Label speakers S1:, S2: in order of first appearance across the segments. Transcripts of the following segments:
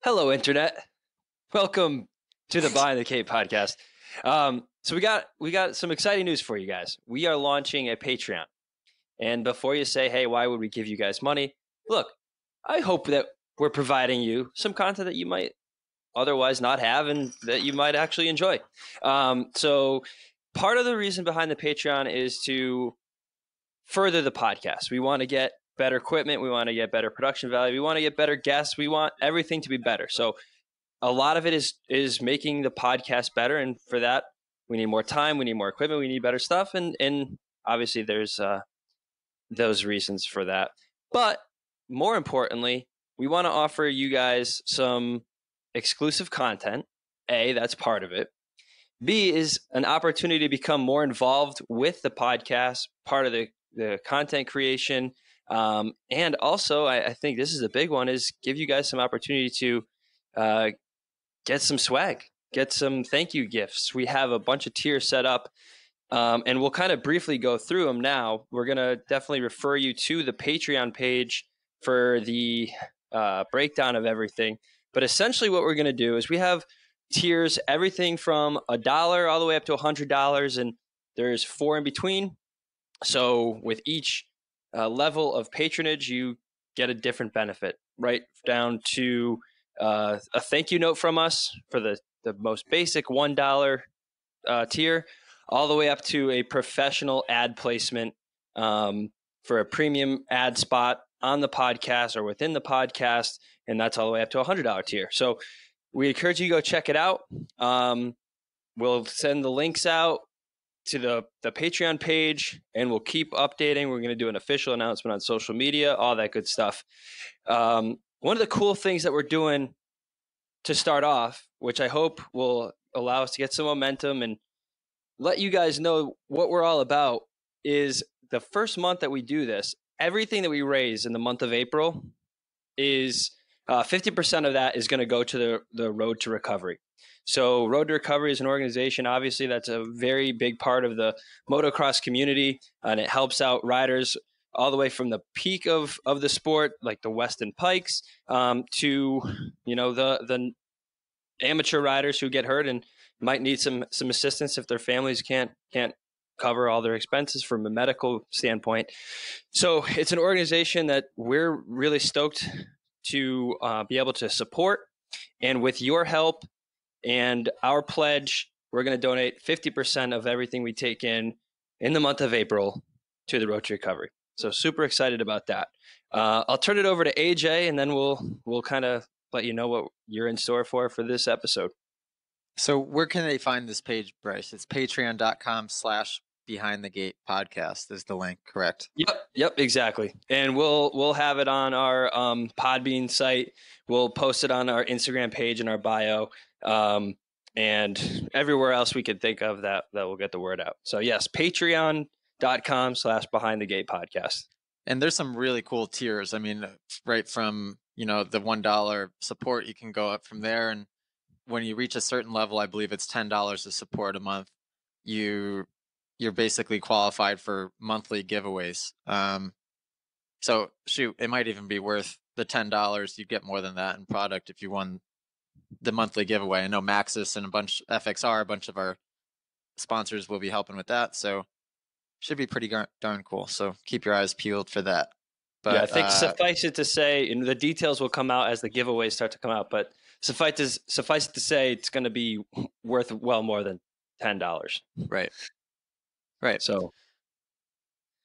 S1: Hello, Internet. Welcome to the Behind the Cape podcast. So we got some exciting news for you guys. We are launching a Patreon. And before you say, hey, why would we give you guys money? Look, I hope that we're providing you some content that you might otherwise not have and that you might actually enjoy. So part of the reason behind the Patreon is to further the podcast. We want to get better equipment. We want to get better production value. We want to get better guests. We want everything to be better. So a lot of it is making the podcast better, and for that we need more time, we need more equipment, we need better stuff, and obviously there's those reasons for that. But more importantly, we want to offer you guys some exclusive content. A, that's part of it. B is an opportunity to become more involved with the podcast, part of the content creation, and also I think this is a big one, is give you guys some opportunity to get some swag, get some thank you gifts. We have a bunch of tiers set up, and we'll kind of briefly go through them now. We're going to definitely refer you to the Patreon page for the breakdown of everything. But essentially what we're going to do is we have tiers, everything from $1 all the way up to $100, and there's 4 in between. So with each level of patronage, you get a different benefit, right down to a thank you note from us for the most basic $1 tier, all the way up to a professional ad placement for a premium ad spot on the podcast or within the podcast, and that's all the way up to a $100 tier. So we encourage you to go check it out. We'll send the links out to the Patreon page, and we'll keep updating. We're going to do an official announcement on social media, all that good stuff. One of the cool things that we're doing to start off, which I hope will allow us to get some momentum and let you guys know what we're all about, is the first month that we do this, everything that we raise in the month of April is 50% of that is going to go to the Road to Recovery. So Road to Recovery is an organization, obviously, that's a very big part of the motocross community, and it helps out riders all the way from the peak of the sport, like the Weston Pikes, to the amateur riders who get hurt and might need some assistance if their families can't cover all their expenses from a medical standpoint. So it's an organization that we're really stoked to be able to support, and with your help and our pledge, we're going to donate 50% of everything we take in the month of April to the Road to Recovery. So super excited about that. I'll turn it over to AJ, and then we'll kind of let you know what you're in store for this episode.
S2: So where can they find this page, Bryce? It's patreon.com/behindthegate podcast is the link, correct?
S1: Yep, exactly. And we'll have it on our Podbean site. We'll post it on our Instagram page and our bio, and everywhere else we could think of that will get the word out. So yes, patreon.com/behindthegate podcast.
S2: And there's some really cool tiers. I mean, right from, the $1 support, you can go up from there. And when you reach a certain level, I believe it's $10 to support a month, you're basically qualified for monthly giveaways. So shoot, it might even be worth the $10. You get more than that in product if you won the monthly giveaway. I know Maxis and FXR, a bunch of our sponsors will be helping with that. So should be pretty darn cool. So keep your eyes peeled for that. But
S1: yeah, I think suffice it to say, and the details will come out as the giveaways start to come out, but suffice it to say, it's going to be worth well more than $10.
S2: Right.
S1: So,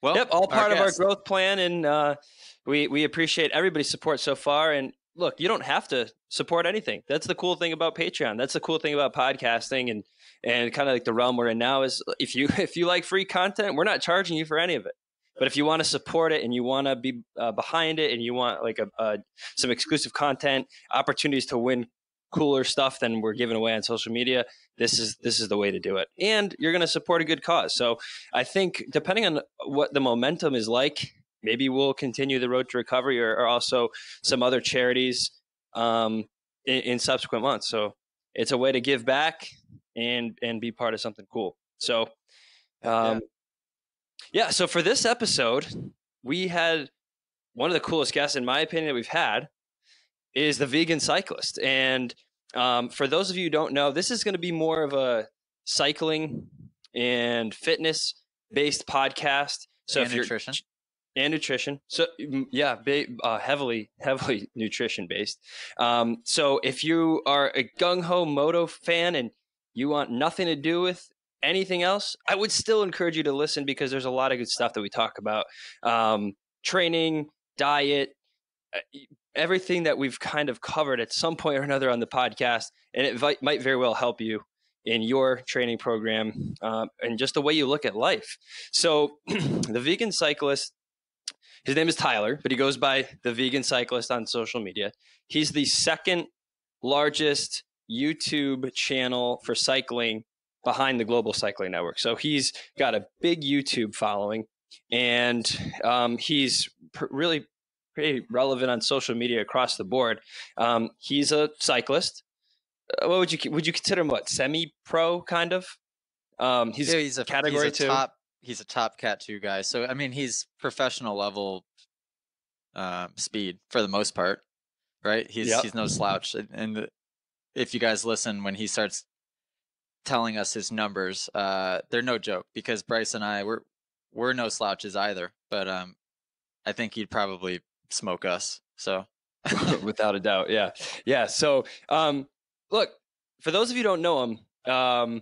S2: well,
S1: yep, all part of our growth plan, and we appreciate everybody's support so far. And look, you don't have to support anything. That's the cool thing about Patreon. That's the cool thing about podcasting, and kind of like the realm we're in now is if you like free content, we're not charging you for any of it. But if you want to support it and you want to be behind it, and you want like some exclusive content, opportunities to win cooler stuff than we're giving away on social media, this is the way to do it. And you're going to support a good cause. So I think depending on what the momentum is like, maybe we'll continue the Road to Recovery or also some other charities in subsequent months. So it's a way to give back and be part of something cool. So yeah, so for this episode, we had one of the coolest guests, in my opinion, that we've had. is the Vegan Cyclist. And for those of you who don't know, this is going to be more of a cycling and fitness based podcast. So
S2: And
S1: if you're
S2: nutrition.
S1: and nutrition, so yeah, heavily nutrition based. So if you are a gung ho moto fan and you want nothing to do with anything else, I would still encourage you to listen, because there's a lot of good stuff that we talk about. Training, diet, everything that we've kind of covered at some point or another on the podcast, and it might very well help you in your training program and just the way you look at life. So the Vegan Cyclist, his name is Tyler, but he goes by the Vegan Cyclist on social media. He's the second largest YouTube channel for cycling behind the Global Cycling Network. So he's got a big YouTube following, and he's really pretty relevant on social media across the board. He's a cyclist. What would you consider him? What, semi-pro kind of? He's a category two.
S2: He's a top Cat 2 guy. So I mean, he's professional level speed for the most part, right? He's no slouch. And if you guys listen when he starts telling us his numbers, they're no joke, because Bryce and I we're no slouches either. But I think he'd probably smoke us. So
S1: without a doubt, yeah. So look, for those of you who don't know him,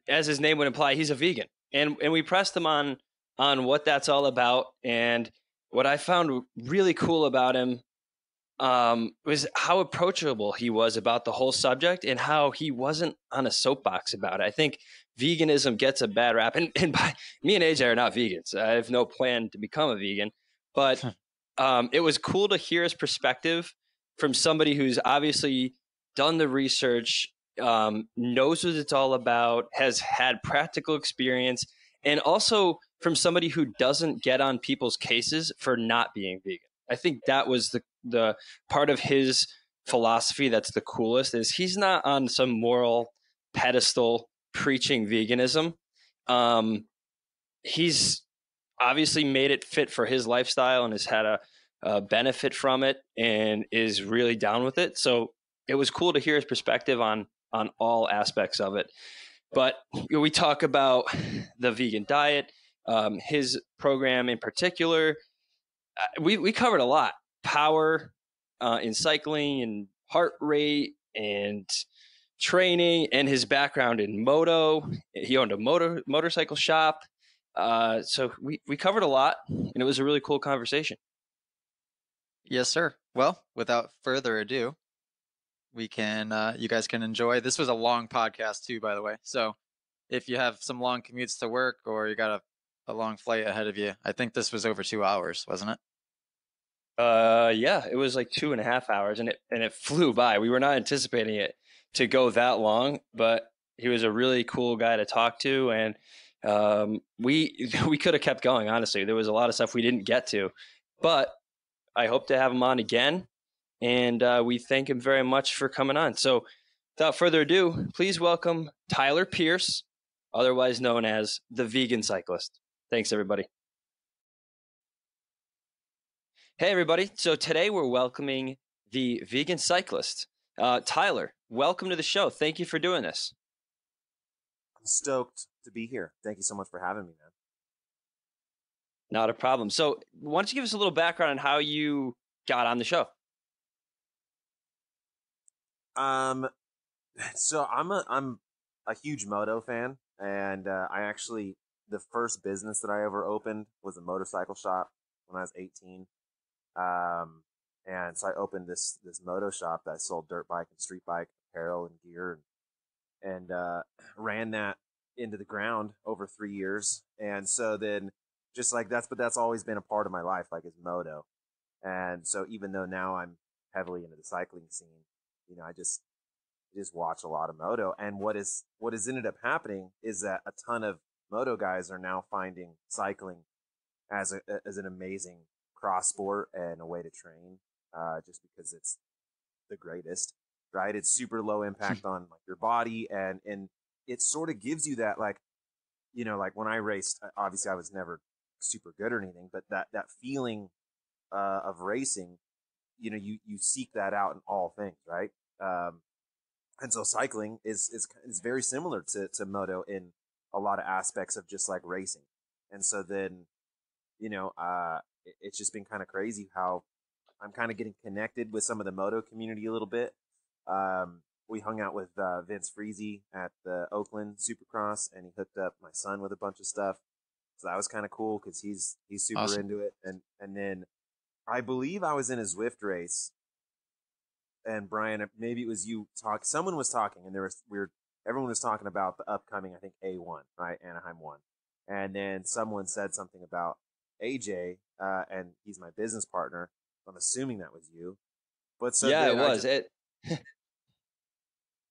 S1: as his name would imply, he's a vegan, and we pressed him on what that's all about. And what I found really cool about him was how approachable he was about the whole subject, and how he wasn't on a soapbox about it. I think veganism gets a bad rap, and me and AJ are not vegans. I have no plan to become a vegan, but it was cool to hear his perspective from somebody who's obviously done the research, knows what it's all about, has had practical experience, and also from somebody who doesn't get on people's cases for not being vegan. I think that was the part of his philosophy that's the coolest, is he's not on some moral pedestal preaching veganism. He's obviously made it fit for his lifestyle and has had a benefit from it and is really down with it. So it was cool to hear his perspective on all aspects of it. But we talk about the vegan diet, his program in particular. We covered a lot: power in cycling, and heart rate, and training, and his background in moto. He owned a motorcycle shop. So we covered a lot, and it was a really cool conversation.
S2: Yes, sir. Well, without further ado, we can you guys can enjoy. This was a long podcast too, by the way. So if you have some long commutes to work, or you got a long flight ahead of you, I think this was over 2 hours, wasn't it?
S1: Yeah, it was like 2.5 hours, and it flew by. We were not anticipating it to go that long, but he was a really cool guy to talk to, and we could have kept going. Honestly, there was a lot of stuff we didn't get to, but I hope to have him on again, and we thank him very much for coming on. So, without further ado, please welcome Tyler Pierce, otherwise known as the Vegan Cyclist. Thanks, everybody. Hey, everybody. So today we're welcoming the Vegan Cyclist. Tyler, welcome to the show. Thank you for doing this.
S3: I'm stoked to be here. Thank you so much for having me, man.
S1: Not a problem. So why don't you give us a little background on how you got on the show?
S3: So I'm a huge moto fan, and I actually, the first business that I ever opened was a motorcycle shop when I was 18. And so I opened this moto shop that sold dirt bike and street bike apparel and gear, and ran that into the ground over 3 years. And so then just like that's always been a part of my life, like, is moto. And so even though now I'm heavily into the cycling scene, I just watch a lot of moto. And what has ended up happening is that a ton of moto guys are now finding cycling as an amazing cross sport and a way to train, just because it's the greatest, right? It's super low impact on like your body, and it sort of gives you that, like, like when I raced, obviously I was never super good or anything, but that feeling of racing, you seek that out in all things, right? And so cycling is very similar to moto in a lot of aspects of just like racing. And so then, it's just been kind of crazy how I'm kind of getting connected with some of the moto community a little bit. We hung out with Vince Freezy at the Oakland Supercross, and he hooked up my son with a bunch of stuff. So that was kind of cool because he's super
S2: Awesome.
S3: into it. And then I believe I was in a Zwift race, and Brian, maybe it was you someone was talking, and everyone was talking about the upcoming, I think, A1, right? Anaheim 1. And then someone said something about AJ, and he's my business partner. I'm assuming that was you. But so
S1: yeah,
S3: then
S1: it was.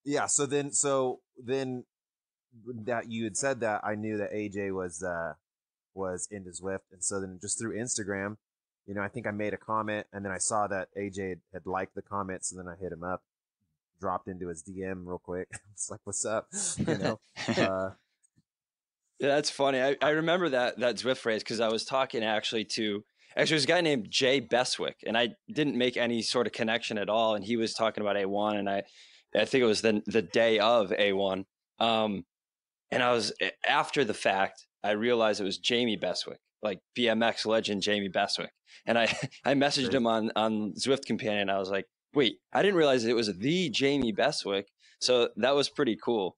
S3: Yeah, so then that you had said that, I knew that AJ was into Zwift, and so then just through Instagram, I think I made a comment, and then I saw that AJ had liked the comment, so then I hit him up, dropped into his DM real quick. It's like, what's up?
S1: Yeah, that's funny. I remember that Zwift race because I was talking there's a guy named Jay Beswick, and I didn't make any sort of connection at all. And he was talking about A1, and I think it was the day of A1. And I was, after the fact, I realized it was Jamie Beswick, like BMX legend Jamie Beswick. And I messaged him on Zwift Companion. I was like, wait, I didn't realize it was the Jamie Beswick. So that was pretty cool.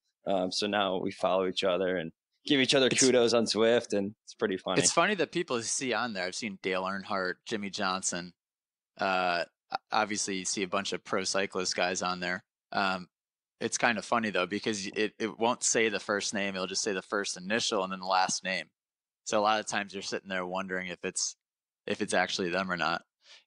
S1: So now we follow each other and give each other kudos on Zwift, and it's pretty funny.
S2: It's funny that people see on there. I've seen Dale Earnhardt, Jimmy Johnson. Obviously, you see a bunch of pro cyclist guys on there. It's kind of funny though, because it won't say the first name; it'll just say the first initial and then the last name. So a lot of times you're sitting there wondering if it's actually them or not.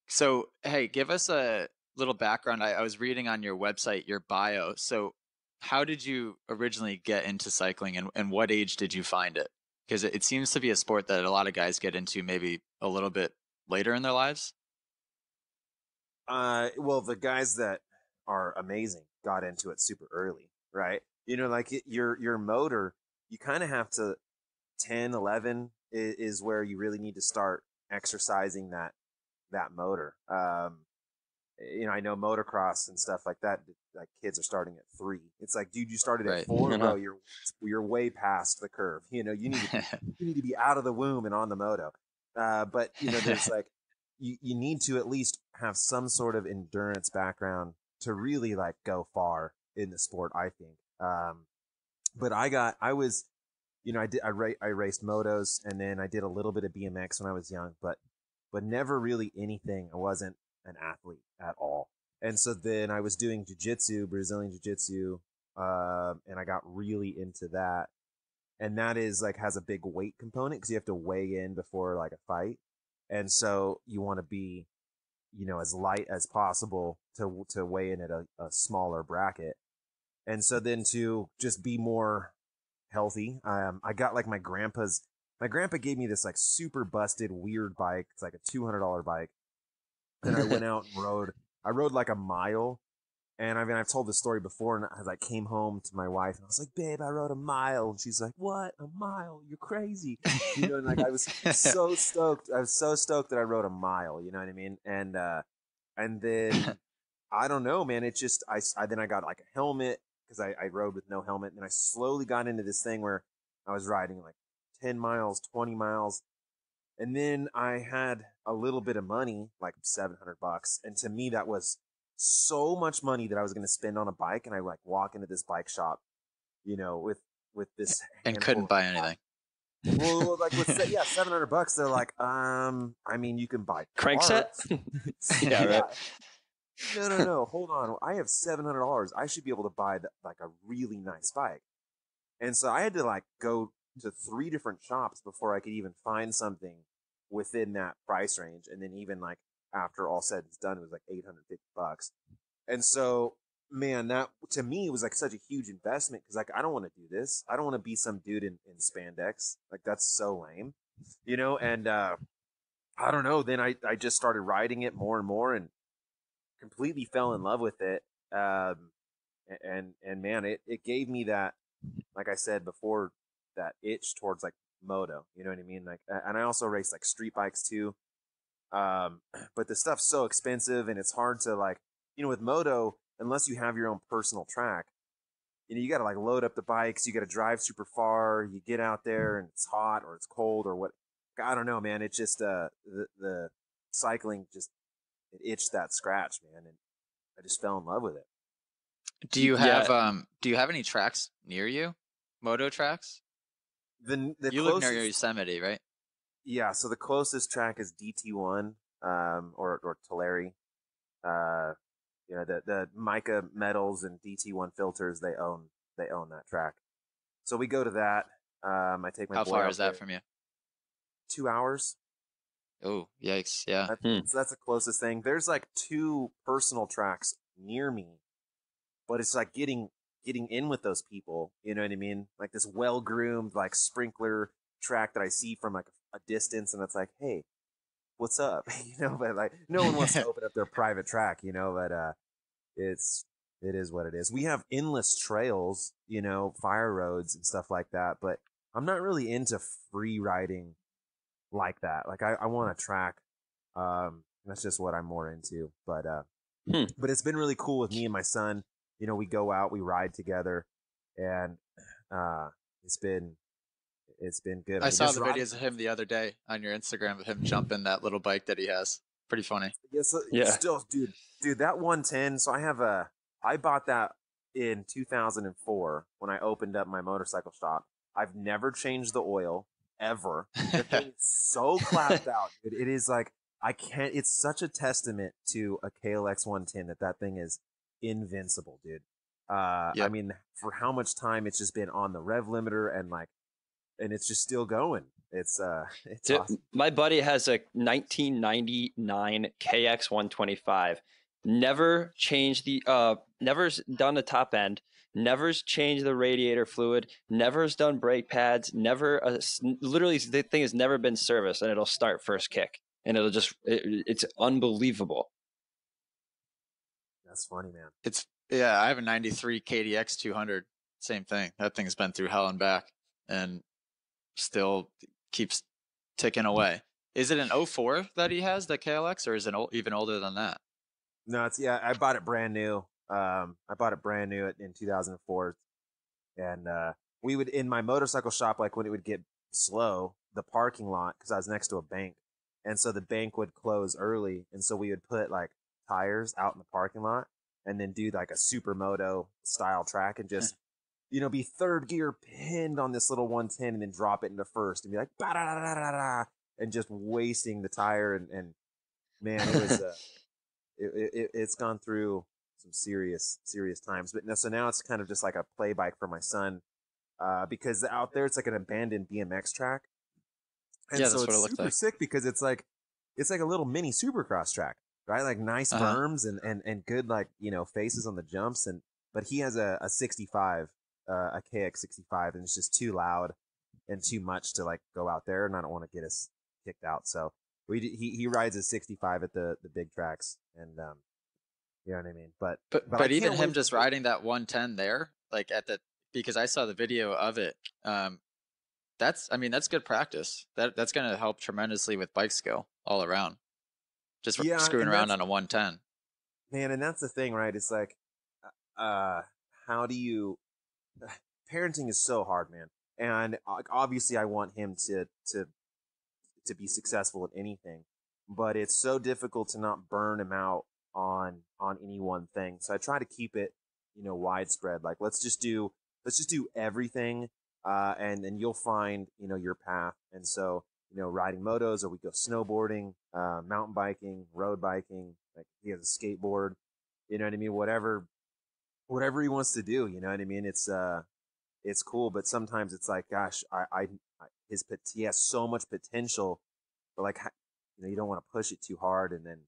S2: So hey, give us a little background. I was reading on your website your bio. So how did you originally get into cycling, and what age did you find it? Because it seems to be a sport that a lot of guys get into maybe a little bit later in their lives.
S3: Well, the guys that are amazing got into it super early, right? Like your motor, you kind of have to 10, 11 is where you really need to start exercising that motor. I know motocross and stuff like that, like kids are starting at 3. It's like, dude, you started at 4, bro. You're way past the curve. You need to be out of the womb and on the moto. But there's like, you need to at least have some sort of endurance background to really like go far in the sport, I think. But I raced motos, and then I did a little bit of BMX when I was young, but never really anything. I wasn't an athlete at all. And so then I was doing jiu-jitsu, Brazilian jiu-jitsu, and I got really into that. And that is like, has a big weight component because you have to weigh in before like a fight. And so you want to be, as light as possible to weigh in at a smaller bracket. And so then to just be more healthy, I got like my grandpa gave me this like super busted weird bike. It's like a $200 bike. And I went out and I rode like a mile. And I mean, I've told this story before, and as I came home to my wife, and I was like, babe, I rode a mile. And she's like, what? A mile? You're crazy. And like, I was so stoked. I was so stoked that I rode a mile, you know what I mean? And then, I don't know, man. It just, then I got like a helmet because I rode with no helmet. And then I slowly got into this thing where I was riding like 10 miles, 20 miles. And then I had a little bit of money, like $700. And to me, that was so much money that I was going to spend on a bike. And I like walk into this bike shop, with this
S2: and couldn't buy anything.
S3: Well, like yeah, $700. They're like, I mean, you can buy
S1: crankset.
S3: Yeah, right. No. Hold on. I have $700. I should be able to buy like a really nice bike. And so I had to like go to 3 different shops before I could even find something within that price range. And then even like after all said and done, it was like $850. And so, man, that to me was like such a huge investment because like I don't want to do this. I don't want to be some dude in spandex. Like that's so lame, And I don't know. Then I just started riding it more and more and completely fell in love with it. And man, it gave me that, like I said before, that itch towards like moto. You know what I mean? Like, and I also race like street bikes too. But the stuff's so expensive, and it's hard to like, with moto, unless you have your own personal track, you got to like load up the bikes. You got to drive super far. You get out there and it's hot or it's cold or what. I don't know, man. It just the cycling just it itched that scratch, man, and I just fell in love with it.
S2: Do you have any tracks near you? Moto tracks?
S3: The
S2: you live near Yosemite, right?
S3: Yeah, so the closest track is DT1, or Tulare. The mica metals and DT1 filters, they own that track. So we go to that. I take my
S2: How
S3: boy
S2: far
S3: out
S2: is that
S3: there.
S2: from you?
S3: 2 hours.
S2: Oh, yikes! Yeah.
S3: So that's the closest thing. There's like 2 personal tracks near me, but it's like getting in with those people. You know what I mean? Like this well-groomed, like sprinkler track that I see from like a distance, and it's like, hey, what's up? But like no one wants to open up their private track, but it is what it is. We have endless trails, fire roads and stuff like that, but I'm not really into free riding like that. Like I want a track. That's just what I'm more into. But it's been really cool with me and my son. We go out, we ride together, and it's been good.
S2: I saw the videos of him the other day on your Instagram of him jumping that little bike that he has. Pretty funny.
S3: Yeah. Still, dude, that 110. So I bought that in 2004 when I opened up my motorcycle shop. I've never changed the oil ever. The thing is so clapped out, dude. It is like it's such a testament to a KLX 110 that thing is invincible, dude. Yep. I mean, for how much time it's just been on the rev limiter and it's just still going. It's
S1: dude,
S3: awesome.
S1: My buddy has a 1999 KX 125. Never changed never's done the top end. Never's changed the radiator fluid. Never's done brake pads. Literally the thing has never been serviced, and it'll start first kick, and it's unbelievable.
S3: That's funny, man.
S2: I have a 93 KDX 200. Same thing. That thing's been through hell and back, and still keeps ticking away. Is it an 04 that he has, the KLX, or is it even older than that?
S3: No, I bought it brand new. I bought it brand new in 2004, and we would, in my motorcycle shop, like when it would get slow, the parking lot, because I was next to a bank, and so the bank would close early, and so we would put like tires out in the parking lot, and then do like a supermoto style track, and just be third gear pinned on this little 110, and then drop it into first, and be like ba-da-da-da-da-da, and just wasting the tire, and man, it was it's gone through some serious times. But now it's kind of just like a play bike for my son, because out there it's like an abandoned BMX track, and
S2: yeah,
S3: so
S2: that's what it looks
S3: super
S2: like.
S3: sick because it's like a little mini supercross track, right? Like nice berms and good like faces on the jumps, but he has a 65, a KX 65, and it's just too loud and too much to like go out there, and I don't want to get us kicked out, so he rides a 65 at the big tracks, and you know what I mean. But
S2: even him just riding that 110 there, like because I saw the video of it. That's good practice. That's going to help tremendously with bike skill all around. Just screwing around on a 110.
S3: Man, and that's the thing, right? It's like, how do you? Parenting is so hard, man. And obviously, I want him to be successful at anything, but it's so difficult to not burn him out on any one thing. So I try to keep it, widespread. Like let's just do everything, and then you'll find your path. And so riding motos, or we go snowboarding, mountain biking, road biking. Like he has a skateboard. You know what I mean? Whatever he wants to do. You know what I mean? It's cool, but sometimes it's like, gosh, he has so much potential, but like, you don't want to push it too hard and then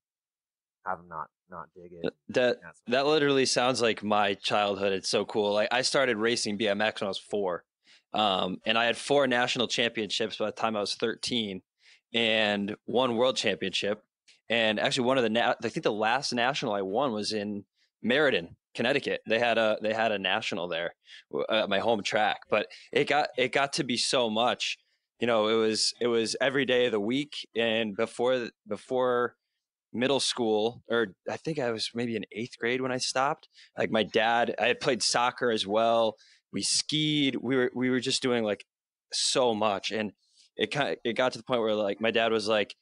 S3: have him not dig it.
S1: That literally sounds like my childhood. It's so cool. Like I started racing BMX when I was 4, and I had 4 national championships by the time I was 13, and 1 world championship. And actually, one of I think the last national I won was in Meriden, Connecticut. They had a national there at my home track, but it got to be so much it was every day of the week. And before middle school, or I think I was maybe in 8th grade when I stopped. Like I had played soccer as well. We skied. We were just doing like so much, and it got to the point where like my dad was like,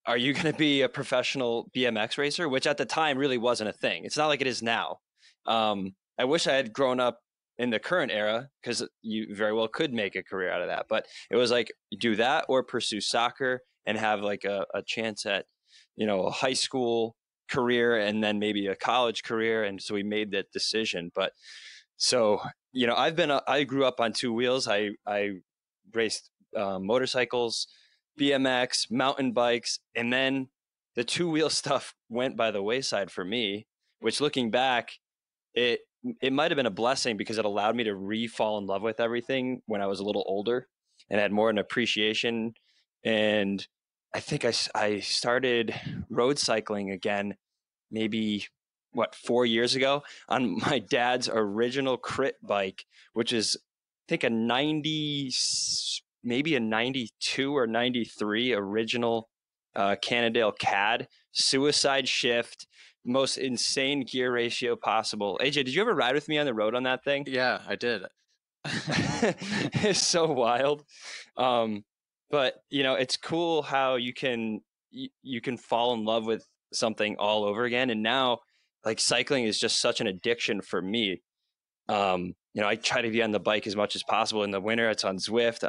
S1: "Are you going to be a professional BMX racer?" Which at the time really wasn't a thing. It's not like it is now. I wish I had grown up in the current era because you very well could make a career out of that. But it was like do that or pursue soccer and have like a chance at a high school career and then maybe a college career. And so we made that decision. But so I grew up on two wheels. I raced motorcycles, BMX, mountain bikes, and then the two-wheel stuff went by the wayside for me, which looking back, it it might have been a blessing because it allowed me to re-fall in love with everything when I was a little older and had more an appreciation. And I think I started road cycling again maybe 4 years ago on my dad's original crit bike, which is I think a 90, maybe a 92 or 93 original Cannondale CAD, suicide shift, most insane gear ratio possible. AJ, did you ever ride with me on the road on that thing?
S2: Yeah, I did.
S1: It's so wild. But it's cool how you can fall in love with something all over again. And now like cycling is just such an addiction for me. I try to be on the bike as much as possible. In the winter, it's on Zwift.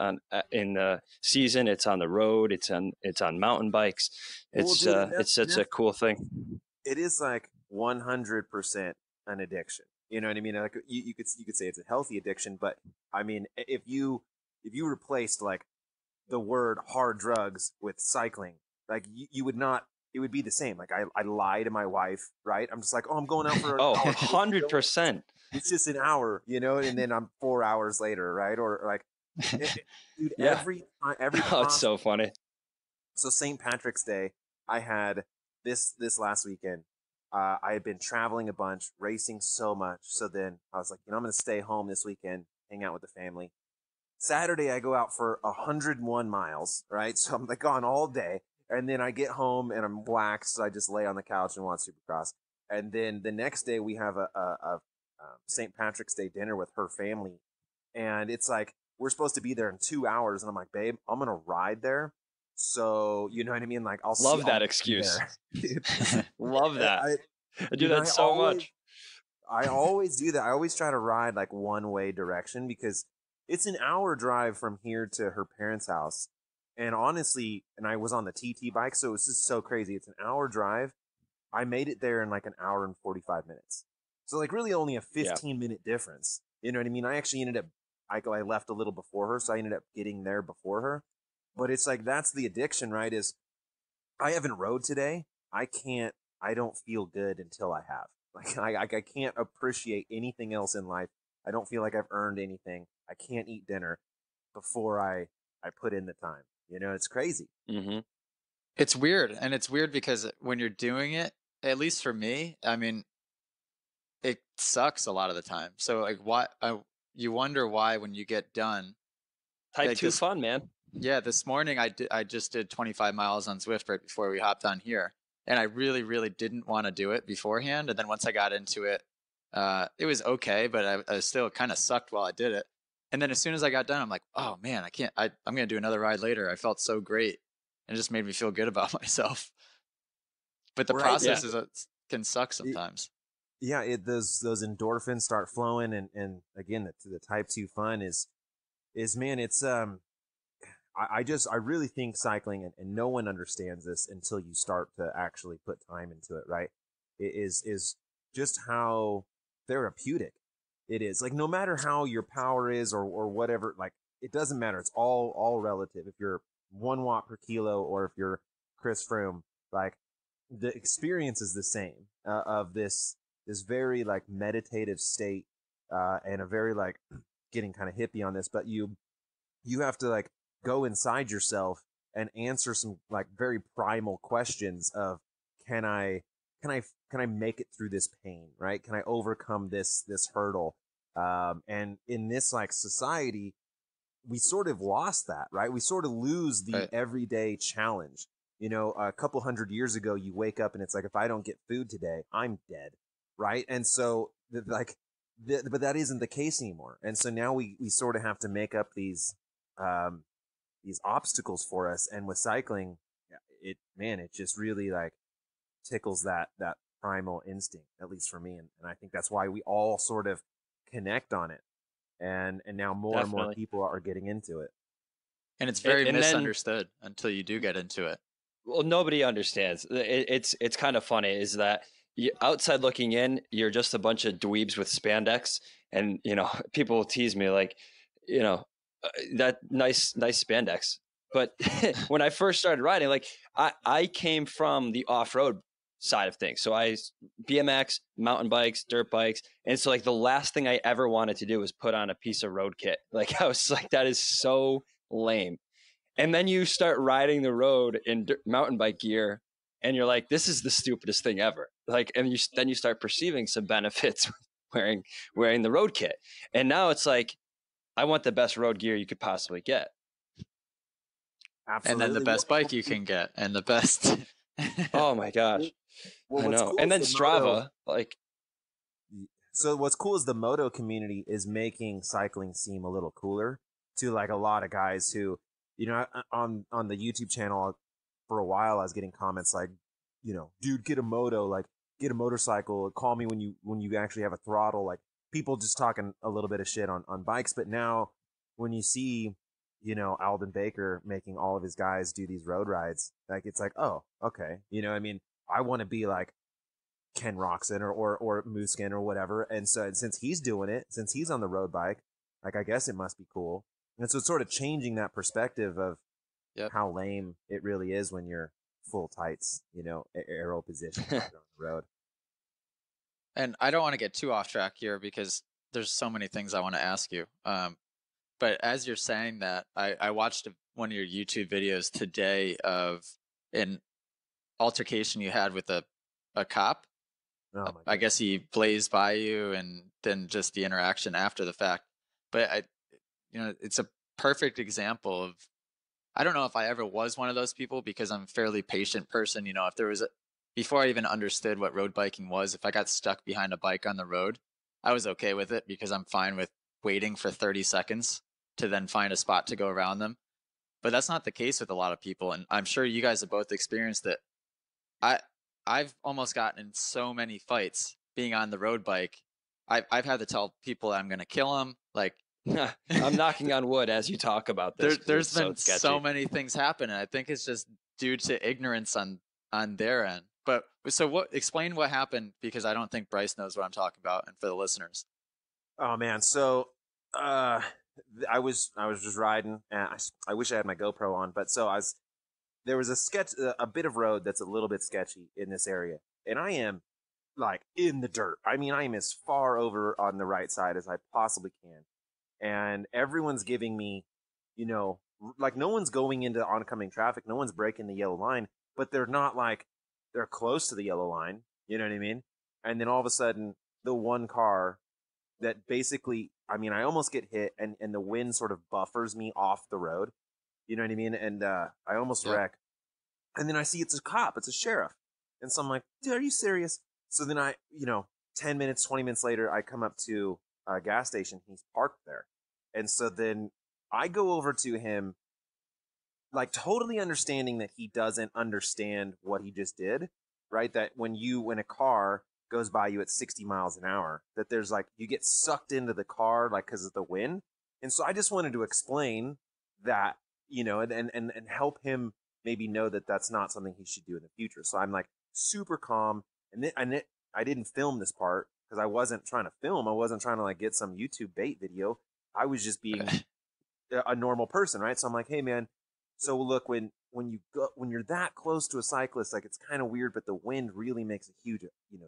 S1: In the season, it's on the road. It's on mountain bikes. It's it's such a cool thing.
S3: It is like 100% an addiction. You know what I mean? Like you could say it's a healthy addiction, but I mean, if you replaced like the word hard drugs with cycling, like you would not. It would be the same. Like I lie to my wife, right? I'm just like, oh, I'm going out for
S1: 100%.
S3: It's just an hour, and then I'm 4 hours later, right? Or like, dude,
S1: Yeah.
S3: every
S1: Oh, it's so funny.
S3: So St. Patrick's Day, I had this last weekend. I had been traveling a bunch, racing so much. So then I was like, I'm going to stay home this weekend, hang out with the family. Saturday, I go out for 101 miles, right? So I'm like gone all day. And then I get home and I'm waxed. So I just lay on the couch and watch Supercross. And then the next day we have a St. Patrick's Day dinner with her family. And it's like, we're supposed to be there in 2 hours. And I'm like, babe, I'm going to ride there. So, you know what I mean? Like,
S1: love that excuse. Love that. I do that so much.
S3: I always do that. I always try to ride like one way direction because it's an hour drive from here to her parents' house. And honestly, and I was on the TT bike, so it's just so crazy. It's an hour drive. I made it there in like an hour and 45 minutes. So like really only a 15-minute difference. You know what I mean? I actually ended up, I left a little before her, so I ended up getting there before her. But it's like, that's the addiction, right? Is I haven't rode today. I don't feel good until I have. Like I can't appreciate anything else in life. I don't feel like I've earned anything. I can't eat dinner before I put in the time. It's crazy.
S1: Mm-hmm.
S2: It's weird. And it's weird because when you're doing it, at least for me, I mean, it sucks a lot of the time. So like you wonder why when you get done.
S1: Type 2 fun, man.
S2: Yeah, this morning I just did 25 miles on Zwift right before we hopped on here. And I really, really didn't want to do it beforehand. And then once I got into it, it was okay, but I still kind of sucked while I did it. And then as soon as I got done, I'm like, oh man, I'm going to do another ride later. I felt so great. And it just made me feel good about myself. But the process can suck sometimes.
S3: Those endorphins start flowing. And again, the type 2 fun is man, it's, I really think cycling, and no one understands this until you start to actually put time into it, right? It is just how therapeutic it is. Like, no matter how your power is or whatever, like, it doesn't matter. It's all relative. If you're 1 watt per kilo or if you're Chris Froome, like, the experience is the same of this very, like, meditative state and a very, like, getting kind of hippie on this, but you have to, like, go inside yourself and answer some like very primal questions of can I make it through this pain, right? Can I overcome this hurdle? And in this like society, we sort of lost that, right? We sort of lose the
S2: Right.
S3: everyday challenge. You know, a couple hundred years ago, you wake up and it's like, if I don't get food today, I'm dead, right? And so, but that isn't the case anymore. And so now we sort of have to make up these obstacles for us. And with cycling, it just really like tickles that primal instinct, at least for me. And I think that's why we all sort of connect on it. And now more and more
S1: Definitely.
S3: people are getting into it.
S2: And it's very
S1: And then-
S2: misunderstood until you do get into it.
S1: Well, nobody understands. It's kind of funny is that outside looking in, you're just a bunch of dweebs with spandex, and people will tease me like, that nice spandex. But when I first started riding, like I came from the off-road side of things, so I BMX, mountain bikes, dirt bikes, and so like the last thing I ever wanted to do was put on a piece of road kit. Like I was like, that is so lame. And then you start riding the road in mountain bike gear, and you're like, "This is the stupidest thing ever." Like, and then you start perceiving some benefits wearing the road kit. And now it's like, I want the best road gear you could possibly get.
S3: Absolutely.
S2: And then the best bike you can get, and the best.
S1: Oh my gosh,
S3: Well,
S1: I
S3: what's
S1: know.
S3: cool
S1: And then
S3: is the
S1: Strava,
S3: moto-
S1: like,
S3: So what's cool is the moto community is making cycling seem a little cooler to like a lot of guys who, on the YouTube channel for a while, I was getting comments like, dude, get a moto, like get a motorcycle, call me when you actually have a throttle, like people just talking a little bit of shit on bikes. But now when you see, Alden Baker making all of his guys do these road rides, like it's like, oh, okay. I mean, I want to be like Ken Roxon or Mooskin or whatever. And so since he's doing it, since he's on the road bike, like I guess it must be cool. And so it's sort of changing that perspective of
S2: Yep.
S3: how lame it really is when you're full tights, aero position on the road.
S2: And I don't want to get too off track here because there's so many things I want to ask you. But as you're saying that, I watched one of your YouTube videos today of an altercation you had with a cop.
S3: Oh my
S2: I guess he blazed by you, and then just the interaction after the fact. But it's a perfect example of. I don't know if I ever was one of those people because I'm a fairly patient person. If there was before I even understood what road biking was, if I got stuck behind a bike on the road, I was okay with it because I'm fine with waiting for 30 seconds to then find a spot to go around them. But that's not the case with a lot of people. And I'm sure you guys have both experienced it. I've almost gotten in so many fights being on the road bike. I've had to tell people I'm going to kill them. Like,
S1: I'm knocking on wood as you talk about this.
S2: There's been so many things happen, and I think it's just due to ignorance on their end. But so explain what happened, because I don't think Bryce knows what I'm talking about, and for the listeners.
S3: Oh man, so I was just riding, and I wish I had my GoPro on, but there was a bit of road that's a little bit sketchy in this area, and I am like in the dirt. I mean, I am as far over on the right side as I possibly can. And everyone's giving me, like no one's going into oncoming traffic. No one's breaking the yellow line, but they're not like they're close to the yellow line. You know what I mean? And then all of a sudden, the one car that basically, I mean, I almost get hit and the wind sort of buffers me off the road. You know what I mean? And I almost wreck. And then I see it's a cop, it's a sheriff. And so I'm like, dude, are you serious? So then 10 minutes, 20 minutes later, I come up to a gas station. He's parked there. And so then I go over to him, like totally understanding that he doesn't understand what he just did, right? That when a car goes by you at 60 miles an hour, that there's like, you get sucked into the car, like, because of the wind. And so I just wanted to explain that, and help him maybe know that that's not something he should do in the future. So I'm like super calm. And I didn't film this part because I wasn't trying to film. I wasn't trying to like get some YouTube bait video. I was just being a normal person, right? So I'm like, hey man, so look, when you're that close to a cyclist, like it's kind of weird, but the wind really makes a huge,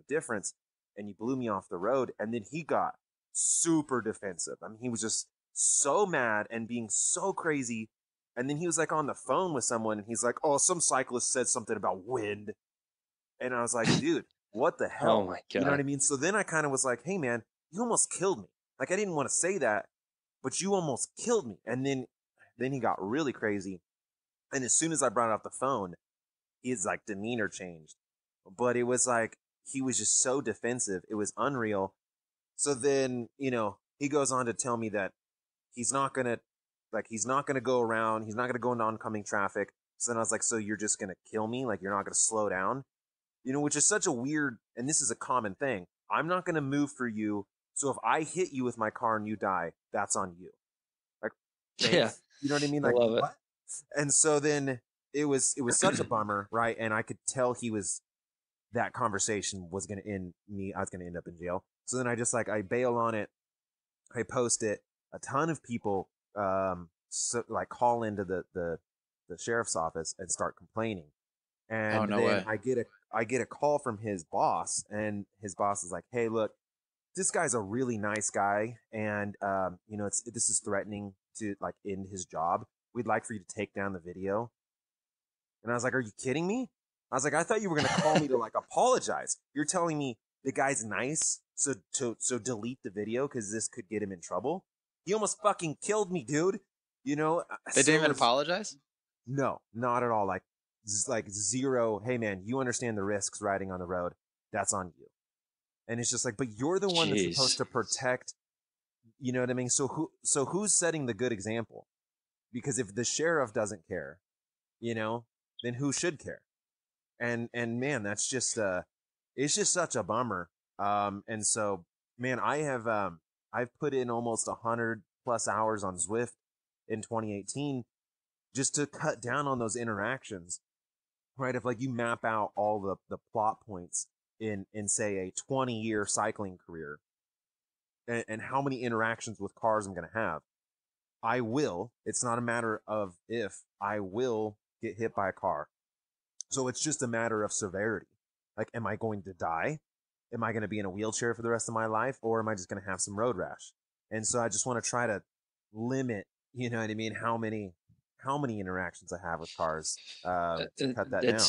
S3: difference. And you blew me off the road. And then he got super defensive. I mean, he was just so mad and being so crazy. And then he was like on the phone with someone and he's like, oh, some cyclist said something about wind. And I was like, dude, what the hell?
S1: Oh my God.
S3: You know what I mean? So then I kind of was like, hey man, you almost killed me. Like I didn't want to say that, but you almost killed me. And then he got really crazy. And as soon as I brought up the phone, his like demeanor changed. But it was like he was just so defensive. It was unreal. So then, he goes on to tell me that he's not gonna go around, he's not gonna go into oncoming traffic. So then I was like, so you're just gonna kill me? Like you're not gonna slow down? Which is such a weird, and this is a common thing. I'm not gonna move for you. So if I hit you with my car and you die, that's on you. Like, thanks.
S1: Yeah.
S3: You know what I mean?
S1: I
S3: Like,
S1: love it.
S3: what? And so then it was such a bummer, right? And I could tell that conversation was going to end me. I was going to end up in jail. So then I bail on it. I post it. A ton of people, call into the sheriff's office and start complaining. And
S2: no
S3: then
S2: way.
S3: I get a call from his boss, and his boss is like, "Hey, look, this guy's a really nice guy, and this is threatening to like end his job. We'd like for you to take down the video." And I was like, "Are you kidding me?" I was like, "I thought you were going to call me to like apologize. You're telling me the guy's nice, so delete the video because this could get him in trouble." He almost fucking killed me, dude.
S2: They didn't even apologize?
S3: No, not at all. Like zero. Hey man, you understand the risks riding on the road. That's on you. And it's just like, but you're the one that's supposed to protect. You know what I mean? So who's setting the good example? Because if the sheriff doesn't care, then who should care? And man, that's just it's just such a bummer. And so man, I've put in almost 100+ hours on Zwift in 2018 just to cut down on those interactions. Right? If like you map out all the plot points in say a 20-year cycling career, and how many interactions with cars I'm going to have, I will. It's not a matter of if. I will get hit by a car. So it's just a matter of severity. Like, am I going to die? Am I going to be in a wheelchair for the rest of my life? Or am I just going to have some road rash? And so I just want to try to limit, you know what I mean, how many interactions I have with cars, to cut that down.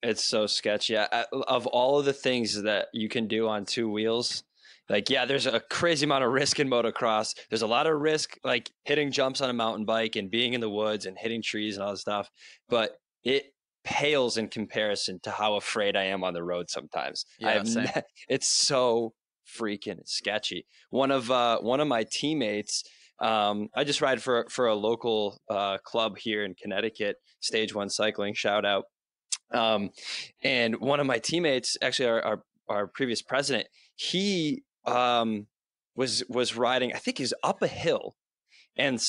S1: It's so sketchy. Of all of the things that you can do on two wheels, like, yeah, there's a crazy amount of risk in motocross. There's a lot of risk, like hitting jumps on a mountain bike and being in the woods and hitting trees and all this stuff. But it pales in comparison to how afraid I am on the road sometimes.
S2: Yeah,
S1: it's so freaking sketchy. One of my teammates, I just ride for a local club here in Connecticut, Stage One Cycling, shout out. And one of my teammates, actually our previous president, he was riding, I think he was up a hill, and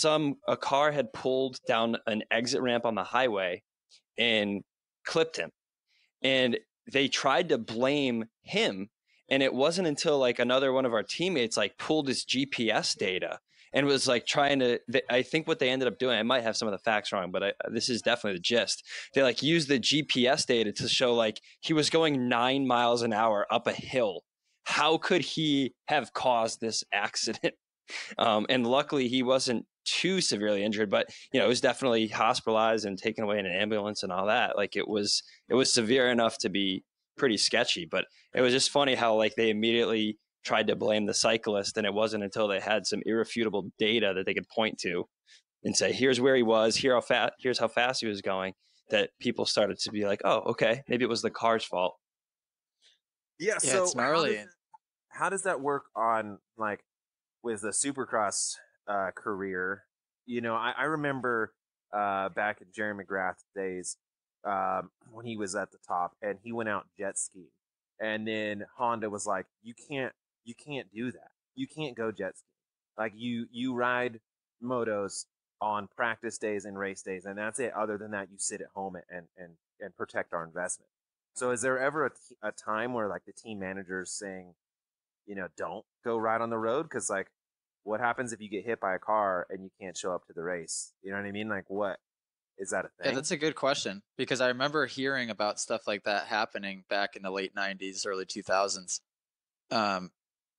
S1: a car had pulled down an exit ramp on the highway and clipped him. And they tried to blame him. And it wasn't until like another one of our teammates like pulled his GPS data and was like trying to, I think what they ended up doing, I might have some of the facts wrong, but this is definitely the gist. They like used the GPS data to show like he was going 9 miles an hour up a hill. How could he have caused this accident? And luckily he wasn't too severely injured, but it was definitely hospitalized and taken away in an ambulance and all that. Like it was severe enough to be pretty sketchy, but it was just funny how like they immediately tried to blame the cyclist, and it wasn't until they had some irrefutable data that they could point to and say, here's where he was, here's how fast he was going, that people started to be like, oh, okay, maybe it was the car's fault.
S3: Yeah, so
S2: it's gnarly.
S3: How does that work on like with the Supercross career? I remember back in Jerry McGrath's days, when he was at the top and he went out jet skiing, and then Honda was like, you can't do that. You can't go jet skiing. Like you ride motos on practice days and race days, and that's it. Other than that, you sit at home and protect our investment. So is there ever a time where like the team manager is saying, don't go ride on the road? Because like, what happens if you get hit by a car and you can't show up to the race? You know what I mean? Like, what is that a thing?
S2: Yeah, that's a good question, because I remember hearing about stuff like that happening back in the late 90s, early 2000s.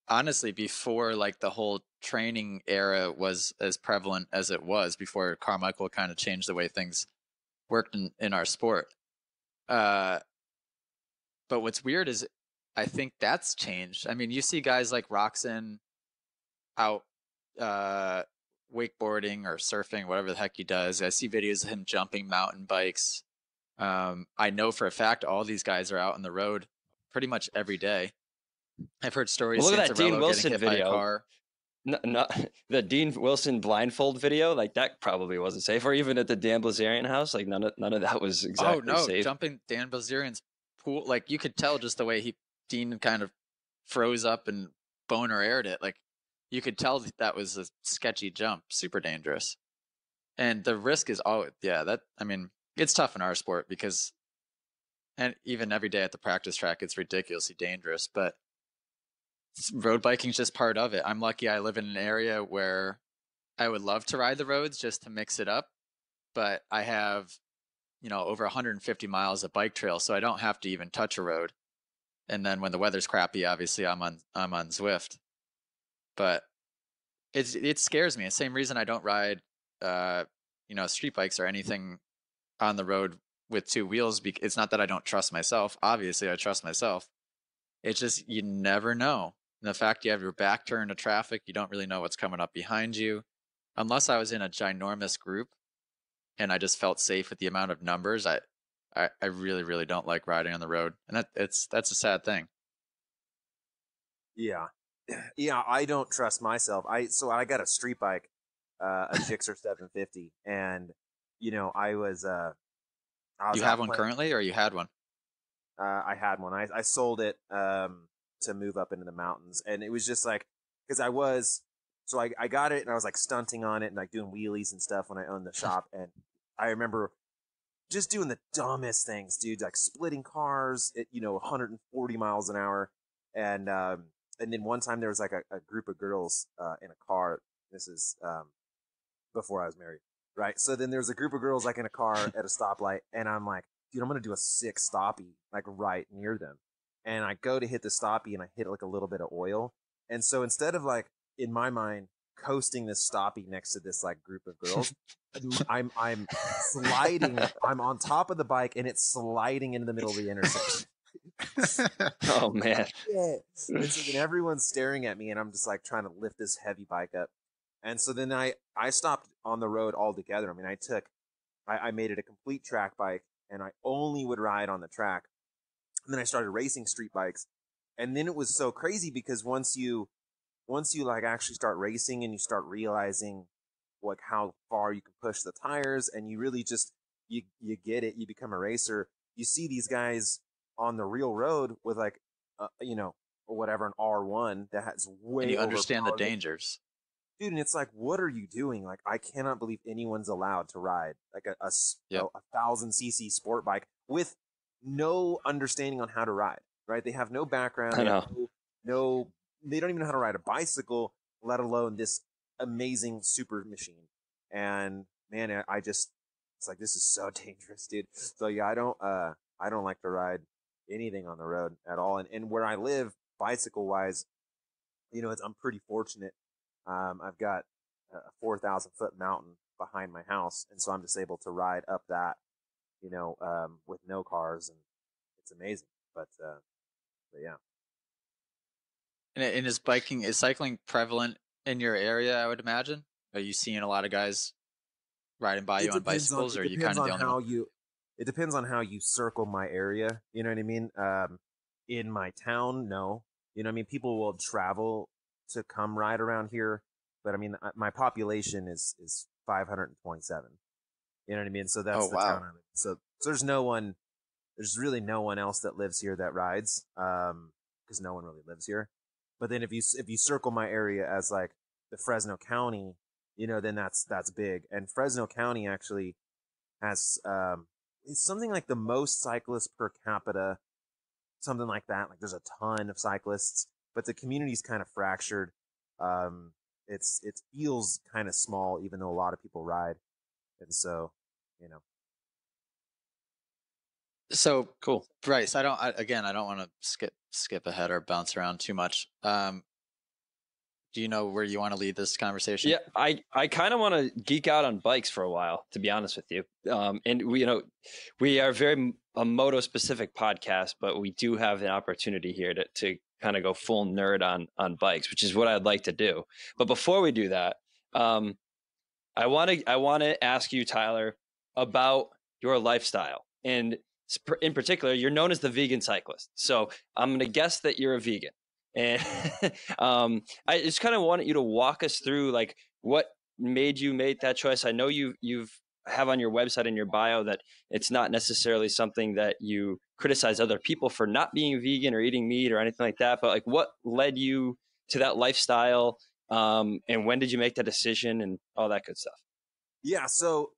S2: Honestly, before like the whole training era was as prevalent as it was, before Carmichael kind of changed the way things worked in our sport. But what's weird is I think that's changed. I mean, you see guys like Roxon out wakeboarding or surfing, whatever the heck he does. I see videos of him jumping mountain bikes. I know for a fact all these guys are out on the road pretty much every day. I've heard stories.
S1: Well, look at that Dean
S2: Santarello
S1: Wilson
S2: getting hit by a
S1: video.
S2: car.
S1: No, the Dean Wilson blindfold video, like that probably wasn't safe. Or even at the Dan Blazarian house, like none of that was exactly safe.
S2: Jumping Dan Blazarian's pool, like you could tell just the way Dean kind of froze up and boner aired it. Like you could tell that was a sketchy jump, super dangerous. And the risk is it's tough in our sport because, and even every day at the practice track, it's ridiculously dangerous, but road biking is just part of it. I'm lucky I live in an area where I would love to ride the roads just to mix it up, but I have, over 150 miles of bike trail, so I don't have to even touch a road. And then when the weather's crappy, obviously I'm on Zwift. But it scares me. The same reason I don't ride street bikes or anything on the road with two wheels. It's not that I don't trust myself. Obviously I trust myself. It's just, you never know. And the fact you have your back turned to traffic, you don't really know what's coming up behind you. Unless I was in a ginormous group and I just felt safe with the amount of numbers, I really, really don't like riding on the road. And that's a sad thing.
S3: Yeah. Yeah, I don't trust myself. I got a street bike, a Gixxer 750, and I was
S2: you have one currently, or you had one?
S3: I had one. I sold it to move up into the mountains, and it was just like, because I got it and I was like stunting on it and like doing wheelies and stuff when I owned the shop, and I remember just doing the dumbest things, dude, like splitting cars at 140 miles an hour, and then one time there was like a group of girls in a car. This is before I was married, right? So then there's a group of girls like in a car at a stoplight, and I'm like, dude, I'm gonna do a sick stoppie like right near them. And I go to hit the stoppie and I hit like a little bit of oil. And so instead of like, in my mind, coasting this stoppie next to this like group of girls, I'm sliding. I'm on top of the bike and it's sliding into the middle of the intersection.
S1: Oh man.
S3: Yeah. And so then everyone's staring at me and I'm just like trying to lift this heavy bike up. And so then I stopped on the road altogether. I mean, I made it a complete track bike and I only would ride on the track. And then I started racing street bikes. And then it was so crazy because once you like actually start racing and you start realizing like how far you can push the tires and you really just, you get it, you become a racer. You see these guys on the real road with like, or whatever, an R1 that has way.
S2: And you understand the dangers.
S3: Dude, and it's like, what are you doing? Like, I cannot believe anyone's allowed to ride like a 1,000cc sport bike with no understanding on how to ride, right? They have no background.
S1: I know.
S3: They don't even know how to ride a bicycle, let alone this amazing super machine. And man, it's like, this is so dangerous, dude. So yeah, I don't like to ride anything on the road at all. And where I live, bicycle wise, I'm pretty fortunate. I've got a 4,000 foot mountain behind my house. And so I'm just able to ride up that, with no cars, and it's amazing. But yeah.
S2: And is cycling prevalent in your area, I would imagine? Are you seeing a lot of guys riding by you on bicycles, or are you kind of the only one?
S3: It depends on how you circle my area. You know what I mean? In my town, no. People will travel to come ride around here, but I mean, my population is 527. You know what I mean? So that's the town I'm in. So there's really no one else that lives here that rides, because no one really lives here. But then if you circle my area as like the Fresno County, then that's big. And Fresno County actually has it's something like the most cyclists per capita, something like that. Like there's a ton of cyclists, but the community's kind of fractured. It feels kind of small, even though a lot of people ride. And so,
S2: So cool, Bryce. I don't want to skip ahead or bounce around too much. Do you know where you want to lead this conversation?
S1: Yeah, I kind of want to geek out on bikes for a while, to be honest with you. And we are very a moto specific podcast, but we do have an opportunity here to kind of go full nerd on bikes, which is what I'd like to do. But before we do that, I want to ask you, Tyler, about your lifestyle. And in particular, you're known as the vegan cyclist. So I'm going to guess that you're a vegan. And I just kind of wanted you to walk us through like what made you make that choice. I know you've have on your website and your bio that it's not necessarily something that you criticize other people for not being vegan or eating meat or anything like that. But like, what led you to that lifestyle? And when did you make that decision and all that good stuff?
S3: Yeah, so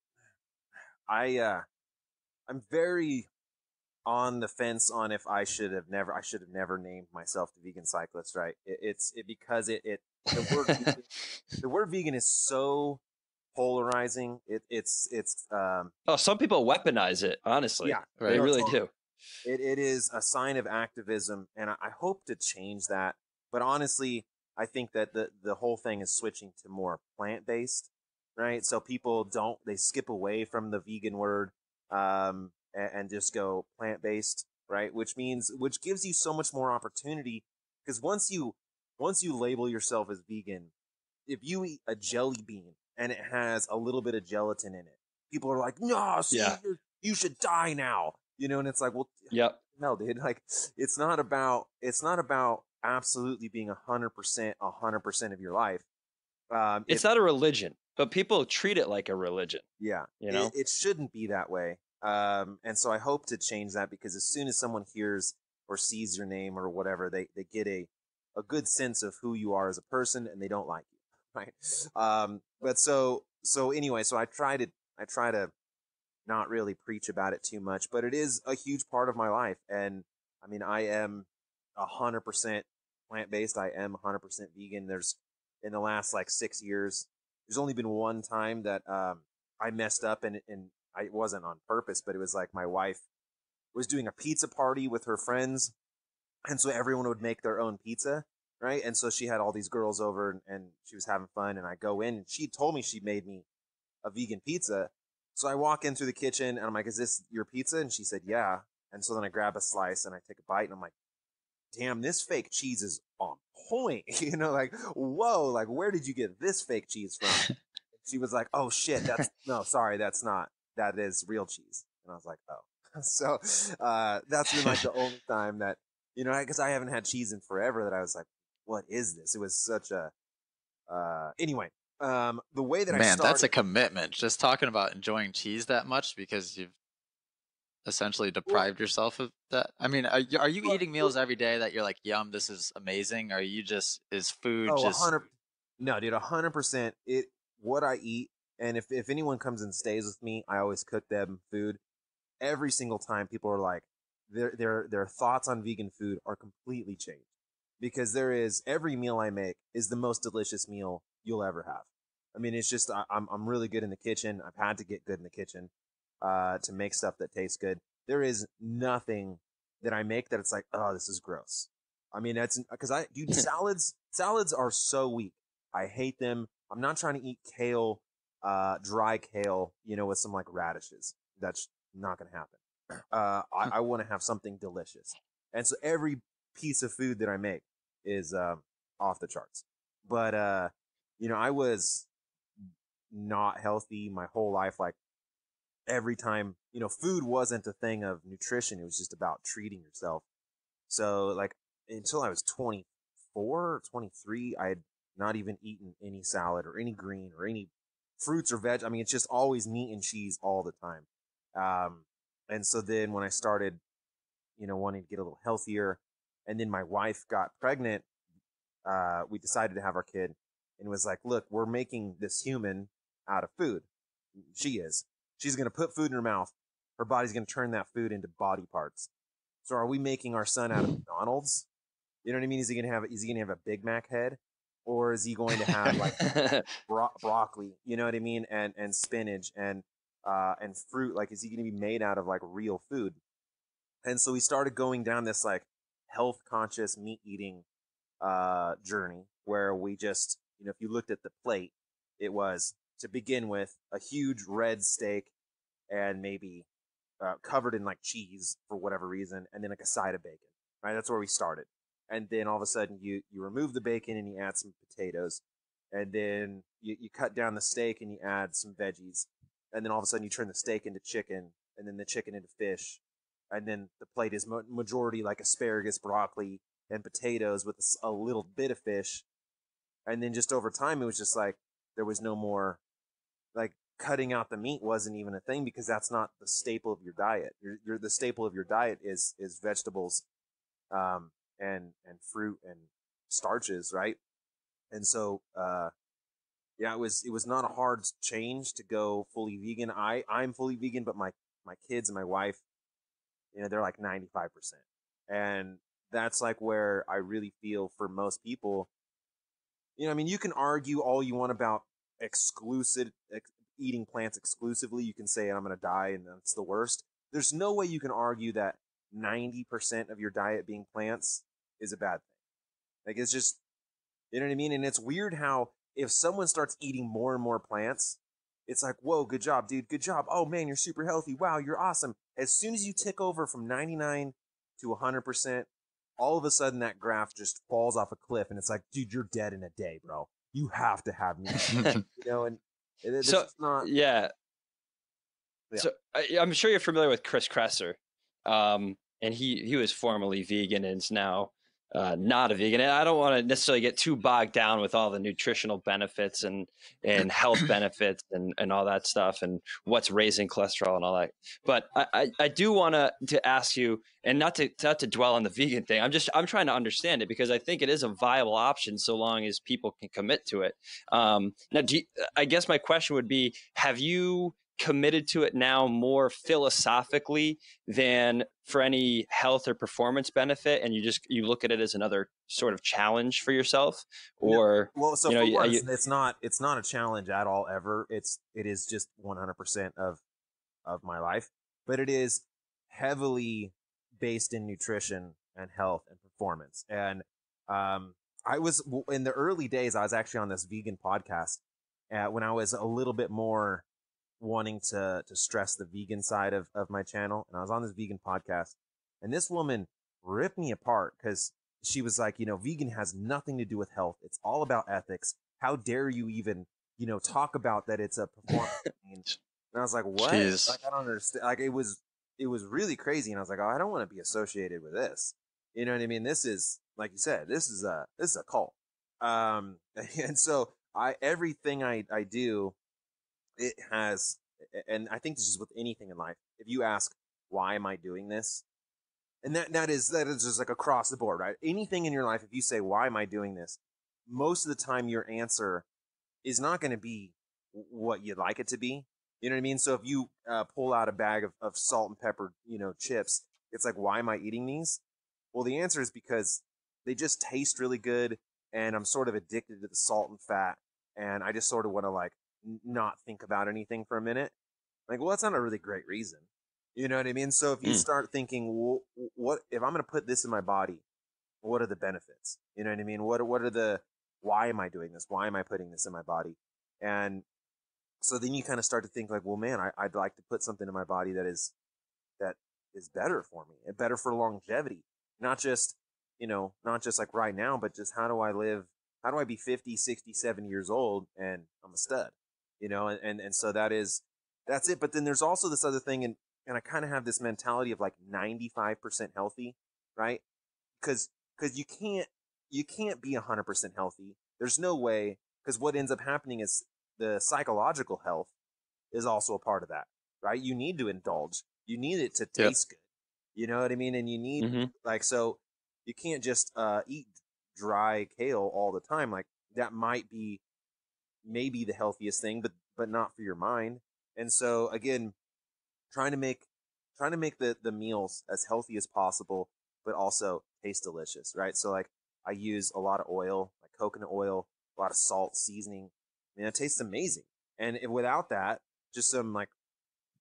S3: I'm very on the fence on if I should have never named myself the vegan cyclist, right? Because the word vegan, the word vegan is so polarizing. It's
S1: Oh, some people weaponize it, honestly.
S3: yeah,
S1: They really do.
S3: It is a sign of activism, and I hope to change that. But honestly, I think that the whole thing is switching to more plant-based, right? So people they skip away from the vegan word, and just go plant-based, right? Which gives you so much more opportunity, because once you label yourself as vegan, if you eat a jelly bean and it has a little bit of gelatin in it, people are like, no, see, you should die now. And it's like, well,
S1: yep.
S3: No, dude, like it's not about absolutely being 100% of your life.
S1: It's not a religion, but people treat it like a religion.
S3: Yeah, it shouldn't be that way. And so I hope to change that, because as soon as someone hears or sees your name or whatever, they get a good sense of who you are as a person, and they don't like you, right? But so anyway, so I try to not really preach about it too much, but it is a huge part of my life. And I mean, I am 100% plant-based. I am 100% vegan. In the last like 6 years, there's only been one time that I messed up, and it wasn't on purpose, but it was like my wife was doing a pizza party with her friends, and so everyone would make their own pizza, right? And so she had all these girls over, and she was having fun, and I go in, and she told me she made me a vegan pizza. So I walk in through the kitchen, and I'm like, is this your pizza? And she said, yeah. And so then I grab a slice and I take a bite, and I'm like, damn, this fake cheese is on point. Like, whoa, like, where did you get this fake cheese from? She was like, oh shit, that's not, that is real cheese. And I was like, oh. So that's been like the only time that, because I haven't had cheese in forever, that I was like, what is this? It was such a, anyway. The way that I started,
S2: that's a commitment. Just talking about enjoying cheese that much, because you've essentially deprived yourself of that. I mean, are you eating meals every day that you're like, yum, this is amazing? Or are you is food just
S3: 100? No, dude, 100%. What I eat, and if anyone comes and stays with me, I always cook them food. Every single time, people are like, their thoughts on vegan food are completely changed, because every meal I make is the most delicious meal you'll ever have. I mean, it's just I'm really good in the kitchen. I've had to get good in the kitchen to make stuff that tastes good. There is nothing that I make that it's like, oh, this is gross. I mean, that's because dude, salads are so weak. I hate them. I'm not trying to eat kale, dry kale, with some like radishes. That's not going to happen. I want to have something delicious. And so every piece of food that I make is off the charts. But I was not healthy my whole life. Like every time, food wasn't a thing of nutrition. It was just about treating yourself. So like until I was 24 or 23, I had not even eaten any salad or any green or any fruits or veg. I mean, it's just always meat and cheese all the time. And so then when I started, wanting to get a little healthier, and then my wife got pregnant, we decided to have our kid, and it was like, look, we're making this human out of food. She's going to put food in her mouth. Her body's going to turn that food into body parts. So are we making our son out of McDonald's? You know what I mean? Is he going to have a Big Mac head, or is he going to have like broccoli? You know what I mean? And spinach and fruit. Like, is he going to be made out of like real food? And so we started going down this like health conscious meat eating journey, where we just, if you looked at the plate, it was, to begin with, a huge red steak and maybe covered in like cheese for whatever reason, and then like a side of bacon. Right, that's where we started. and then all of a sudden you remove the bacon and you add some potatoes, and then you cut down the steak and you add some veggies, and then all of a sudden you turn the steak into chicken, and then the chicken into fish, and then the plate is majority like asparagus, broccoli, and potatoes with a little bit of fish, and then just over time it was just like there was no more, like cutting out the meat wasn't even a thing because that's not the staple of your diet. The staple of your diet is vegetables, and fruit and starches, right? And so yeah, it was not a hard change to go fully vegan. I'm fully vegan, but my kids and my wife, they're like 95%. And that's like where I really feel for most people, I mean, you can argue all you want about eating plants exclusively. You can say I'm going to die and that's the worst. There's no way you can argue that 90% of your diet being plants is a bad thing. Like, it's just, you know what I mean? And it's weird how if someone starts eating more and more plants, it's like, whoa, good job, dude. Good job. Oh man, you're super healthy. Wow, you're awesome. As soon as you tick over from 99 to 100%, all of a sudden that graph just falls off a cliff and it's like, dude, you're dead in a day, bro. You have to have meat. And it's
S1: So,
S3: just not.
S1: yeah.
S3: Yeah.
S1: So I'm sure you're familiar with Chris Kresser. And he was formerly vegan and is now not a vegan. And I don't want to necessarily get too bogged down with all the nutritional benefits and health benefits and all that stuff and what's raising cholesterol and all that. But I do want to ask you, and not to dwell on the vegan thing. I'm trying to understand it because I think it is a viable option so long as people can commit to it. Now, I guess my question would be, have you committed to it now more philosophically than for any health or performance benefit, and you look at it as another sort of challenge for yourself? Or
S3: no. Well, so for one, it's not a challenge at all ever. It is just 100% of my life, but it is heavily based in nutrition and health and performance. And I was in the early days, I was actually on this vegan podcast when I was a little bit more wanting to stress the vegan side of my channel. And I was on this vegan podcast, and this woman ripped me apart because she was like, vegan has nothing to do with health. It's all about ethics. How dare you even, talk about that it's a performance change? And I was like, what?
S2: Jeez.
S3: Like, I don't understand. Like, it was really crazy. And I was like, oh, I don't want to be associated with this. You know what I mean? This is, like you said, this is a cult. And so everything I do, it has, and I think this is with anything in life. If you ask, why am I doing this? And that is just like across the board, right? Anything in your life, if you say, why am I doing this? Most of the time your answer is not going to be what you'd like it to be. You know what I mean? So if you pull out a bag of salt and pepper, chips, it's like, why am I eating these? Well, the answer is because they just taste really good, and I'm sort of addicted to the salt and fat, and I just sort of want to like not think about anything for a minute. Like, well, that's not a really great reason. You know what I mean? So if you start thinking, well, what if I'm going to put this in my body? What are the benefits? You know what I mean? What are why am I doing this? Why am I putting this in my body? And so then you kind of start to think like, well, man, I'd like to put something in my body that is better for me and better for longevity. Not just like right now, but just how do I live? How do I be 50, 60, 70 years old and I'm a stud? And so that's it. But then there's also this other thing, and I kind of have this mentality of like 95% healthy, right? Because you can't be 100% healthy. There's no way, because what ends up happening is the psychological health is also a part of that, right? You need to indulge. You need it to taste good. You know what I mean? And you need so you can't just eat dry kale all the time. Like, that might be maybe the healthiest thing, but not for your mind. And so again, trying to make the meals as healthy as possible, but also taste delicious, right? So like, I use a lot of oil, like coconut oil, a lot of salt, seasoning. I mean, it tastes amazing. And without that, just some like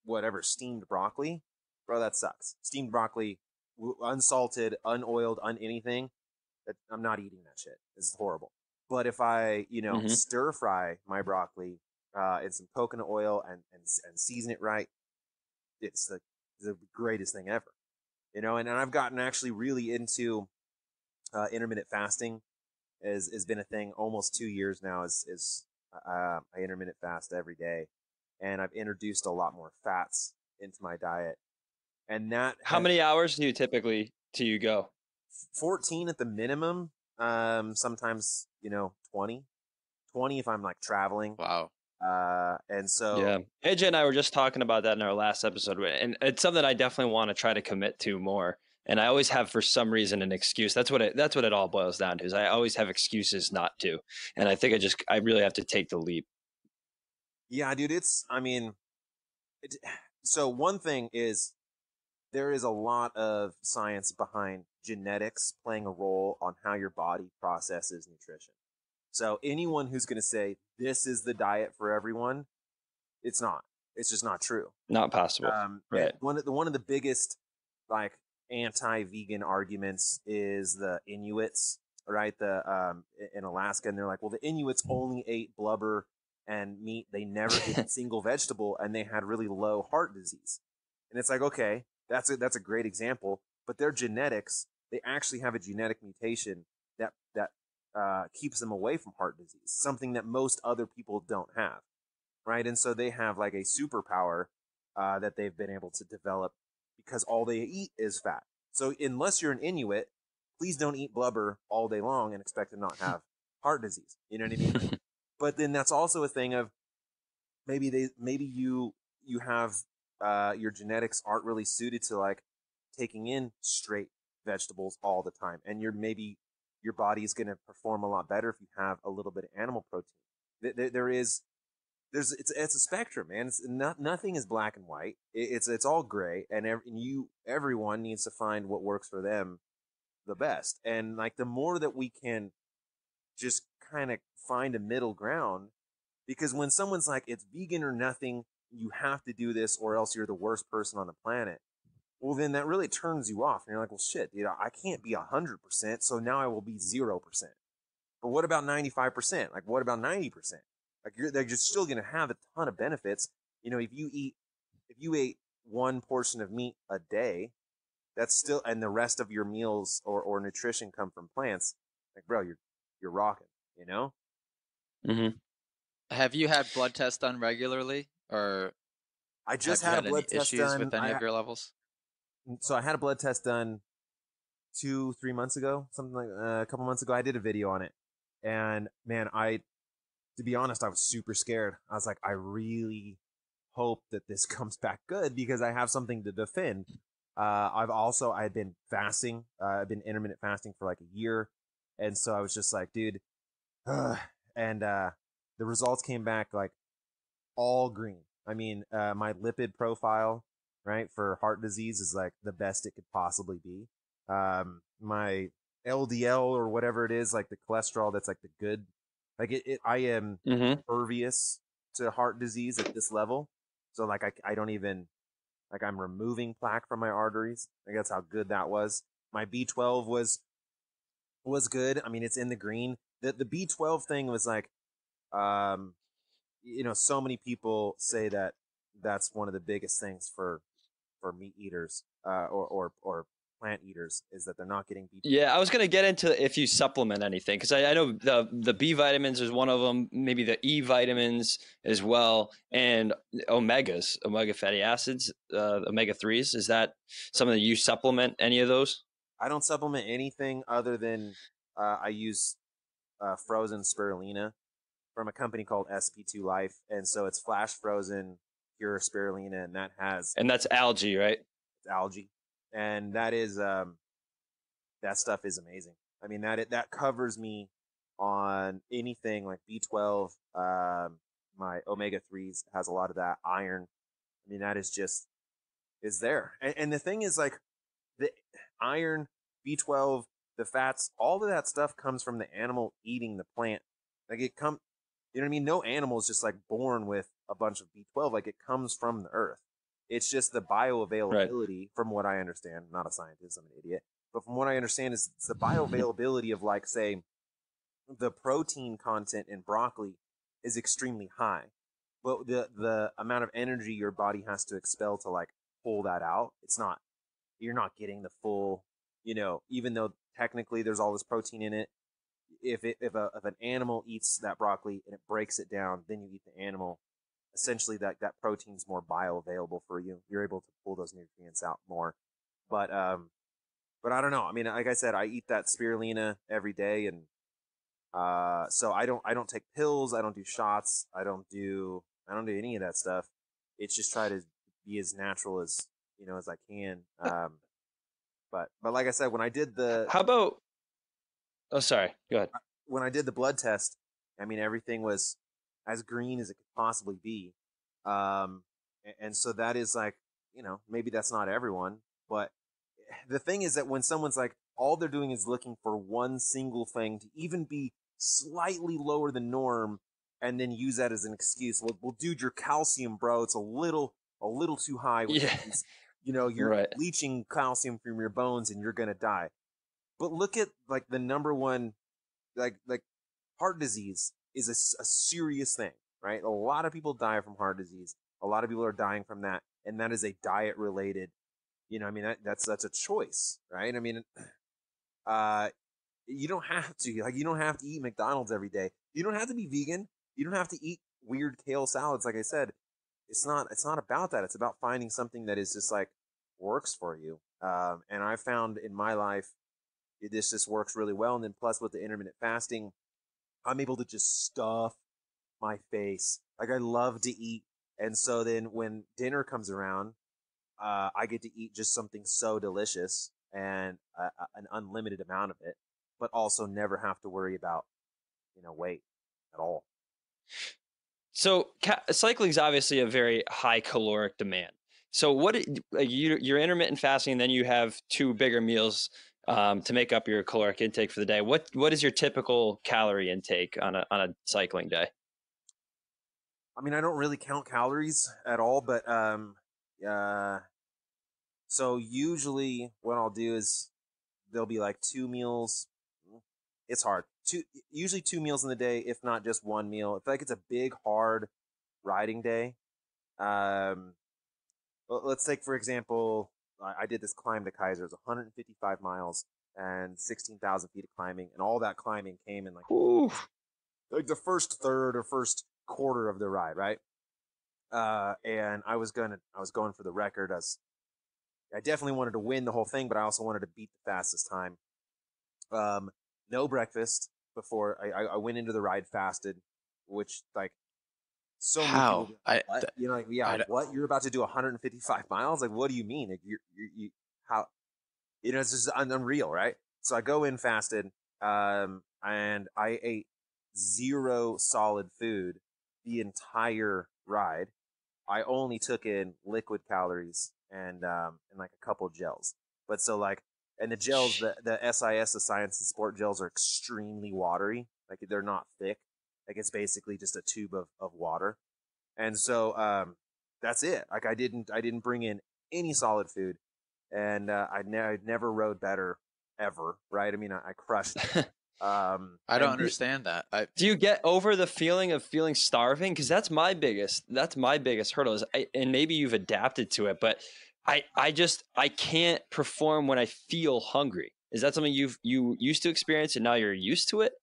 S3: whatever steamed broccoli, bro, that sucks. Steamed broccoli, unsalted, unoiled, anything. I'm not eating that shit. It's horrible. But if I, stir fry my broccoli in some coconut oil and season it right, it's the greatest thing ever. And I've gotten actually really into Intermittent fasting has been a thing almost 2 years now. I intermittent fast every day, and I've introduced a lot more fats into my diet, and
S1: How many hours do you go?
S3: 14 at the minimum. Sometimes 20 if I'm like traveling.
S2: Wow.
S3: And so
S1: Yeah, AJ and I were just talking about that in our last episode, and it's something I definitely want to try to commit to more. And I always have, for some reason, an excuse. That's what it all boils down to. Is I always have excuses not to, and I think I really have to take the leap.
S3: yeah, dude, so one thing is there is a lot of science behind genetics playing a role on how your body processes nutrition. So anyone who's going to say this is the diet for everyone, it's not. It's just not true.
S1: Not possible. Right.
S3: One of the biggest like anti-vegan arguments is the Inuits, right? In Alaska, and they're like, well, the Inuits only ate blubber and meat. They never ate a single vegetable, and they had really low heart disease. And it's like, okay, that's a great example, but their genetics, they actually have a genetic mutation that keeps them away from heart disease, something that most other people don't have, right? And so they have like a superpower that they've been able to develop because all they eat is fat. So unless you're an Inuit, please don't eat blubber all day long and expect to not have heart disease. You know what I mean? But then that's also a thing of maybe you have your genetics aren't really suited to like taking in straight vegetables all the time, and your body is going to perform a lot better if you have a little bit of animal protein. It's a spectrum, man. Nothing is black and white. It's all gray, and everyone needs to find what works for them the best. And like the more that we can just kind of find a middle ground, because when someone's like it's vegan or nothing, you have to do this or else you're the worst person on the planet. Well, then that really turns you off, and you're like, well, shit, I can't be 100%, so now I will be 0%. But what about 95%? Like, what about 90%? Like, they're just still going to have a ton of benefits. If you ate one portion of meat a day, that's still, and the rest of your meals or nutrition come from plants. Like, bro, you're rocking.
S1: Mm-hmm.
S2: Have you had blood tests done regularly, or
S3: I just
S2: have you
S3: had a blood
S2: any
S3: test
S2: issues
S3: done.
S2: with any of your levels?
S3: So I had a blood test done 2-3 months ago, something like a couple months ago. I did a video on it, and man, to be honest, I was super scared. I was like, I really hope that this comes back good because I have something to defend. I had been fasting. I've been intermittent fasting for like a year, and so I was just like, dude, and the results came back like all green. I mean, my lipid profile, right, for heart disease is like the best it could possibly be. My LDL or whatever it is, like the cholesterol, that's like the good. Like I am impervious to heart disease at this level. So like I don't even like I'm removing plaque from my arteries. Like that's how good that was. My B12 was good. I mean, it's in the green. The B12 thing was like, so many people say that that's one of the biggest things for meat eaters or plant eaters is that they're not getting B12.
S1: Yeah, I was going to get into if you supplement anything, because I know the B vitamins is one of them, maybe the E vitamins as well, and omega fatty acids, omega 3s. Is that something that you supplement, any of those?
S3: I don't supplement anything other than I use frozen spirulina from a company called SP2 Life, and so it's flash frozen pure spirulina, and
S1: that's algae, right?
S3: It's algae, and that stuff is amazing. I mean that covers me on anything like B12. My omega 3s has a lot of that iron. I mean that is there, and the thing is like the iron, B12, the fats, all of that stuff comes from the animal eating the plant. Like you know what I mean? No animal is just like born with a bunch of B12. Like it comes from the earth. It's just the bioavailability, from what I understand. I'm not a scientist, I'm an idiot. But from what I understand is it's the bioavailability of like, say, the protein content in broccoli is extremely high. But the amount of energy your body has to expel to like pull that out, you're not getting the full, even though technically there's all this protein in it. If an animal eats that broccoli and it breaks it down, then you eat the animal. Essentially, that protein's more bioavailable for you. You're able to pull those nutrients out more. But I don't know. I mean, like I said, I eat that spirulina every day, and so I don't take pills. I don't do shots. I don't do any of that stuff. It's just try to be as natural as as I can. But like I said, when I did the
S1: How about? Oh, sorry. Go ahead.
S3: when I did the blood test, I mean everything was as green as it could possibly be. And so that is like, maybe that's not everyone, but the thing is that when someone's like, all they're doing is looking for one single thing to even be slightly lower than norm, and then use that as an excuse. Well, dude, your calcium, bro, it's a little too high.
S1: Yeah.
S3: You're
S1: Right.
S3: leaching calcium from your bones, and you're gonna die. But look at like the number one, like heart disease is a serious thing, right? A lot of people die from heart disease. A lot of people are dying from that, and that is a diet related. I mean that's a choice, right? I mean, you don't have to you don't have to eat McDonald's every day. You don't have to be vegan. You don't have to eat weird kale salads. Like I said, it's not about that. It's about finding something that is just like works for you. And I found in my life this just works really well. And then plus with the intermittent fasting, I'm able to just stuff my face. Like I love to eat. And so then when dinner comes around, I get to eat just something so delicious and an unlimited amount of it, but also never have to worry about, weight at all.
S1: So cycling is obviously a very high caloric demand. So you're intermittent fasting, and then you have two bigger meals to make up your caloric intake for the day. What is your typical calorie intake on a cycling day?
S3: I mean, I don't really count calories at all, but so usually what I'll do is there'll be like two meals. It's hard. Usually two meals in the day, if not just one meal. If like it's a big hard riding day, let's take for example, I did this climb to Kaiser. It was 155 miles and 16,000 feet of climbing, and all that climbing came in like the first third or first quarter of the ride, right? And I was going for the record. I definitely wanted to win the whole thing, but I also wanted to beat the fastest time. No breakfast before I went into the ride fasted, which like so many people. What you're about to do 155 miles? Like, what do you mean? Like, you how? It's just unreal, right? So I go in fasted, and I ate zero solid food the entire ride. I only took in liquid calories and like a couple gels. But so like, and the gels, the SIS, the Science and Sport gels, are extremely watery. Like they're not thick. Like it's basically just a tube of water. And so that's it. Like I didn't bring in any solid food, and I never rode better ever. Right? I mean, I crushed it.
S2: I don't understand that.
S1: Do you get over the feeling of feeling starving? Because that's my biggest hurdle. And maybe you've adapted to it, but I can't perform when I feel hungry. Is that something you used to experience and now you're used to it?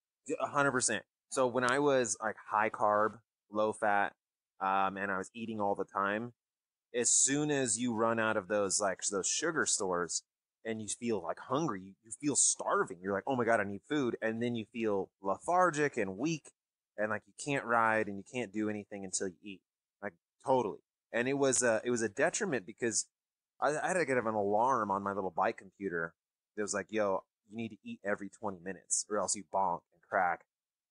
S3: 100%. So when I was like high carb, low fat, and I was eating all the time, as soon as you run out of those sugar stores and you feel like hungry, you feel starving. You're like, oh my God, I need food. And then you feel lethargic and weak, and like you can't ride and you can't do anything until you eat. Like totally. And it was a detriment because I had to get an alarm on my little bike computer that was like, yo, you need to eat every 20 minutes or else you bonk and crack.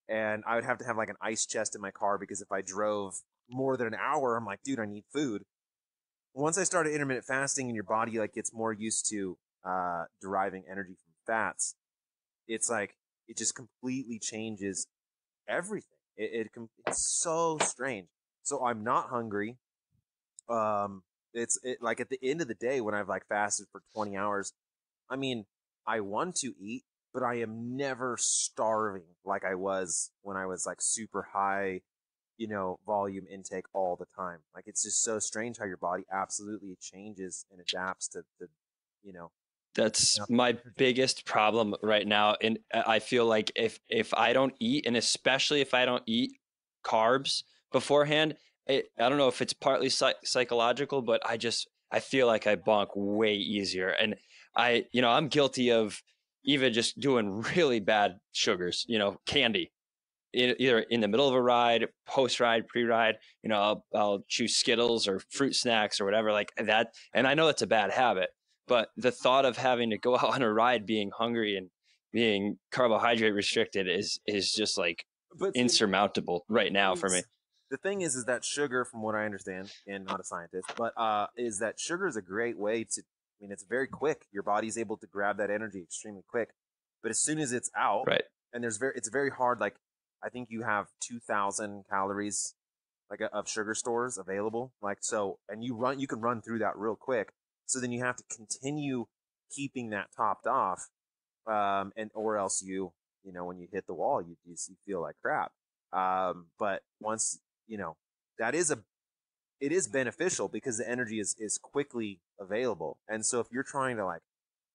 S3: And I would have to have like an ice chest in my car because if I drove more than an hour, I'm like, dude, I need food. Once I started intermittent fasting and your body like gets more used to deriving energy from fats, it's like it just completely changes everything. It's so strange. So I'm not hungry. It's like at the end of the day when I've like fasted for 20 hours, I mean, I want to eat, but I am never starving like I was when I was like super high, volume intake all the time. Like it's just so strange how your body absolutely changes and adapts to
S1: That's
S3: You know,
S1: my biggest problem right now. And I feel like if I don't eat, and especially if I don't eat carbs beforehand, I don't know if it's partly psychological, but I feel like I bonk way easier. And I'm guilty of even just doing really bad sugars, candy, either in the middle of a ride, post ride, pre ride. I'll choose Skittles or fruit snacks or whatever like that. And I know it's a bad habit, but the thought of having to go out on a ride being hungry and being carbohydrate restricted is just like
S3: but
S1: insurmountable right now for me.
S3: the thing is that sugar, from what I understand, and not a scientist, but is that sugar is a great way to. I mean, it's very quick. Your body's able to grab that energy extremely quick, but as soon as it's out,
S1: Right.
S3: and it's very hard. Like, I think you have 2,000 calories like of sugar stores available. Like, so, and you can run through that real quick. So then you have to continue keeping that topped off, and or else when you hit the wall, you feel like crap. But once that it is beneficial because the energy is quickly available. And so if you're trying to like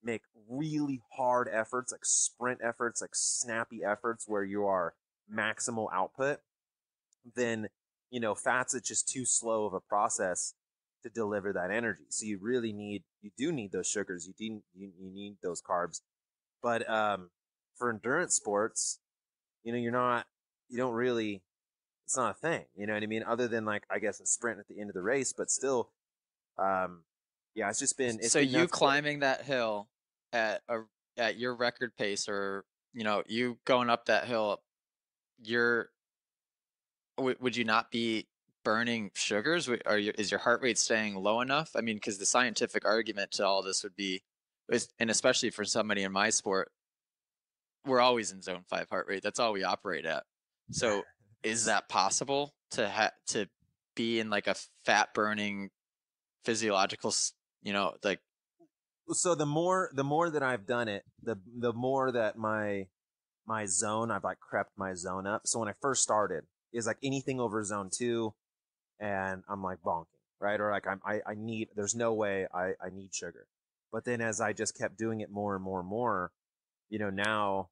S3: make really hard efforts, like sprint efforts, like snappy efforts where you are maximal output, then fat's it's just too slow of a process to deliver that energy. So you do need those sugars, you need those carbs. But for endurance sports, you don't really, it's not a thing, you know what I mean? Other than like, I guess, a sprint at the end of the race, but still, yeah, it's
S2: So
S3: been
S2: you
S3: nuts.
S2: climbing that hill at your record pace, or you going up that hill, would you not be burning sugars? Is your heart rate staying low enough? I mean, because the scientific argument to all this would be, and especially for somebody in my sport, we're always in zone 5 heart rate. That's all we operate at. So is that possible to be in like a fat burning physiological, like?
S3: So the more that I've done it, the more that my zone, I've like crept my zone up. So when I first started, is like anything over zone 2, and I'm like bonking, right? Or like I need, there's no way I need sugar. But then as I just kept doing it more and more and more, now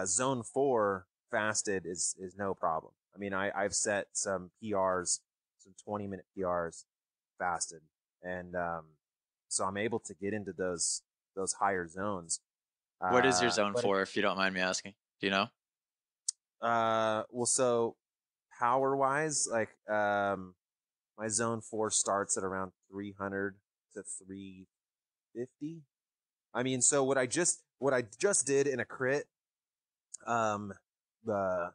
S3: zone 4 fasted is no problem. I mean, I've set some PRs, some 20-minute PRs fasted, and so I'm able to get into those higher zones.
S2: What is your zone 4, if you don't mind me asking? Do you know?
S3: Well, so power wise, like my zone 4 starts at around 300 to 350. I mean, so what I just did in a crit, the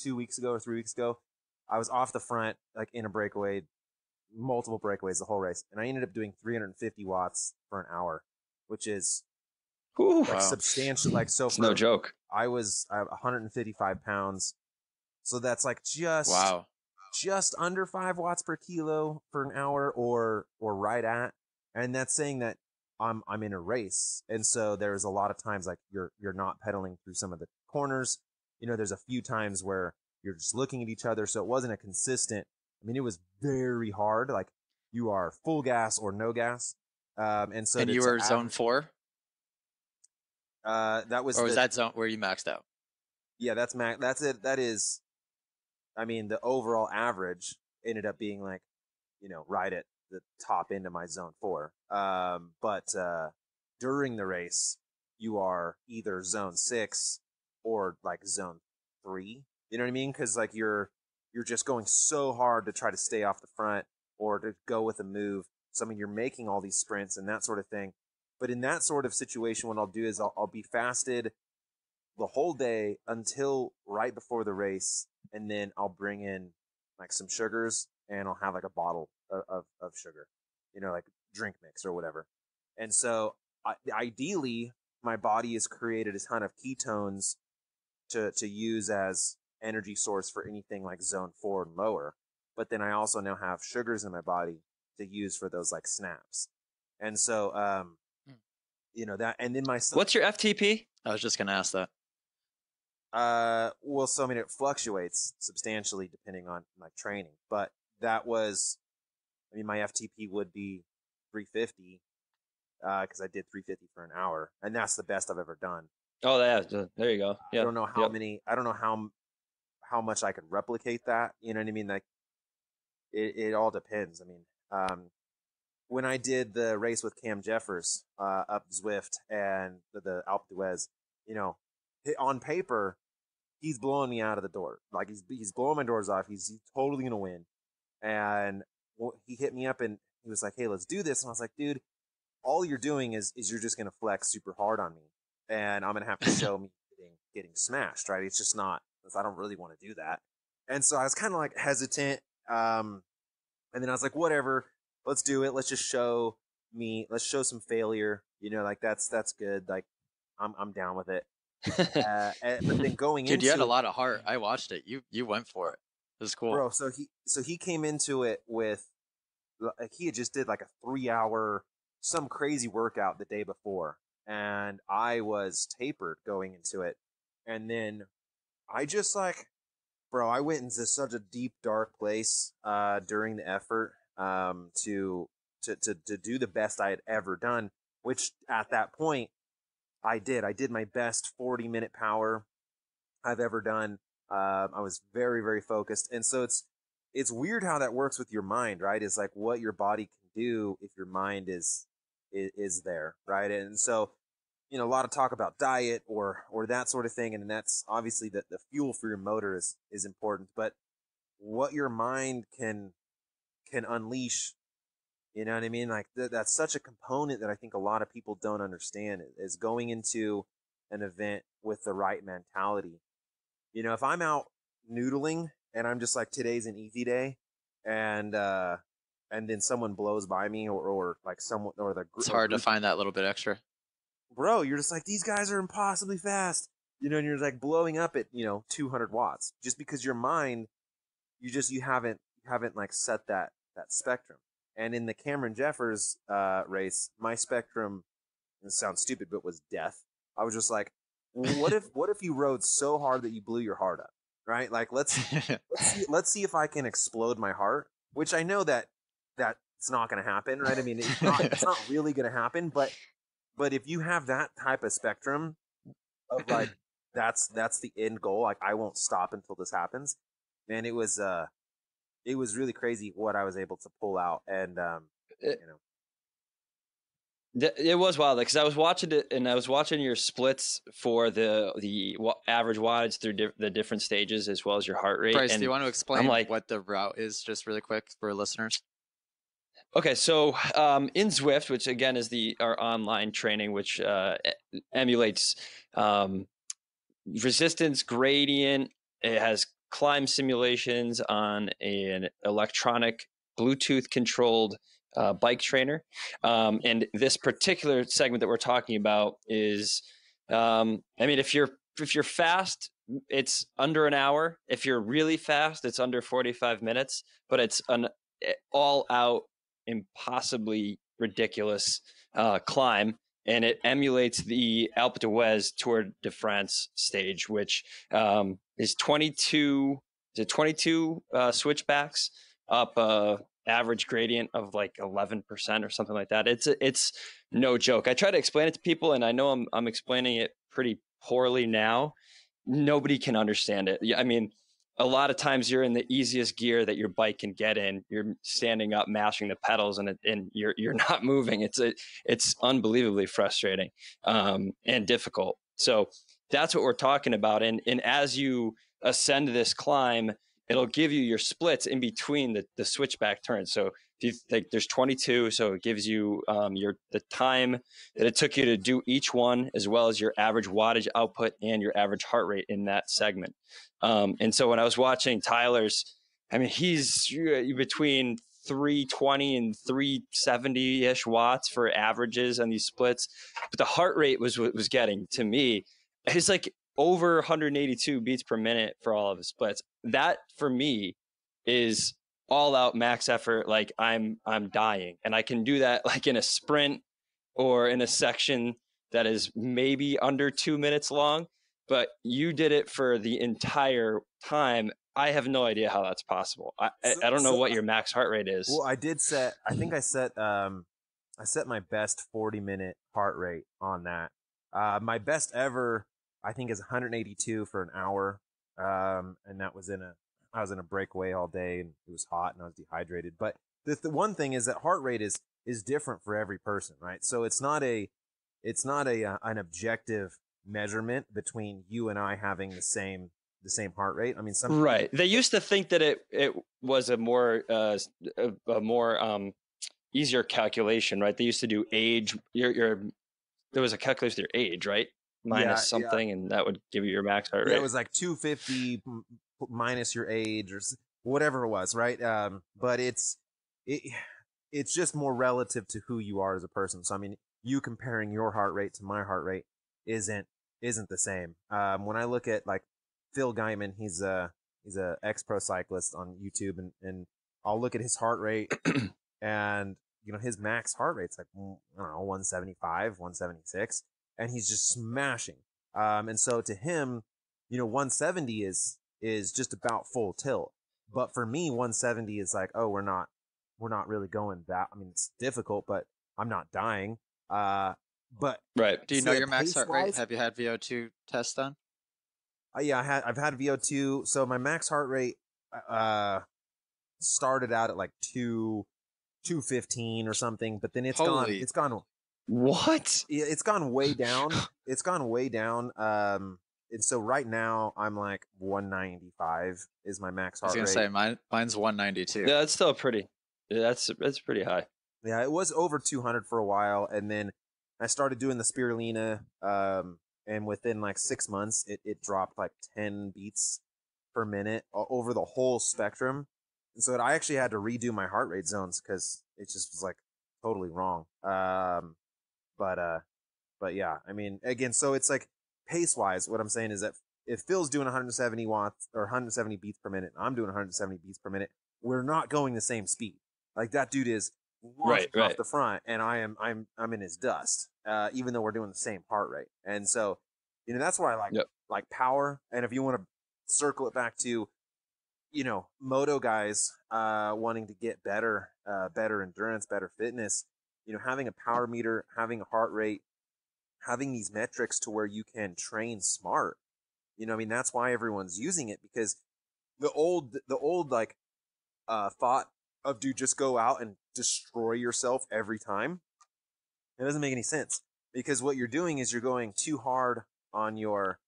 S3: 2 weeks ago or 3 weeks ago, I was off the front, like in a breakaway, multiple breakaways the whole race, and I ended up doing 350 watts for an hour, which is like substantial. Like, so
S1: it's no joke.
S3: I was 155 pounds, so that's like just under 5 watts per kilo for an hour, or right at. And that's saying that I'm in a race, and so there's a lot of times like you're not pedaling through some of the corners. There's a few times where you're just looking at each other, so it wasn't a consistent. I mean, it was very hard. Like, you are full gas or no gas, and so.
S2: And you were zone 4.
S3: That was.
S2: Or was that zone where you maxed out?
S3: Yeah, that's max. That's it. That is. I mean, the overall average ended up being like, right at the top end of my zone 4. But during the race, you are either zone 6 or like zone 3. You know what I mean? Because like you're just going so hard to try to stay off the front or to go with a move. So I mean, you're making all these sprints and that sort of thing. But in that sort of situation, what I'll do is I'll be fasted the whole day until right before the race, and then I'll bring in like some sugars, and I'll have like a bottle of sugar, like drink mix or whatever. And so ideally, my body has created a ton of ketones to use as energy source for anything like zone 4 and lower. But then I also now have sugars in my body to use for those like snaps. And so, that, and then
S1: what's your FTP?
S2: I was just going to ask that.
S3: Well, so I mean, it fluctuates substantially depending on my training, but that was, I mean, my FTP would be 350, because I did 350 for an hour, and that's the best I've ever done.
S1: Oh, yeah. There you go. Yeah.
S3: I don't know how many. I don't know how much I could replicate that. You know what I mean? Like it all depends. I mean, when I did the race with Cam Jeffers up Zwift and the Alpe d'Huez, you know, on paper, he's blowing me out of the door. Like he's blowing my doors off. He's totally gonna win. And he hit me up and he was like, "Hey, let's do this." And I was like, "Dude, all you're doing is you're just gonna flex super hard on me, and I'm gonna have to show me getting smashed, right? It's just not. I don't really want to do that." And so I was kind of like hesitant. And then I was like, "Whatever, let's do it. Let's just show let's show some failure. You know, like that's good. Like I'm down with it." But then going
S2: Dude,
S3: into
S2: you had a lot of heart. I watched it. You went for it. It was cool,
S3: bro. So he came into it with like he had just did like a 3-hour some crazy workout the day before, and I was tapered going into it, and then I just like, bro, I went into such a deep dark place during the effort to do the best I had ever done, which at that point I did my best 40-minute power I've ever done. I was very, very focused. And so it's weird how that works with your mind, right? It's like what your body can do if your mind is there, right? And so, you know, a lot of talk about diet or that sort of thing. And that's obviously the fuel for your motor is important, but what your mind can unleash, you know what I mean? Like that's such a component that I think a lot of people don't understand is going into an event with the right mentality. You know, if I'm out noodling and I'm just like, today's an easy day, and then someone blows by me or like someone or the
S2: it's hard to find that little bit extra.
S3: Bro, you're just like, these guys are impossibly fast, you know, and you're like blowing up at 200 watts just because your mind, you haven't like set that spectrum. And in the Cameron Jeffers race, my spectrum, it sounds stupid, but was death. I was just like, what if you rode so hard that you blew your heart up, right? Like let's see if I can explode my heart, which I know that it's not going to happen, right? I mean, it's not really going to happen, but if you have that type of spectrum of like that's the end goal, like I won't stop until this happens, man. It was really crazy what I was able to pull out, and
S1: It was wild because I was watching it and I was watching your splits for the average wattage through the different stages as well as your heart rate.
S2: Bryce,
S1: and
S2: do you want to explain what the route is just really quick for listeners?
S1: Okay, so in Zwift, which again is our online training, which emulates resistance gradient, it has climb simulations on an electronic Bluetooth controlled bike trainer. And this particular segment that we're talking about is, I mean, if you're fast, it's under an hour. If you're really fast, it's under 45 minutes, but it's an all out, impossibly ridiculous climb. And it emulates the Alpe d'Huez Tour de France stage, which is 22 switchbacks up average gradient of like 11% or something like that. It's no joke. I try to explain it to people, and I know I'm explaining it pretty poorly now. Nobody can understand it. I mean, a lot of times you're in the easiest gear that your bike can get in. You're standing up, mashing the pedals, and you're not moving. It's unbelievably frustrating and difficult. So that's what we're talking about. And as you ascend this climb, it'll give you your splits in between the switchback turns. So if you think there's 22, so it gives you the time that it took you to do each one, as well as your average wattage output and your average heart rate in that segment. And so when I was watching Tyler's, I mean, he's between 320 and 370-ish watts for averages on these splits, but the heart rate was what was getting to me. It's like over 182 beats per minute for all of his splits. That for me is all out max effort. Like I'm dying, and I can do that like in a sprint or in a section that is maybe under 2 minutes long, but you did it for the entire time. I have no idea how that's possible. I don't know what your max heart rate is.
S3: Well, I think I set I set my best 40-minute heart rate on that. My best ever, I think, is 182 for an hour. And that was I was in a breakaway all day, and it was hot and I was dehydrated. But the one thing is that heart rate is different for every person, right? So it's not an objective measurement between you and I having the same heart rate. I mean, some
S1: Right. They used to think that it was a more easier calculation, right? They used to do age. There was a calculation of your age, right? Minus something, and that would give you your max heart rate.
S3: Yeah, it was like 250 minus your age or whatever it was, right? But it's just more relative to who you are as a person. So I mean, you comparing your heart rate to my heart rate isn't the same. When I look at like Phil Guyman, he's a ex-pro cyclist on YouTube, and I'll look at his heart rate, and his max heart rate's like, I don't know, 175, 176, and he's just smashing. And so to him, 170 is just about full tilt. But for me, 170 is like, oh, we're not really going that. I mean, it's difficult, but I'm not dying. But
S1: right.
S2: Do you know your max heart rate? Have you had VO2 tests done?
S3: Yeah, I've had VO2. So my max heart rate started out at like 215 or something, but then it's gone.
S1: What?
S3: It's gone way down. It's gone way down. And so right now I'm like 195 is my max heart rate.
S2: I was gonna say mine's 192.
S1: Yeah, that's still pretty. That's pretty high.
S3: Yeah, it was over 200 for a while, and then I started doing the spirulina. And within like 6 months, it dropped like 10 beats per minute over the whole spectrum. And so I actually had to redo my heart rate zones because it just was like totally wrong. But yeah, I mean, again, so it's like pace wise, what I'm saying is that if Phil's doing 170 watts or 170 beats per minute, and I'm doing 170 beats per minute, we're not going the same speed. Like that dude is launching off the front, and I'm in his dust, even though we're doing the same heart rate. And so, that's why I like power. And if you want to circle it back to, moto guys wanting to get better endurance, better fitness, having a power meter, having a heart rate, having these metrics to where you can train smart. I mean, that's why everyone's using it, because the old like thought of, dude, just go out and destroy yourself every time. It doesn't make any sense, because what you're doing is you're going too hard on your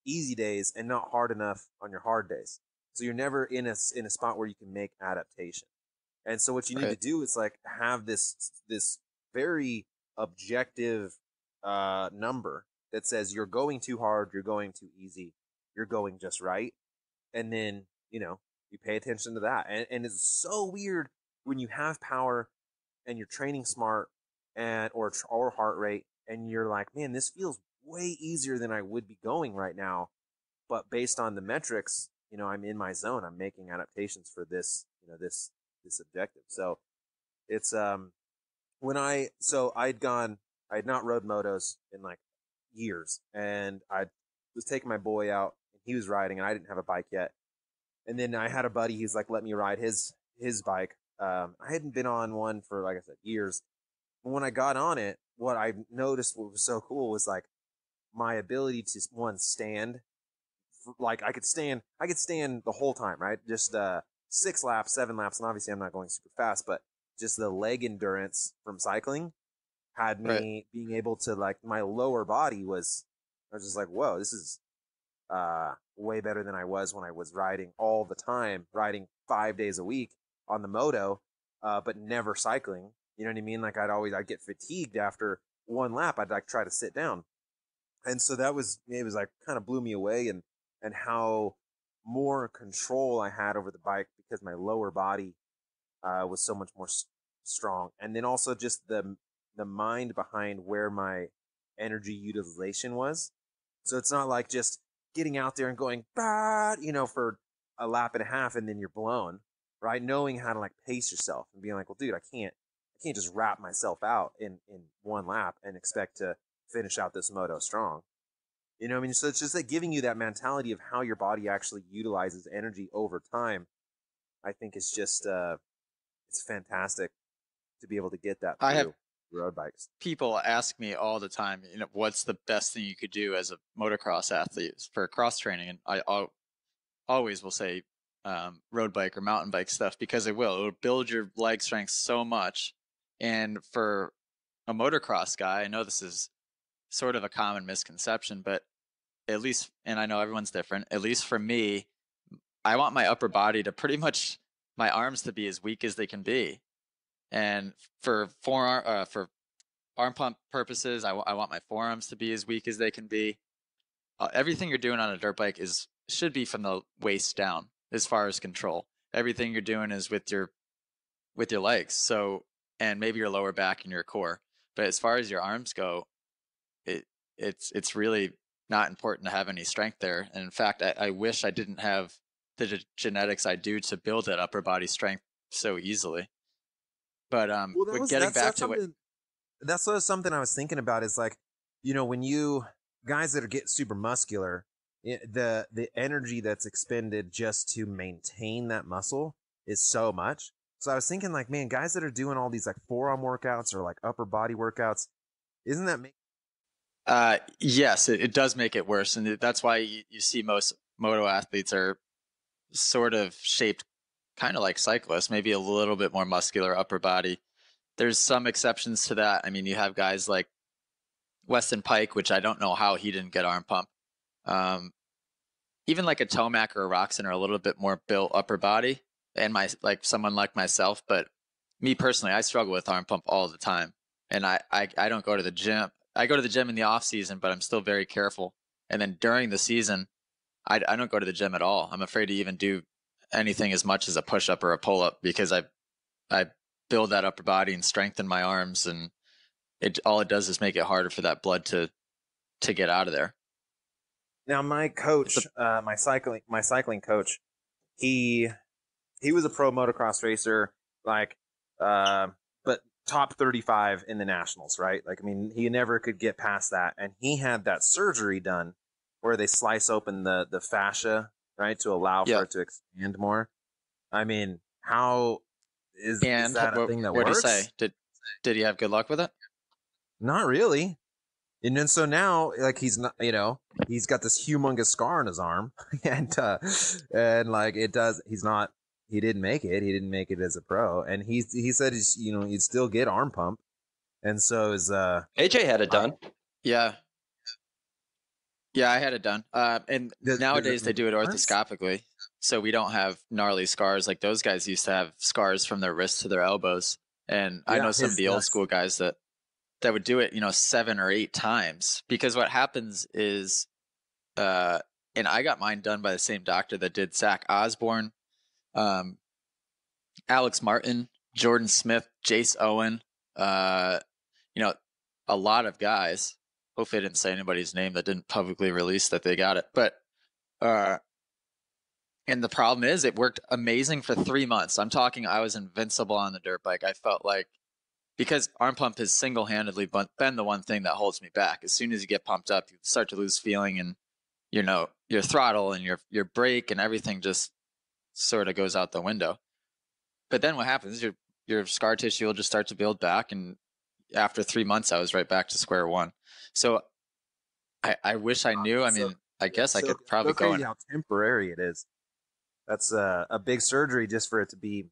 S3: easy days and not hard enough on your hard days. So you're never in a spot where you can make adaptation. And so what you need to do is like have this very objective number that says you're going too hard, you're going too easy, you're going just right. And then, you pay attention to that. And it's so weird when you have power and you're training smart or heart rate, and you're like, man, this feels way easier than I would be going right now. But based on the metrics, I'm in my zone. I'm making adaptations for this, this objective. So it's I had not rode motos in like years, and I was taking my boy out, and he was riding, and I didn't have a bike yet. And then I had a buddy, he's like, let me ride his bike. I hadn't been on one for, like I said, years. And when I got on it, what I noticed what was so cool was like my ability to stand. Like I could stand the whole time, right? Just 6 laps, 7 laps, and obviously I'm not going super fast, but just the leg endurance from cycling had me being able to, like, my lower body I was just like, whoa, this is way better than I was when I was riding all the time, riding 5 days a week on the moto, but never cycling. You know what I mean? Like I'd get fatigued after one lap. I'd like try to sit down. And so it was like kind of blew me away, and how more control I had over the bike because my lower body was so much more strong. And then also just the mind behind where my energy utilization was. So it's not like just getting out there and going, for a lap and a half and then you're blown, right? Knowing how to like pace yourself and being like, well, dude, I can't just wrap myself out in one lap and expect to finish out this moto strong. You know what I mean? So it's just like giving you that mentality of how your body actually utilizes energy over time. I think it's just, it's fantastic to be able to get that through. road bikes.
S2: People ask me all the time, what's the best thing you could do as a motocross athlete for cross training? And I always will say road bike or mountain bike stuff, because it will build your leg strength so much. And for a motocross guy, I know this is sort of a common misconception, but at least, and I know everyone's different, at least for me, I want my upper body to pretty much, my arms to be as weak as they can be. And for arm pump purposes, I want my forearms to be as weak as they can be. Everything you're doing on a dirt bike should be from the waist down as far as control. Everything you're doing is with your legs. So, and maybe your lower back and your core. But as far as your arms go, it's really not important to have any strength there. And in fact, I wish I didn't have the genetics I do to build that upper body strength so easily. But
S3: that's something I was thinking about is like, when you guys that are getting super muscular, the energy that's expended just to maintain that muscle is so much. So I was thinking like, man, guys that are doing all these like forearm workouts or like upper body workouts, isn't that
S2: yes, it does make it worse. And that's why you see most moto athletes are sort of shaped kind of like cyclists, maybe a little bit more muscular upper body. There's some exceptions to that. I mean, you have guys like Weston Pike, which I don't know how he didn't get arm pump. Even like a Tomac or a Roxon are a little bit more built upper body, and someone like myself. But me personally, I struggle with arm pump all the time, and I don't go to the gym. I go to the gym in the off season, but I'm still very careful. And then during the season, I don't go to the gym at all. I'm afraid to even do anything as much as a push up or a pull up, because I build that upper body and strengthen my arms, and all it does is make it harder for that blood to get out of there.
S3: Now my coach, my cycling coach, he was a pro motocross racer, like, but top 35 in the nationals, right? Like, I mean, he never could get past that, and he had that surgery done where they slice open the fascia, right, to allow for it to expand more. I mean, how is that a thing that works?
S2: What did he say? Did he have good luck with it?
S3: Not really. And then so now, like, he's not, he's got this humongous scar on his arm, and like he didn't make it. He didn't make it as a pro, and he said he'd still get arm pump, and so is
S1: AJ had it done.
S2: Yeah, I had it done. And nowadays they do it orthoscopically, so we don't have gnarly scars like those guys used to have scars from their wrists to their elbows. And I know some of the old school guys that would do it, 7 or 8 times, because what happens is, and I got mine done by the same doctor that did Zach Osborne, Alex Martin, Jordan Smith, Jace Owen, a lot of guys. Hopefully I didn't say anybody's name that didn't publicly release that they got it. But, and the problem is it worked amazing for 3 months. I'm talking, I was invincible on the dirt bike. I felt like, because arm pump has single-handedly been the one thing that holds me back. As soon as you get pumped up, you start to lose feeling, and your throttle and your brake and everything just sort of goes out the window. But then what happens? Your scar tissue will just start to build back, and after 3 months, I was right back to square one. So I wish I knew. I mean, I guess I could probably go.
S3: How temporary it is. That's a big surgery just for it to be.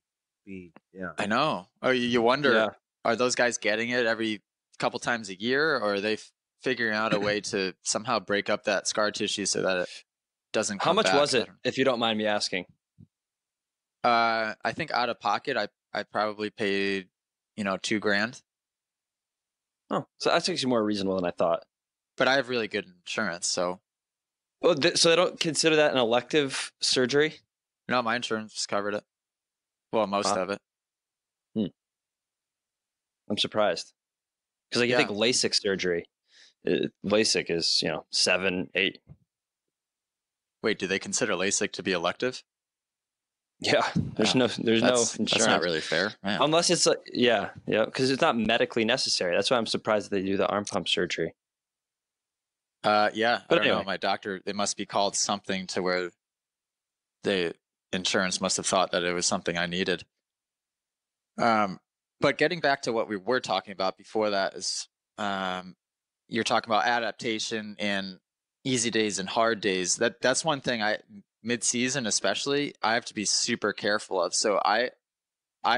S3: Yeah.
S2: I know. Oh, you wonder. Yeah. Are those guys getting it every couple times a year, or are they figuring out a way to somehow break up that scar tissue so that it doesn't come back?
S1: How much was it, if you don't mind me asking?
S2: I think out of pocket, I probably paid, $2,000.
S1: Oh, so that's actually more reasonable than I thought.
S2: But I have really good insurance, so.
S1: Well, so they don't consider that an elective surgery?
S2: No, my insurance covered it. Well, most of it.
S1: I'm surprised, because you think LASIK surgery, LASIK is 7, 8.
S2: Wait, do they consider LASIK to be elective?
S1: Yeah, there's no insurance.
S2: That's not really fair, man.
S1: Unless it's because it's not medically necessary. That's why I'm surprised that they do the arm pump surgery.
S2: But I don't
S1: anyway.
S2: know. My doctor, they must be called something to where the insurance must have thought that it was something I needed. But getting back to what we were talking about before that is, you're talking about adaptation and easy days and hard days. That's one thing mid-season especially, I have to be super careful of. So I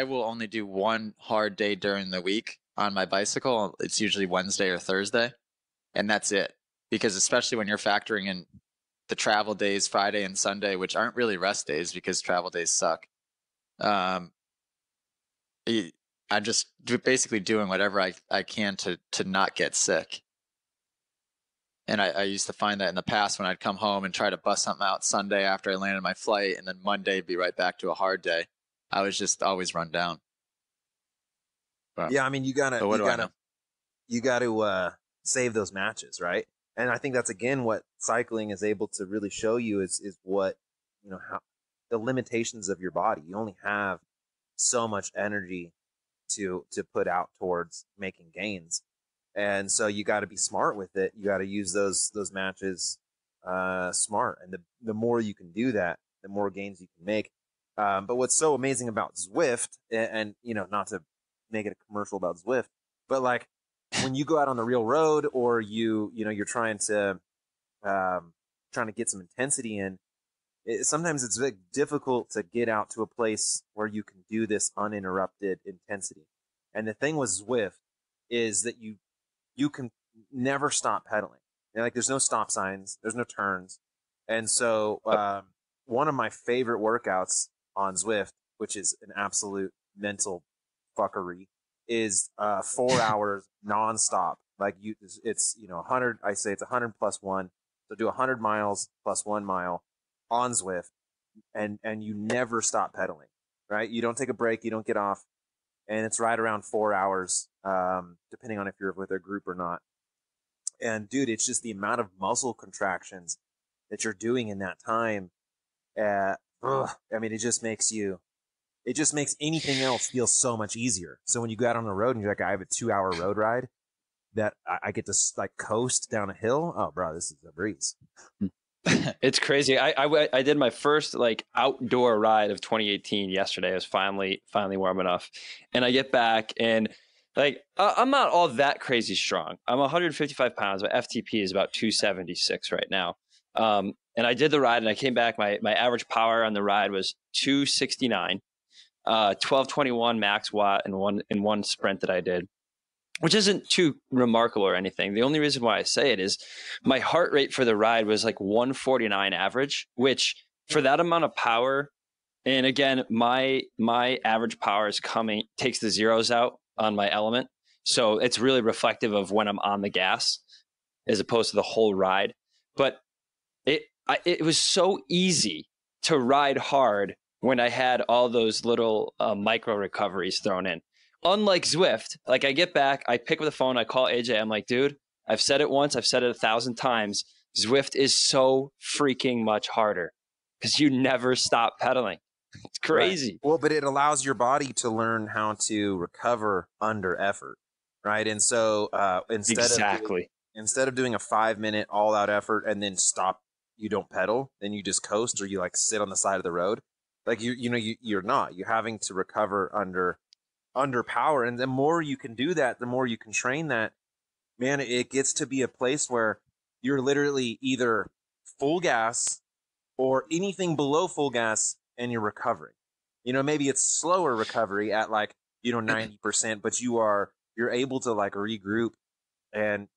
S2: will only do one hard day during the week on my bicycle. It's usually Wednesday or Thursday, and that's it. Because especially when you're factoring in the travel days, Friday and Sunday, which aren't really rest days because travel days suck. I'm just basically doing whatever I can to not get sick. And I used to find that in the past when I'd come home and try to bust something out Sunday after I landed my flight, and then Monday be right back to a hard day. I was just always run down. But,
S3: yeah, I mean, you gotta save those matches, right? And I think that's again what cycling is able to really show you is what, how the limitations of your body. You only have so much energy to put out towards making gains, and so you got to be smart with it. You got to use those matches smart, and the more you can do that, the more gains you can make. But what's so amazing about Zwift, and not to make it a commercial about Zwift, but like when you go out on the real road, or you're trying to get some intensity in, sometimes it's very difficult to get out to a place where you can do this uninterrupted intensity. And the thing with Zwift is that you can never stop pedaling. Like there's no stop signs, there's no turns. And so one of my favorite workouts on Zwift, which is an absolute mental fuckery, is 4 hours nonstop. Like it's 100. I say it's 100 plus 1. So do 100 miles plus 1 mile on Zwift, and you never stop pedaling. Right? You don't take a break. You don't get off, and it's right around 4 hours, depending on if you're with a group or not. And dude, it's just the amount of muscle contractions that you're doing in that time. I mean, it just makes anything else feel so much easier. So when you go out on the road and you're like, I have a 2-hour road ride that I get to like coast down a hill. Oh, bro, this is a breeze.
S1: It's crazy. I did my first like outdoor ride of 2018 yesterday. I was finally warm enough, and I get back and like I'm not all that crazy strong. I'm 155 pounds. My FTP is about 276 right now. And I did the ride, and I came back. My average power on the ride was 269, 1221 max watt in one sprint that I did, which isn't too remarkable or anything. The only reason why I say it is my heart rate for the ride was like 149 average, which for that amount of power, and again, my average power takes the zeros out on my element. So it's really reflective of when I'm on the gas as opposed to the whole ride. But it was so easy to ride hard when I had all those little micro recoveries thrown in. Unlike Zwift, like I get back, I pick up the phone, I call AJ, I'm like, dude, I've said it once, I've said it 1,000 times. Zwift is so freaking much harder because you never stop pedaling. It's crazy.
S3: Right. Well, but it allows your body to learn how to recover under effort, right? And so instead of doing a 5-minute all-out effort and then stop, you don't pedal, then you just coast, or you like sit on the side of the road. Like you're having to recover under power. And the more you can do that, the more you can train that, man, it gets to be a place where you're literally either full gas or anything below full gas, and you're recovering. Maybe it's slower recovery at like 90%, but you're able to like regroup. And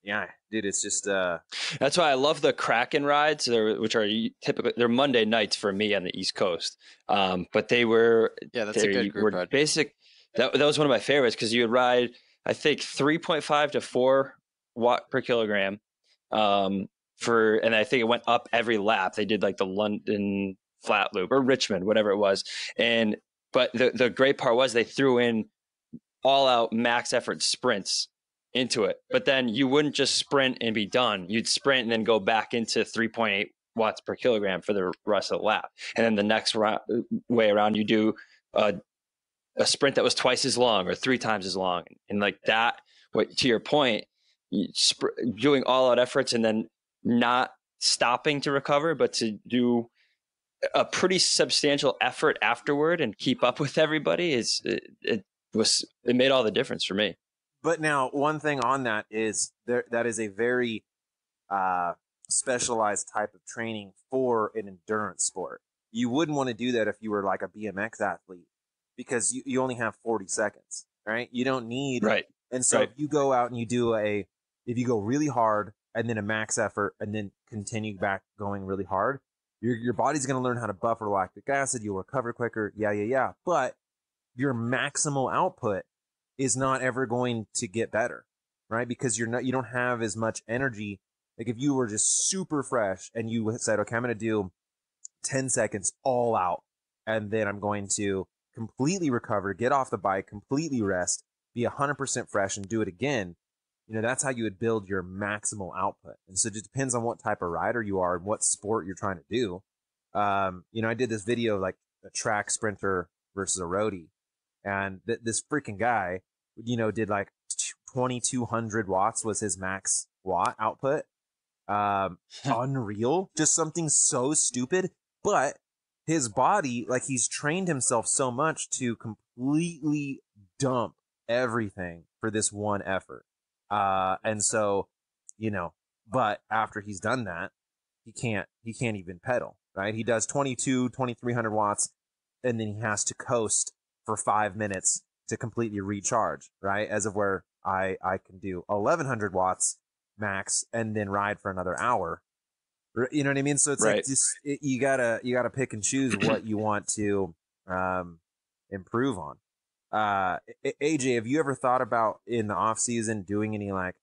S3: yeah, dude, it's just
S1: that's why I love the Kraken rides, which are typically they're Monday nights for me on the East Coast. But they were
S2: that's a good group ride.
S1: Basic. That was one of my favorites because you would ride, I think, 3.5 to 4 watt per kilogram. And I think it went up every lap. They did like the London flat loop or Richmond, whatever it was. But the great part was they threw in all out max effort sprints into it. But then you wouldn't just sprint and be done. You'd sprint and then go back into 3.8 watts per kilogram for the rest of the lap. And then the next way around, you do a sprint that was twice as long or 3 times as long. And like that, to your point, doing all out efforts and then not stopping to recover, but to do a pretty substantial effort afterward and keep up with everybody it made all the difference for me.
S3: But now, one thing on that is that is a very specialized type of training for an endurance sport. You wouldn't want to do that if you were like a BMX athlete, because you only have 40 seconds, right? You don't need,
S1: Right.
S3: And so
S1: Right.
S3: if you go out and you do if you go really hard and then a max effort and then continue back going really hard, your body's going to learn how to buffer lactic acid. You'll recover quicker. Yeah. But your maximal output is not ever going to get better, right? Because you don't have as much energy. Like if you were just super fresh and you said, okay, I'm going to do 10 seconds all out, and then I'm going to completely recover, get off the bike, completely rest, be 100% fresh, and do it again. That's how you would build your maximal output. And so it just depends on what type of rider you are and what sport you're trying to do. I did this video of like a track sprinter versus a roadie, and this freaking guy, did like 2,200 watts was his max watt output. Unreal, just something so stupid, but his body, like, he's trained himself so much to completely dump everything for this one effort. And so, but after he's done that, he can't even pedal, right? He does 2,300 watts, and then he has to coast for 5 minutes to completely recharge, right? As of where I can do 1,100 watts max and then ride for another hour. You know what I mean? So it's
S1: Right.
S3: like you gotta pick and choose what you want to improve on. AJ, have you ever thought about in the off season doing any like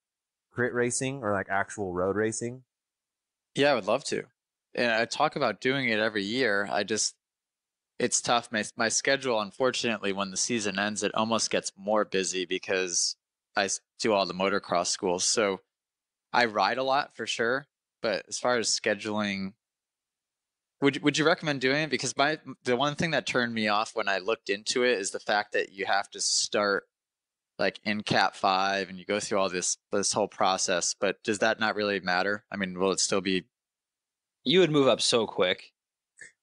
S3: crit racing or like actual road racing?
S2: Yeah, I would love to. And I talk about doing it every year. It's tough. My schedule, unfortunately, when the season ends, it almost gets more busy because I do all the motocross schools. So I ride a lot for sure. But as far as scheduling, would you recommend doing it? Because the one thing that turned me off when I looked into it is the fact that you have to start like in Cat 5 and you go through all this whole process. But does that not really matter? I mean, will it still be?
S1: You would move up so quick.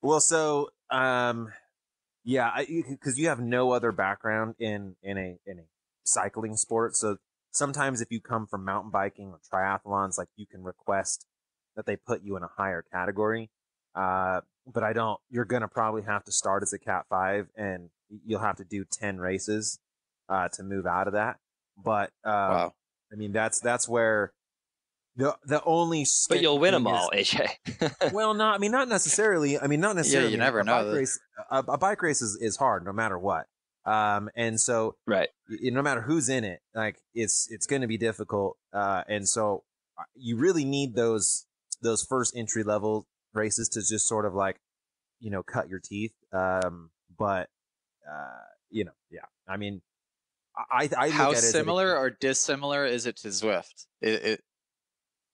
S3: Well, so yeah, because you have no other background in a cycling sport. So sometimes if you come from mountain biking or triathlons, like, you can request that they put you in a higher category. But I don't. You're gonna probably have to start as a Cat 5, and you'll have to do 10 races to move out of that. But
S2: Wow.
S3: I mean, that's where the only.
S1: But you'll win them
S3: thing
S1: all,
S3: is-
S1: AJ.
S3: Well, not necessarily. I mean, not necessarily.
S2: you never
S3: a
S2: know.
S3: Bike race, a bike race is hard no matter what. And so
S1: Right.
S3: no matter who's in it, like, it's going to be difficult. And so you really need those first entry level races to just sort of like, cut your teeth. But yeah. I mean, I look
S2: How
S3: at it
S2: similar or dissimilar is it to Zwift?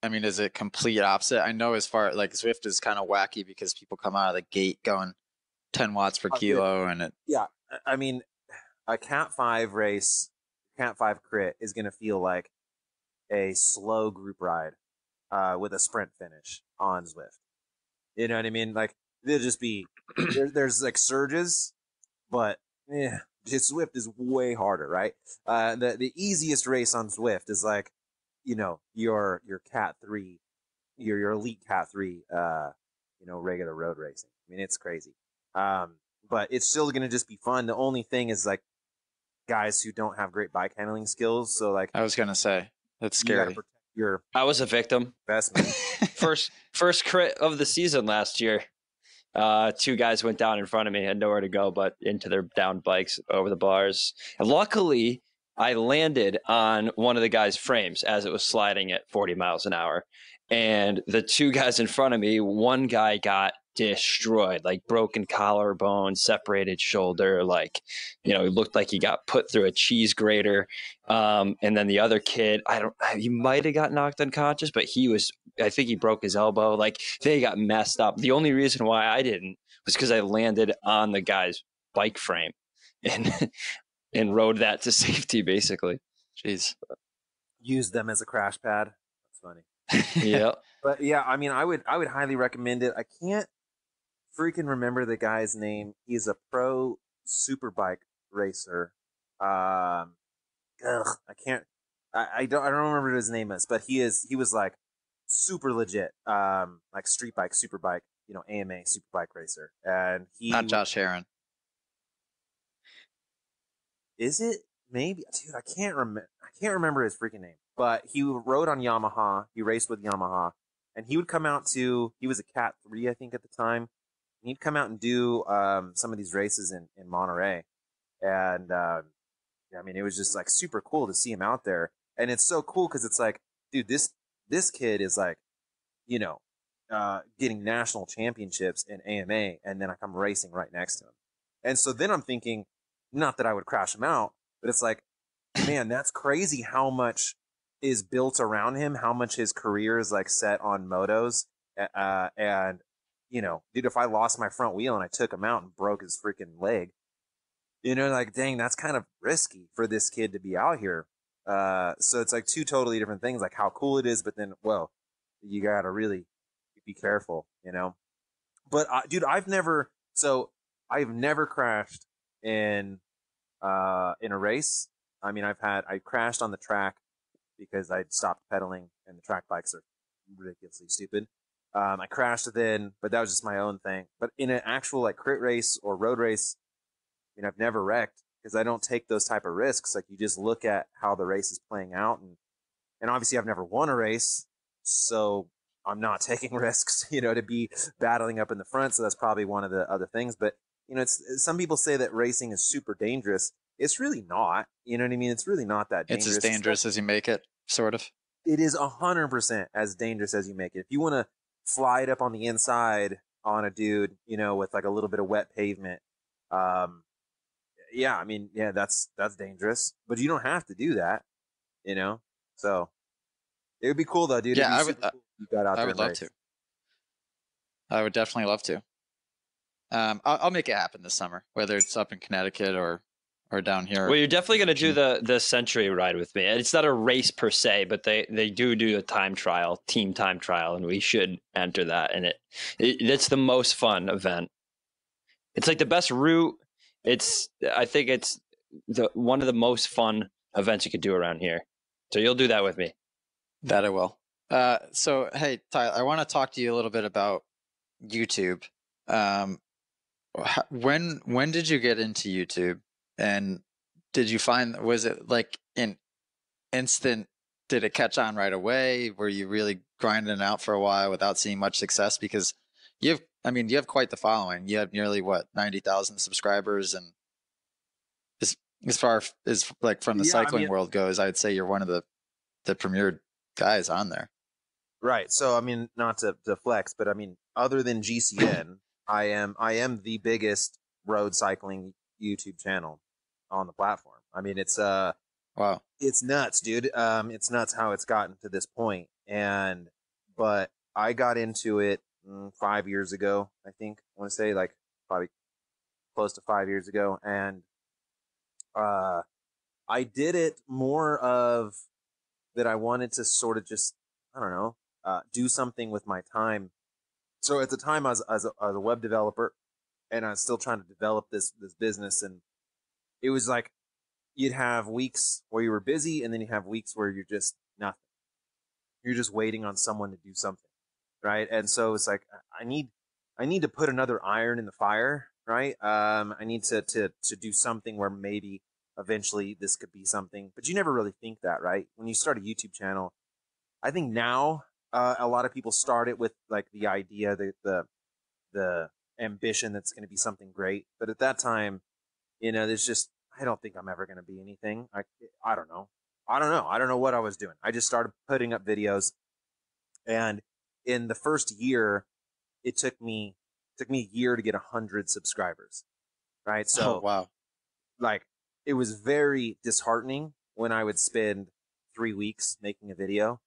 S2: I mean, is it complete opposite? I know as far like Zwift is kind of wacky because people come out of the gate going 10 watts per kilo, and it.
S3: Yeah, I mean, a Cat 5 race, Cat 5 crit is going to feel like a slow group ride with a sprint finish on Zwift. You know what I mean? Like, they'll just be there's like surges, but Zwift is way harder, right? The easiest race on Zwift is like, your Cat 3, your elite Cat 3, regular road racing. I mean, it's crazy. But it's still going to just be fun. The only thing is, like, guys who don't have great bike handling skills. So, like,
S2: I was gonna say that's
S3: you got to
S2: scary.
S3: protect your
S1: I was a victim.
S3: investment.
S1: First crit of the season last year. 2 guys went down in front of me, had nowhere to go but into their down bikes over the bars. And luckily, I landed on one of the guys' frames as it was sliding at 40 miles an hour. And the 2 guys in front of me, one guy got destroyed, like broken collarbone, separated shoulder, like, he looked like he got put through a cheese grater. And then the other kid, he might have got knocked unconscious, but I think he broke his elbow. Like, they got messed up. The only reason why I didn't was because I landed on the guy's bike frame and rode that to safety, basically.
S2: Jeez.
S3: Use them as a crash pad. That's funny.
S1: Yeah.
S3: But yeah, I mean, I would highly recommend it. I can't freaking remember the guy's name. He's a pro superbike racer. I can't. I don't remember what his name is, but he was like super legit, like street bike, super bike, AMA super bike racer, and
S2: Not Josh Heron.
S3: Is it? Maybe, dude. I can't remember. I can't remember his freaking name. But he rode on Yamaha. He raced with Yamaha, and he would come out to. He was a Cat 3, I think, at the time. And he'd come out and do some of these races in Monterey, and yeah, I mean, it was just like super cool to see him out there. And it's so cool because it's like, dude, this kid is like, getting national championships in AMA, and then I'm racing right next to him. And so then I'm thinking, not that I would crash him out, but it's like, man, that's crazy how much is built around him, how much his career is like set on motos. And, dude, if I lost my front wheel and I took him out and broke his freaking leg, like, dang, that's kind of risky for this kid to be out here. So it's like two totally different things, like how cool it is, but then, well, you got to really be careful, But, dude, I've never crashed in a race. I mean, I crashed on the track because I'd stopped pedaling and the track bikes are ridiculously stupid. I crashed then, but that was just my own thing. But in an actual like crit race or road race, I mean, I've never wrecked because I don't take those type of risks. Like, you just look at how the race is playing out, and obviously I've never won a race, so I'm not taking risks, to be battling up in the front. So that's probably one of the other things. But it's some people say that racing is super dangerous. It's really not. You know what I mean? It's really not that dangerous.
S2: It's as dangerous as you make it, sort of.
S3: It is 100% as dangerous as you make it. If you want to fly it up on the inside on a dude, with like a little bit of wet pavement, yeah, I mean, yeah, that's dangerous. But you don't have to do that, So it would be cool though, dude.
S2: Yeah,
S3: cool if you got out
S2: I
S3: there
S2: would love to. I would definitely love to. I'll make it happen this summer, whether it's up in Connecticut or down here.
S1: Well, you're definitely going to do the Century ride with me. It's not a race per se, but they do a team time trial, and we should enter that. And it's the most fun event. It's like the best route. I think it's one of the most fun events you could do around here. So you'll do that with me.
S2: That I will. So hey, Tyler, I want to talk to you a little bit about YouTube. When did you get into YouTube, and was it like an instant? Did it catch on right away? Were you really grinding it out for a while without seeing much success? Because you have quite the following. You have nearly 90,000 subscribers, and as far as like from the cycling world goes, I'd say you're one of the premier guys on there.
S3: Right. So, I mean, not to flex, but I mean, other than GCN, I am the biggest road cycling YouTube channel on the platform. I mean, it's
S2: wow,
S3: it's nuts, dude. It's nuts how it's gotten to this point. But I got into it 5 years ago, I think. I want to say like probably close to 5 years ago, and I did it more of that. I wanted to sort of just, I don't know, do something with my time. So at the time, I was a web developer, and I was still trying to develop this business. And it was like you'd have weeks where you were busy, and then you have weeks where you're just nothing. You're just waiting on someone to do something, right? And so it's like I need to put another iron in the fire, right? I need to do something where maybe eventually this could be something, but you never really think that, right? When you start a YouTube channel, I think now a lot of people start it with like the idea, the ambition that's going to be something great. But at that time, there's just, I don't think I'm ever going to be anything. I don't know. I don't know what I was doing. I just started putting up videos, and in the first year, it took me a year to get 100 subscribers, right? So,
S2: wow,
S3: like, it was very disheartening when I would spend 3 weeks making a video,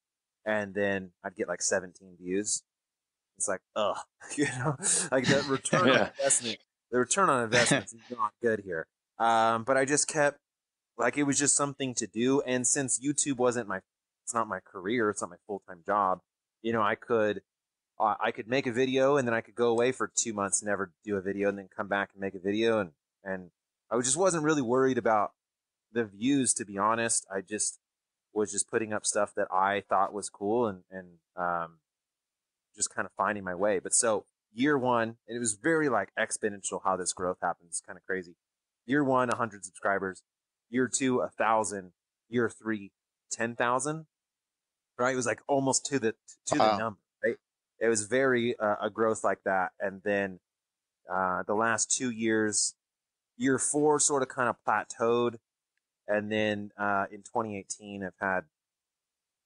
S3: and then I'd get like 17 views. It's like, ugh, like the return on investment. The return on investment is not good here. But I just kept, like, it was just something to do. And since YouTube it's not my career, it's not my full-time job, I could make a video, and then I could go away for 2 months, never do a video, and then come back and make a video. And I just wasn't really worried about the views, to be honest, I just was just putting up stuff that I thought was cool and just kind of finding my way. But so year one, and it was very like exponential how this growth happens. It's kind of crazy. Year one, 100 subscribers. Year two, 1,000. Year three, 10,000. Right? It was like almost to the number. Right? It was very a growth like that. And then the last 2 years, year four sort of kind of plateaued. And then in 2018, I've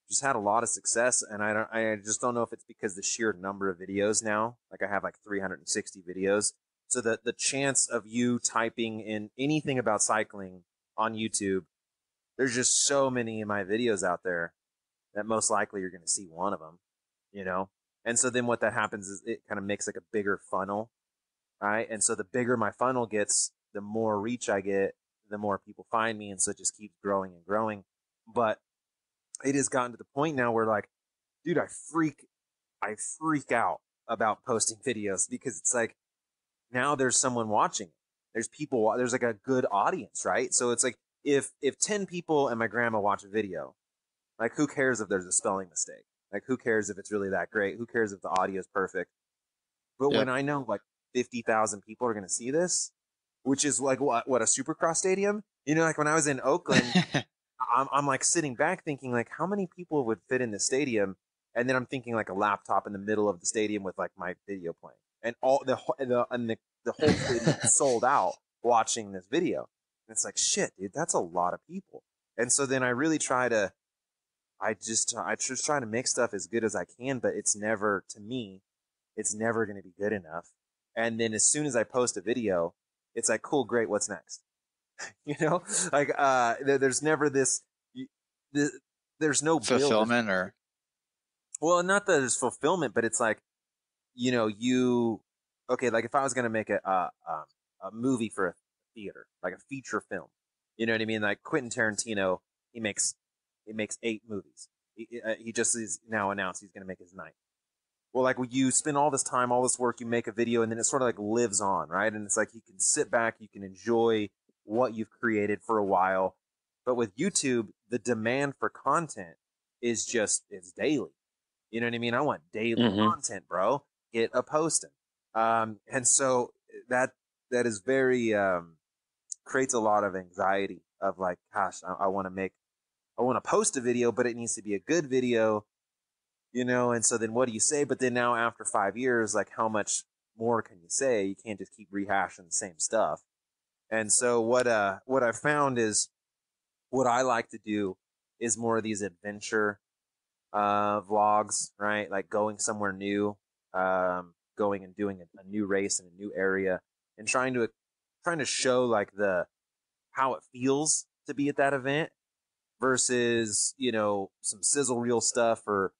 S3: just had a lot of success, and I just don't know if it's because the sheer number of videos now. Like I have like 360 videos, so that the chance of you typing in anything about cycling on YouTube, there's just so many of my videos out there that most likely you're going to see one of them, you know. And so then what that happens is it kind of makes like a bigger funnel, right? And so the bigger my funnel gets, the more reach I get, the more people find me, and so it just keeps growing and growing. But it has gotten to the point now where like, dude, I freak out about posting videos because it's like, now there's someone watching it. There's people, there's like a good audience, right? So it's like, if 10 people and my grandma watch a video, like who cares if there's a spelling mistake? Like who cares if it's really that great? Who cares if the audio is perfect? But when I know like 50,000 people are going to see this, which is like what a Supercross stadium, you know, like when I was in Oakland, I'm like sitting back thinking like how many people would fit in the stadium, and then I'm thinking like a laptop in the middle of the stadium with like my video playing, and all the whole stadium sold out watching this video. And it's like, shit, dude, that's a lot of people. And so then I really I just try to make stuff as good as I can, but it's never, to me, it's never going to be good enough. And then as soon as I post a video, it's like, cool, great, what's next? You know, like there's never there's no
S2: fulfillment
S3: build.
S2: or,
S3: well, not that there's fulfillment, but it's like, you know, okay, like if I was gonna make a movie for a theater, like a feature film, you know what I mean? Like Quentin Tarantino, he makes 8 movies. He just is now announced he's gonna make his 9th. Well, like you spend all this time, all this work, you make a video, and then it sort of like lives on, right? And it's like you can sit back, you can enjoy what you've created for a while. But with YouTube, the demand for content is daily. You know what I mean? I want daily content, bro. Get a posting. And so that is very, creates a lot of anxiety of like, gosh, I want to post a video, but it needs to be a good video, you know? And so then what do you say? But then now after 5 years, like how much more can you say? You can't just keep rehashing the same stuff. And so what I found is what I like to do is more of these adventure vlogs, right? Like going somewhere new, going and doing a new race in a new area, and trying to show like how it feels to be at that event versus, you know, some sizzle reel stuff or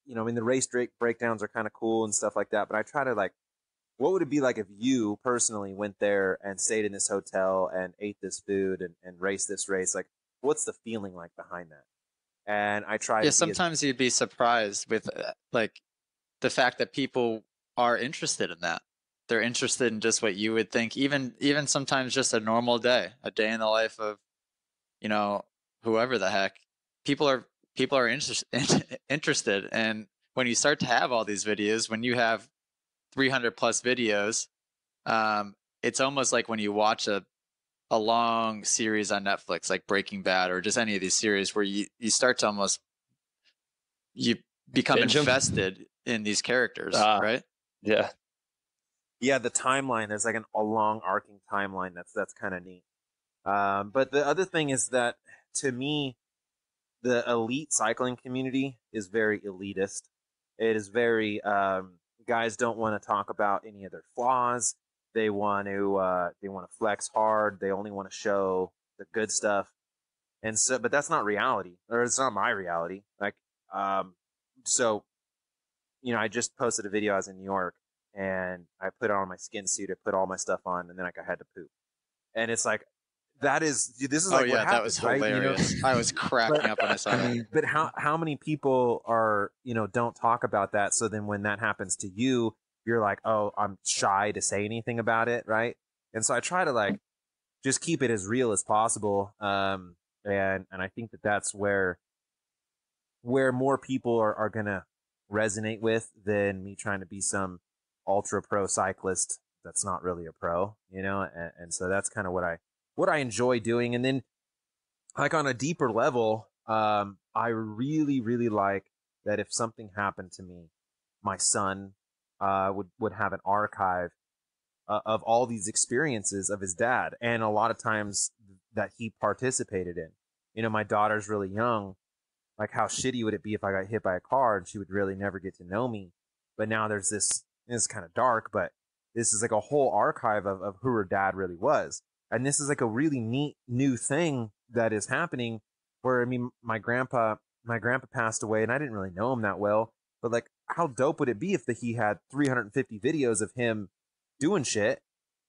S3: you know, I mean the race breakdowns are kind of cool and stuff like that, but I try to like, what would it be like if you personally went there and stayed in this hotel and ate this food and raced this race? Like, what's the feeling like behind that? And I try to
S2: sometimes you'd be surprised with like the fact that people are interested in that. They're interested in just what you would think, even sometimes just a normal day, a day in the life of, you know, whoever the heck. People are interested. And when you start to have all these videos, when you have 300 plus videos, it's almost like when you watch a long series on Netflix, like Breaking Bad or just any of these series, where you start to almost, you become invested in these characters, right?
S1: Yeah.
S3: The timeline, there's like a long arcing timeline that's kind of neat. But the other thing is that, to me, the elite cycling community is very elitist. It is very, guys don't want to talk about any of their flaws. They want to flex hard. They only want to show the good stuff. And so, but that's not reality, or it's not my reality. Like, so, you know, I just posted a video. I was in New York and I put on my skin suit. I put all my stuff on, and then I had to poop. And it's like, this is like, what happens,
S2: that was hilarious.
S3: Right? You know?
S2: I was cracking up when I saw that.
S3: But how many people are, you know, don't talk about that? So then when that happens to you, you're like, oh, I'm shy to say anything about it, right? And so I try to like just keep it as real as possible. And I think that that's where more people are gonna resonate with than me trying to be some ultra pro cyclist that's not really a pro, you know. And so that's kind of what I enjoy doing. And then like on a deeper level, I really, really like that if something happened to me, my son would have an archive of all these experiences of his dad, and a lot of times that he participated in. You know, my daughter's really young. Like, how shitty would it be if I got hit by a car and she would really never get to know me? But now there's this is kind of dark, but this is like a whole archive of who her dad really was. And this is like a really neat new thing that is happening where, I mean, my grandpa passed away and I didn't really know him that well, but like, how dope would it be if he had 350 videos of him doing shit?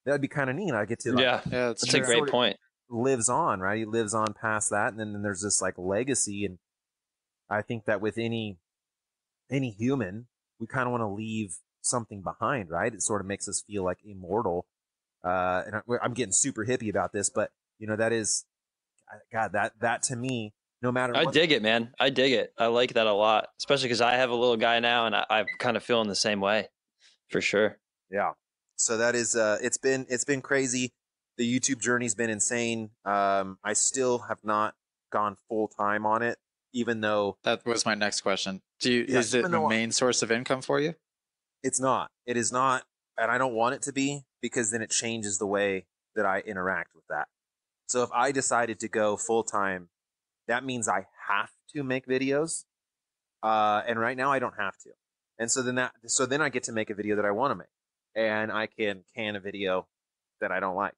S3: That'd be kind of neat. I get to, like,
S1: Yeah, that's a great point.
S3: Lives on, right? He lives on past that. And then there's this like legacy. And I think that with any human, we kind of want to leave something behind, right? It sort of makes us feel like immortal. And I'm getting super hippie about this, but you know, that is, God, that to me, no matter
S1: I dig it, man. I dig it. I like that a lot, especially because I have a little guy now and I'm kind of feeling the same way for sure.
S3: Yeah. So that is, it's been crazy. The YouTube journey's been insane. I still have not gone full time on it, even though
S2: that was my next question. Is it the main source of income for you?
S3: It's not. It is not, and I don't want it to be, because then it changes the way that I interact with that. So if I decided to go full time, that means I have to make videos, and right now I don't have to. And so then I get to make a video that I want to make, and I can can a video that I don't like.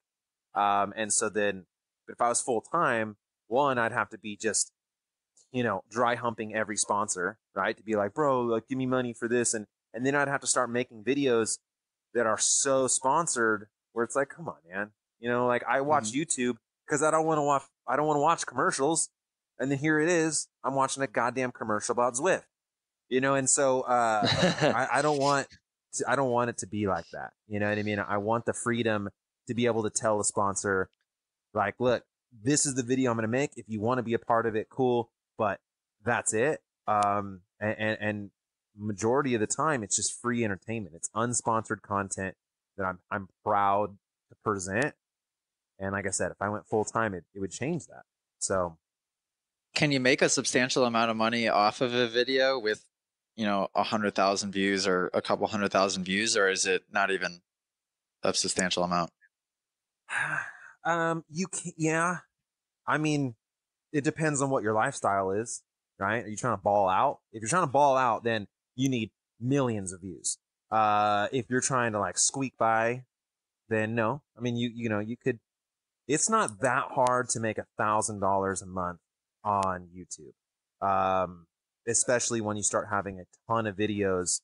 S3: And so then, but if I was full time, one, I'd have to be just, you know, dry humping every sponsor, right? To be like, bro, like, give me money for this. And then I'd have to start making videos that are so sponsored where it's like, come on, man. You know, like, I watch YouTube because I don't want to watch commercials. And then here it is, I'm watching a goddamn commercial about Zwift, you know? And so, I don't want it to be like that. You know what I mean? I want the freedom to be able to tell the sponsor, like, look, this is the video I'm going to make. If you want to be a part of it, cool. But that's it. And majority of the time, it's just free entertainment. It's unsponsored content that I'm proud to present. And like I said, if I went full time, it would change that. So,
S2: can you make a substantial amount of money off of a video with, you know, 100,000 views or a couple 100,000 views, or is it not even a substantial amount?
S3: You can, yeah. I mean, it depends on what your lifestyle is, right? Are you trying to ball out? If you're trying to ball out, then you need millions of views. If you're trying to like squeak by, then no. I mean, you could. It's not that hard to make $1,000 a month on YouTube, especially when you start having a ton of videos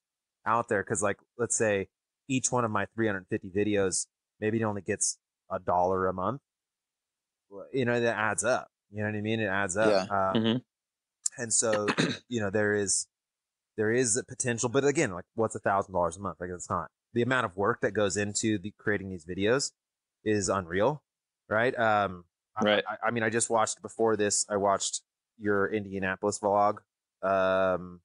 S3: out there. Because, like, let's say each one of my 350 videos, maybe it only gets $1 a month. You know, that adds up. You know what I mean? It adds up.
S2: Yeah.
S3: And so, you know, there is a potential, but again, like, what's $1,000 a month? Like, it's not. The amount of work that goes into creating these videos is unreal, right?
S1: Right.
S3: I mean, I just watched before this. I watched your Indianapolis vlog, AJ,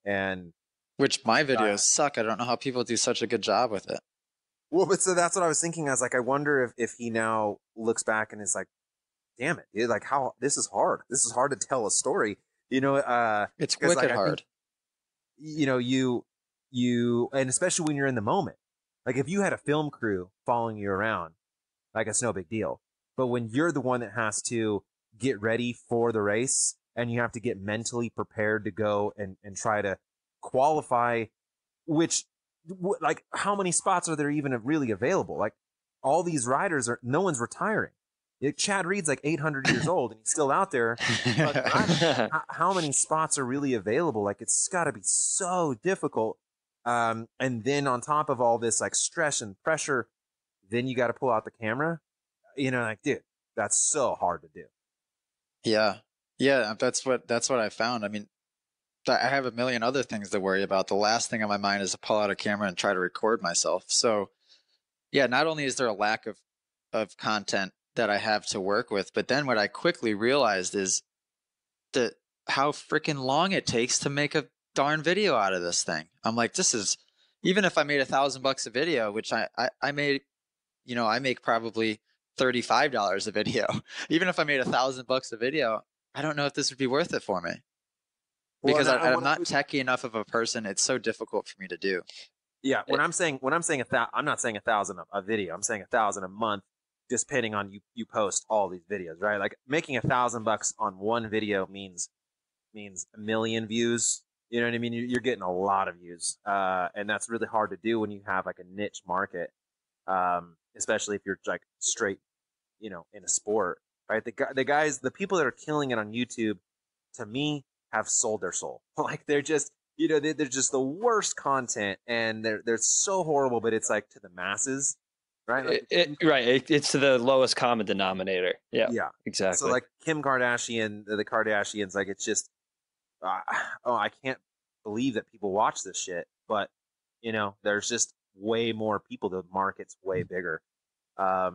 S3: and
S2: which my videos suck. I don't know how people do such a good job with it.
S3: Well, but so that's what I was thinking. I was like, I wonder if he now looks back and is like, damn it, dude, like, how this is hard. This is hard to tell a story. You know,
S2: it's wicked
S3: like,
S2: hard.
S3: Think, you know, you, and especially when you're in the moment. Like, if you had a film crew following you around, like, it's no big deal. But when you're the one that has to get ready for the race and you have to get mentally prepared to go and try to qualify, which, like, how many spots are there even really available? Like, all these riders no one's retiring. Chad Reed's like 800 years old and he's still out there. But how many spots are really available? Like, it's got to be so difficult. And then on top of all this, like, stress and pressure, then you got to pull out the camera. You know, like, dude, that's so hard to do.
S2: Yeah. That's what I found. I mean, I have a million other things to worry about. The last thing on my mind is to pull out a camera and try to record myself. So, yeah, not only is there a lack of of content that I have to work with. But then what I quickly realized is that how freaking long it takes to make a darn video out of this thing. I'm like, this is, even if I made $1,000 a video, which I made, you know, I make probably $35 a video. Even if I made $1,000 a video, I don't know if this would be worth it for me. Because I'm not techie enough of a person. It's so difficult for me to do.
S3: Yeah, I'm not saying 1,000 a video. I'm saying 1,000 a month, just depending on you post all these videos, right? Like making $1,000 on one video means a million views. You know what I mean? You're getting a lot of views, and that's really hard to do when you have like a niche market, especially if you're like straight, you know, in a sport, right? The people that are killing it on YouTube, to me, have sold their soul. Like they're just, you know, they're just the worst content, and they're so horrible, but it's like to the masses, right? Like
S1: it's to the lowest common denominator. Yeah, exactly.
S3: So like Kim Kardashian, the Kardashians, like it's just, I can't believe that people watch this shit. But you know, there's just way more people. The market's way bigger. You know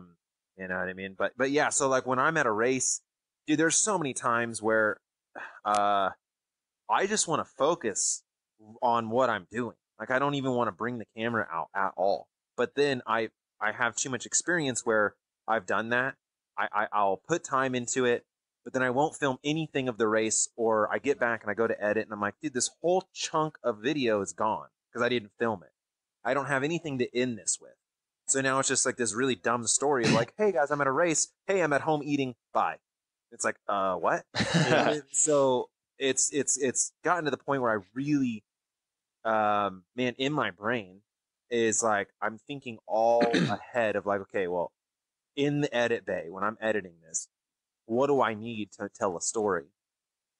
S3: what I mean? But yeah. So like when I'm at a race, dude, there's so many times where, I just want to focus on what I'm doing. Like I don't even want to bring the camera out at all. But then I have too much experience where I've done that. I'll put time into it, but then I won't film anything of the race, or I get back and I go to edit and I'm like, dude, this whole chunk of video is gone because I didn't film it. I don't have anything to end this with. So now it's just like this really dumb story of like, hey guys, I'm at a race. Hey, I'm at home eating. Bye. It's like, what? So it's gotten to the point where I really, man, in my brain is like, I'm thinking all ahead of like, okay, well, in the edit bay, when I'm editing this, what do I need to tell a story?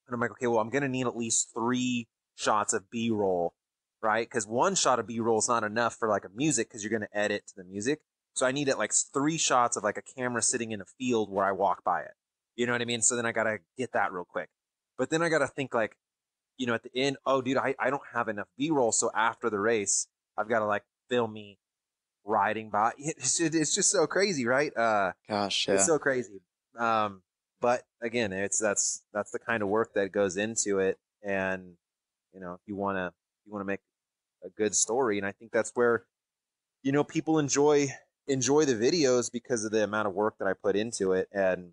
S3: And I'm like, okay, well, I'm going to need at least 3 shots of B-roll, right? Because 1 shot of B-roll is not enough for like a music, because you're going to edit to the music. So I need at like 3 shots of like a camera sitting in a field where I walk by it. You know what I mean? So then I got to get that real quick. But then I got to think like, you know, at the end, oh, dude, I don't have enough B-roll. So after the race, I've got to like film me riding by. It's just so crazy, right?
S2: Gosh, yeah.
S3: It's so crazy. But again, that's the kind of work that goes into it. And, you know, if you want to make a good story, and I think that's where, you know, people enjoy the videos because of the amount of work that I put into it. And,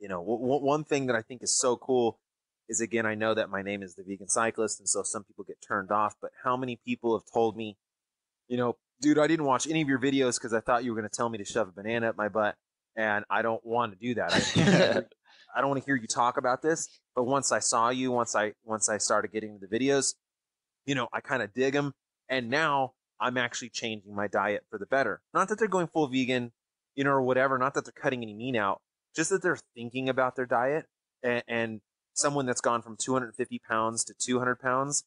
S3: you know, one thing that I think is so cool is, again, I know that my name is the Vegan Cyclist, and so some people get turned off, but how many people have told me, you know, dude, I didn't watch any of your videos because I thought you were going to tell me to shove a banana up my butt, and I don't want to do that. I don't want to hear you talk about this, but once I saw you, once I started getting into the videos, you know, I kind of dig them, and now I'm actually changing my diet for the better. Not that they're going full vegan, you know, or whatever, not that they're cutting any meat out, just that they're thinking about their diet. And someone that's gone from 250 pounds to 200 pounds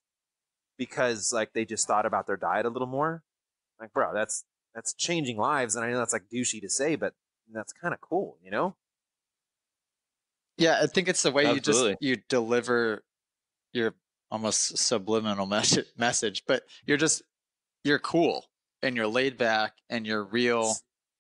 S3: because like they just thought about their diet a little more. Like, bro, that's changing lives. And I know that's like douchey to say, but that's kind of cool, you know?
S2: Yeah, I think it's the way
S1: Absolutely.
S2: you deliver your almost subliminal message, but you're cool and you're laid back and you're real.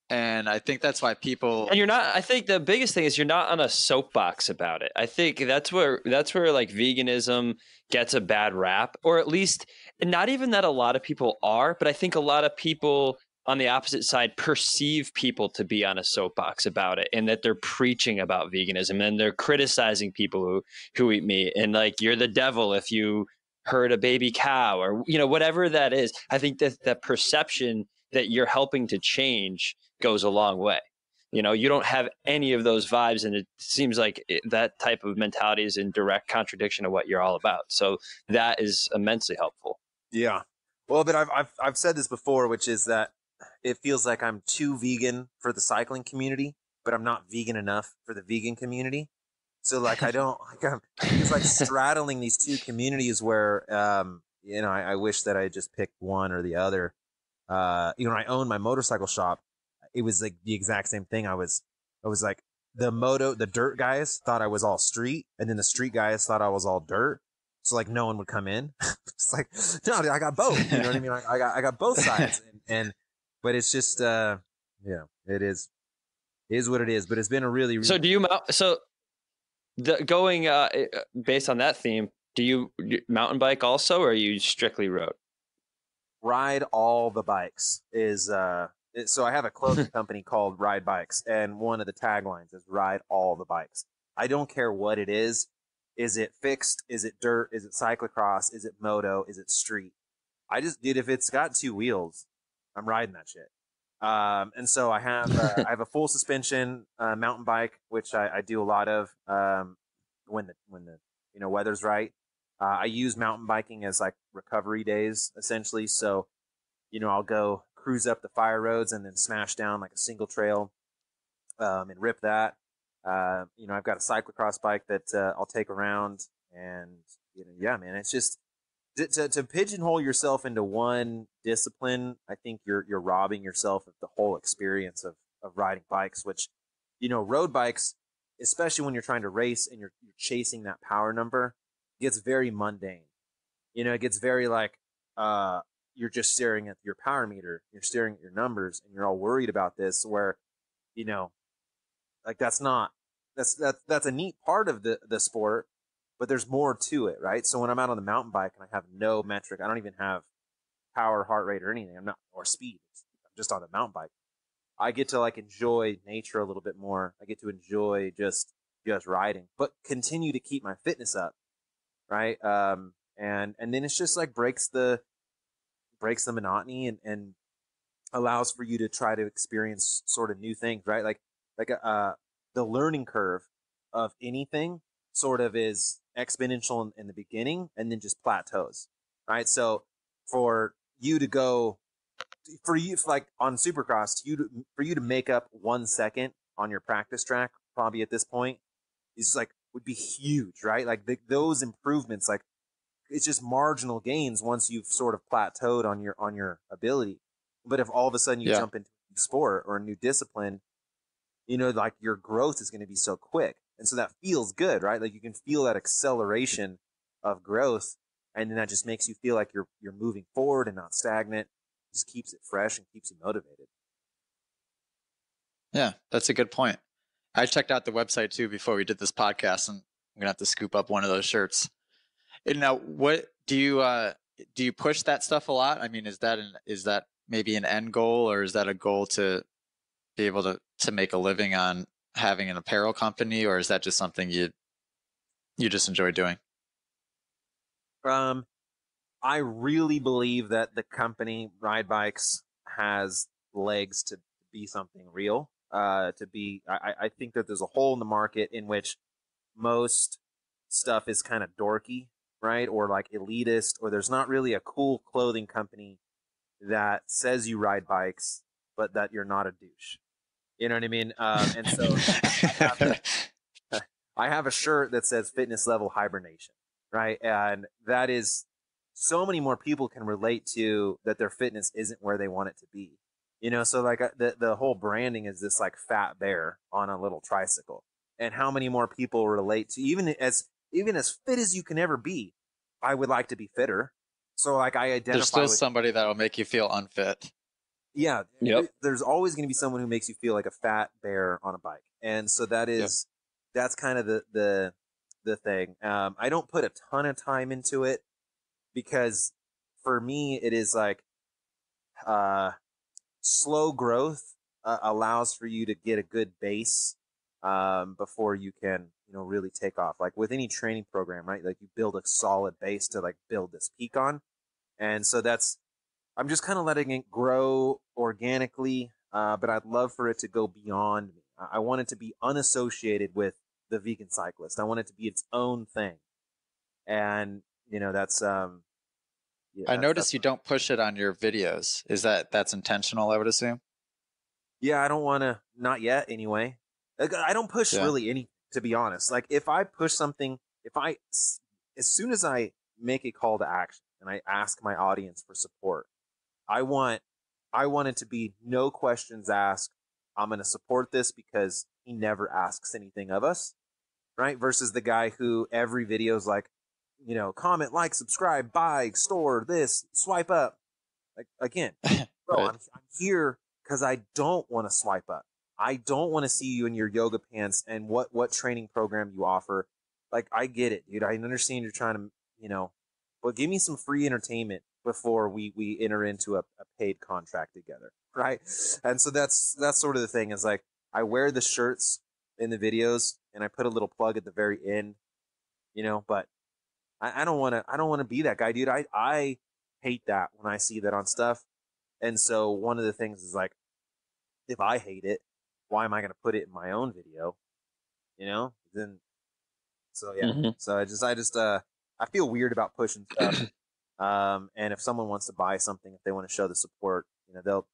S2: And I think that's why people.
S1: And you're not. I think the biggest thing is you're not on a soapbox about it. I think that's where like veganism gets a bad rap, or at least not even that a lot of people are, but I think a lot of people on the opposite side perceive people to be on a soapbox about it, and that they're preaching about veganism and they're criticizing people who eat meat, and like you're the devil if you hurt a baby cow, or you know, whatever that is. I think that perception that you're helping to change goes a long way. You know, you don't have any of those vibes, and it seems like that type of mentality is in direct contradiction of what you're all about. So that is immensely helpful.
S3: Yeah. Well, but I've said this before, which is that it feels like I'm too vegan for the cycling community, but I'm not vegan enough for the vegan community. So like I don't like I'm it's like straddling these two communities where you know, I wish that I just picked one or the other. You know, when I owned my motorcycle shop, it was like the exact same thing. I was like the dirt guys thought I was all street, and then the street guys thought I was all dirt. So like no one would come in. It's like, no, I got both. You know what I mean? I got both sides. But it's just Yeah, it is. It is what it is, but it's been a really, really
S1: So do you going based on that theme, do you mountain bike also, or are you strictly road?
S3: ride all the bikes is so I have a clothing company called Ride Bikes, and one of the taglines is ride all the bikes. I don't care what it is. Is it fixed? Is it dirt? Is it cyclocross? Is it moto? Is it street? Dude, if it's got two wheels, I'm riding that shit. And so I have a full suspension mountain bike, which I do a lot of when the weather's right. I use mountain biking as like recovery days essentially. So I'll go cruise up the fire roads and then smash down like a single trail and rip that. I've got a cyclocross bike that I'll take around, and yeah, man, it's just to pigeonhole yourself into one discipline. I think you're robbing yourself of the whole experience of riding bikes, which road bikes, especially when you're trying to race and you're chasing that power number, gets very mundane. It gets very like you're just staring at your power meter, you're staring at your numbers, and you're all worried about this. Where like that's a neat part of the sport, but there's more to it, right? So when I'm out on the mountain bike and I have no metric, I don't even have power, heart rate, or anything. I'm not, or speed. I'm just on the mountain bike. I get to like enjoy nature a little bit more. I get to enjoy just riding, but continue to keep my fitness up, right? And then it's just like breaks the monotony and allows for you to try to experience sort of new things, right? Like the learning curve of anything sort of is exponential in the beginning and then just plateaus, right? So for you like on Supercross, for you to make up 1 second on your practice track, probably at this point, is like would be huge, right? Like those improvements, like it's just marginal gains once you've sort of plateaued on your ability. But if all of a sudden you jump into a new sport or a new discipline, like your growth is going to be so quick. And so that feels good, right? Like you can feel that acceleration of growth, and then that just makes you feel like you're moving forward and not stagnant. It just keeps it fresh and keeps you motivated.
S2: Yeah, that's a good point. I checked out the website too before we did this podcast, and I'm gonna have to scoop up one of those shirts. And now, what do you push that stuff a lot? I mean, is that maybe an end goal, or is that a goal to be able to make a living on having an apparel company, or is that just something you just enjoy doing?
S3: I really believe that the company Ride Bikes has legs to be something real. I think that there's a hole in the market in which most stuff is kind of dorky, right? Or like elitist, or there's not really a cool clothing company that says you ride bikes, but that you're not a douche. You know what I mean? And so I have a shirt that says fitness level hibernation, right? And that is so many more people can relate to that their fitness isn't where they want it to be. So like the whole branding is this like fat bear on a little tricycle. And how many more people relate to even as fit as you can ever be, I would like to be fitter. So like I identify
S2: there's still somebody that'll make you feel unfit.
S3: Yeah.
S1: Yep.
S3: There's always going to be someone who makes you feel like a fat bear on a bike. And so that's kind of the thing. I don't put a ton of time into it because for me, it is like, slow growth allows for you to get a good base before you can really take off. Like with any training program, right? Like you build a solid base to like build this peak on. And so I'm just kind of letting it grow organically, but I'd love for it to go beyond me. I want it to be unassociated with the vegan cyclist. I want it to be its own thing. And that's
S2: I notice you don't push it on your videos. Is that's intentional, I would assume?
S3: Yeah, I don't want to, not yet anyway. Like, I don't push really any, to be honest. Like if I push something, as soon as I make a call to action and I ask my audience for support, I want it to be no questions asked. I'm going to support this because he never asks anything of us, right? Versus the guy who every video is like, comment, like, subscribe, buy, store, this, swipe up. Like, again, bro,
S2: Right.
S3: I'm here because I don't want to swipe up. I don't want to see you in your yoga pants and what training program you offer. Like, I get it, dude. I understand you're trying to, but give me some free entertainment before we enter into a paid contract together, right? And so that's sort of the thing, is like, I wear the shirts in the videos and I put a little plug at the very end, but I don't want to be that guy, dude. I hate that when I see that on stuff. And so one of the things is like, if I hate it, why am I going to put it in my own video? Then, so yeah.
S1: Mm-hmm.
S3: So I feel weird about pushing stuff. And if someone wants to buy something, if they want to show the support, they'll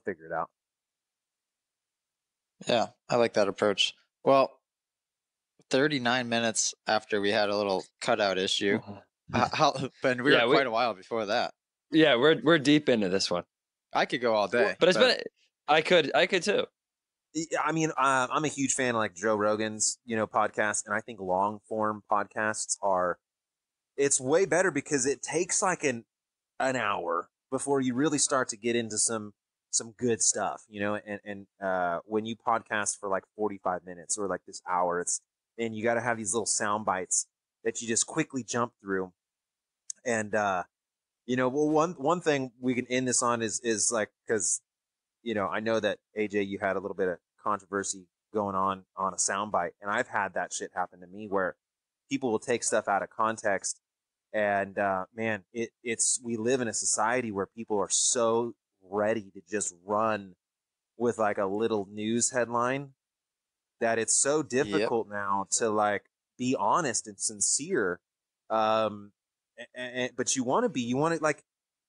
S3: figure it out.
S2: Yeah, I like that approach. Well, 39 minutes after we had a little cutout issue, but we were quite a while before that.
S1: Yeah, we're deep into this one.
S2: I could go all day,
S1: but it's been. I could too.
S3: I mean, I'm a huge fan of like Joe Rogan's, podcast, and I think long form podcasts it's way better because it takes like an hour before you really start to get into some good stuff, and when you podcast for like 45 minutes or like this hour, and you got to have these little sound bites that you just quickly jump through. And, well, one thing we can end this on is like, cause, I know that AJ, you had a little bit of controversy going on a soundbite, and I've had that shit happen to me where people will take stuff out of context. And, man, we live in a society where people are so ready to just run with like a little news headline that it's so difficult now to like be honest and sincere. But you want to like,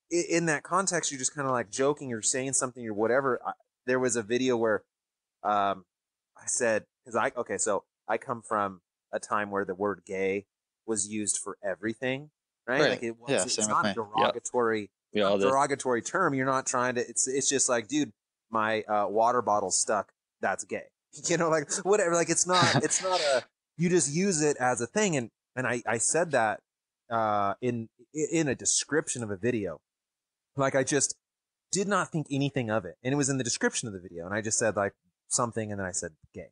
S3: in that context, you're just kind of like joking or saying something or whatever. There was a video where I said, so I come from a time where the word gay was used for everything, right? Like it's not a derogatory, derogatory term. You're not trying to, it's just like, dude, my water bottle's stuck. That's gay. Like whatever. Like it's not you just use it as a thing. And I said that in a description of a video. Like, I just did not think anything of it. And it was in the description of the video. And I just said, like, something, and then I said, gay.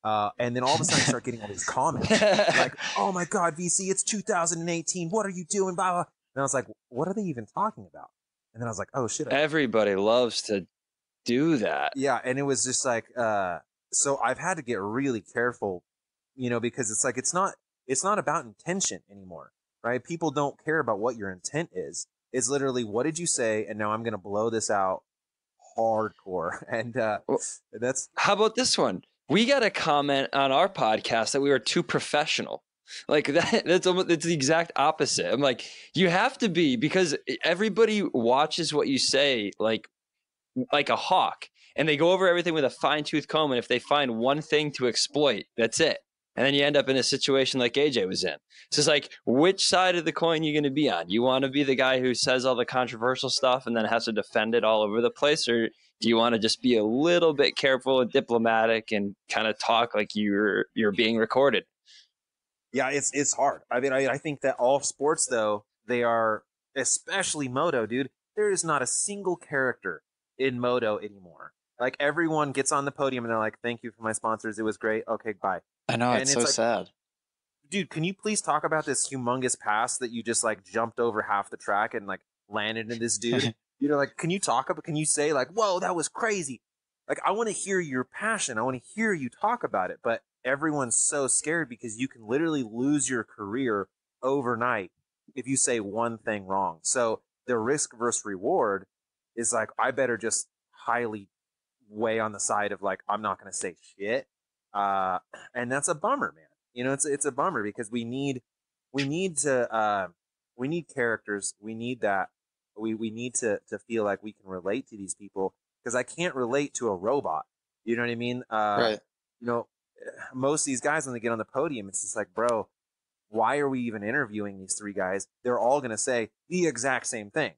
S3: And then all of a sudden I start getting all these comments. Like, oh, my God, VC, it's 2018. What are you doing? Blah, blah. And I was like, what are they even talking about? And then I was like, oh, shit.
S1: Everybody loves to do that.
S3: Yeah, and it was just like, so I've had to get really careful, because it's like, it's not about intention anymore, right? People don't care about what your intent is. It's literally, what did you say? And now I'm going to blow this out hardcore. And that's...
S1: How about this one? We got a comment on our podcast that we were too professional. Like that's the exact opposite. I'm like, you have to be, because everybody watches what you say like a hawk, and they go over everything with a fine-tooth comb. And if they find one thing to exploit, that's it. And then you end up in a situation like AJ was in. So it's like, which side of the coin are you going to be on? You want to be the guy who says all the controversial stuff and then has to defend it all over the place? Or do you want to just be a little bit careful and diplomatic and kind of talk like you're being recorded?
S3: Yeah, it's hard. I mean, I think that all sports, though, they are, especially moto, dude, there is not a single character in moto anymore. Like, everyone gets on the podium and they're like, thank you for my sponsors. It was great. Okay, bye.
S2: I know, it's so sad.
S3: Dude, can you please talk about this humongous pass that you just like jumped over half the track and like landed in this dude? Like, can you say like, whoa, that was crazy? Like, I want to hear your passion. I want to hear you talk about it. But everyone's so scared because you can literally lose your career overnight if you say one thing wrong. So the risk versus reward is like, I better just highly weigh on the side of like, I'm not going to say shit. And that's a bummer, man. It's a bummer because we need characters. We need that. We need to feel like we can relate to these people, because I can't relate to a robot. You know what I mean?
S2: Right.
S3: Most of these guys, when they get on the podium, it's just like, bro, why are we even interviewing these three guys? They're all going to say the exact same thing.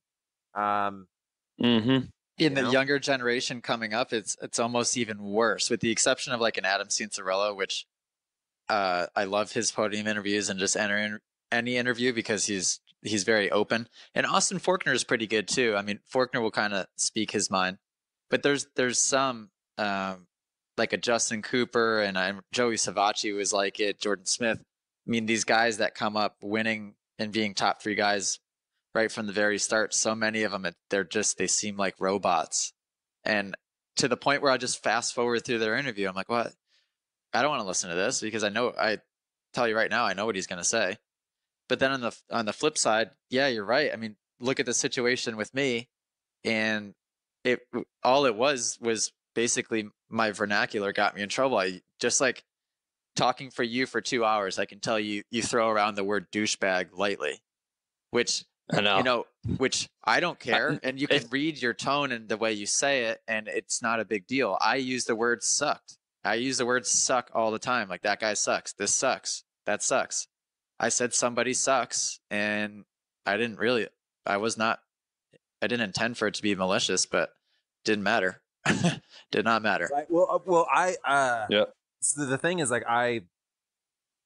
S2: In the younger generation coming up, it's almost even worse, with the exception of like an Adam Cincerello, which I love his podium interviews and just enter in any interview because he's very open. And Austin Faulkner is pretty good too. I mean, Faulkner will kind of speak his mind, But there's some like a Justin Cooper and Joey Savacci was like it, Jordan Smith. I mean, these guys that come up winning and being top 3 guys right from the very start, so many of them, they seem like robots. And to the point where I just fast forward through their interview. I'm like, what? I don't want to listen to this because I tell you right now, I know what he's going to say. But then on the flip side, yeah, you're right. I mean, look at the situation with me, and all it was basically my vernacular got me in trouble. I just like talking for you for 2 hours. I can tell you throw around the word douchebag lightly, which
S1: I know.
S2: Which I don't care. And you can read your tone and the way you say it, and it's not a big deal. I use the word sucked. I use the word suck all the time. Like, that guy sucks. This sucks. That sucks. I said somebody sucks, and I didn't intend for it to be malicious, but didn't matter. Did not matter.
S3: Right. Well, So the thing is, like, I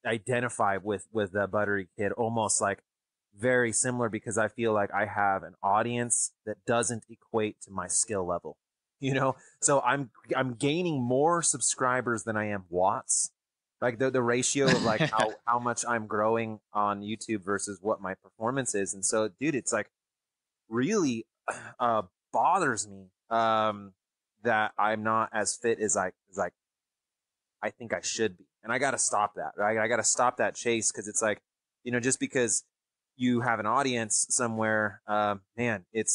S3: identify with the Buttery Kid almost like very similar, because I feel like I have an audience that doesn't equate to my skill level, so I'm gaining more subscribers than I am watts, like the ratio of like how much I'm growing on YouTube versus what my performance is. And so, dude, it's like really bothers me that I'm not as fit as I think I should be. And I got to stop that, right? I got to stop that chase, because it's like, just because you have an audience somewhere, man, it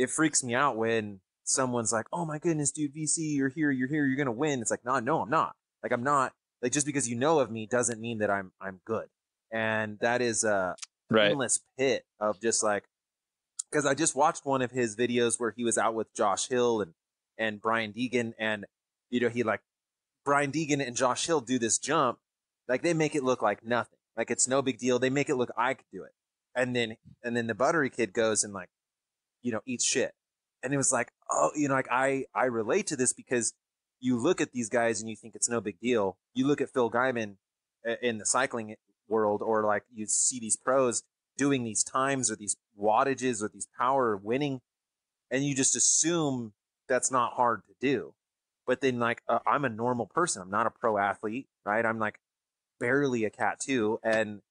S3: freaks me out when someone's like, oh my goodness, dude, VC, you're here, you're going to win. It's like, no, I'm not. Like, I'm not. Like, just because you know of me doesn't mean that I'm good. And that is a endless pit of just like, because I just watched one of his videos where he was out with Josh Hill and Brian Deegan, and he like, Brian Deegan and Josh Hill do this jump, like they make it look like nothing, like it's no big deal. They make it look I could do it, and then the Buttery Kid goes and like, eats shit, and it was like, oh, like I relate to this, because you look at these guys and you think it's no big deal. You look at Phil Guyman in the cycling world, or like you see these pros doing these times or these wattages or these power winning, and you just assume that's not hard to do. But then, like, I'm a normal person. I'm not a pro athlete, right? I'm like barely a cat too, and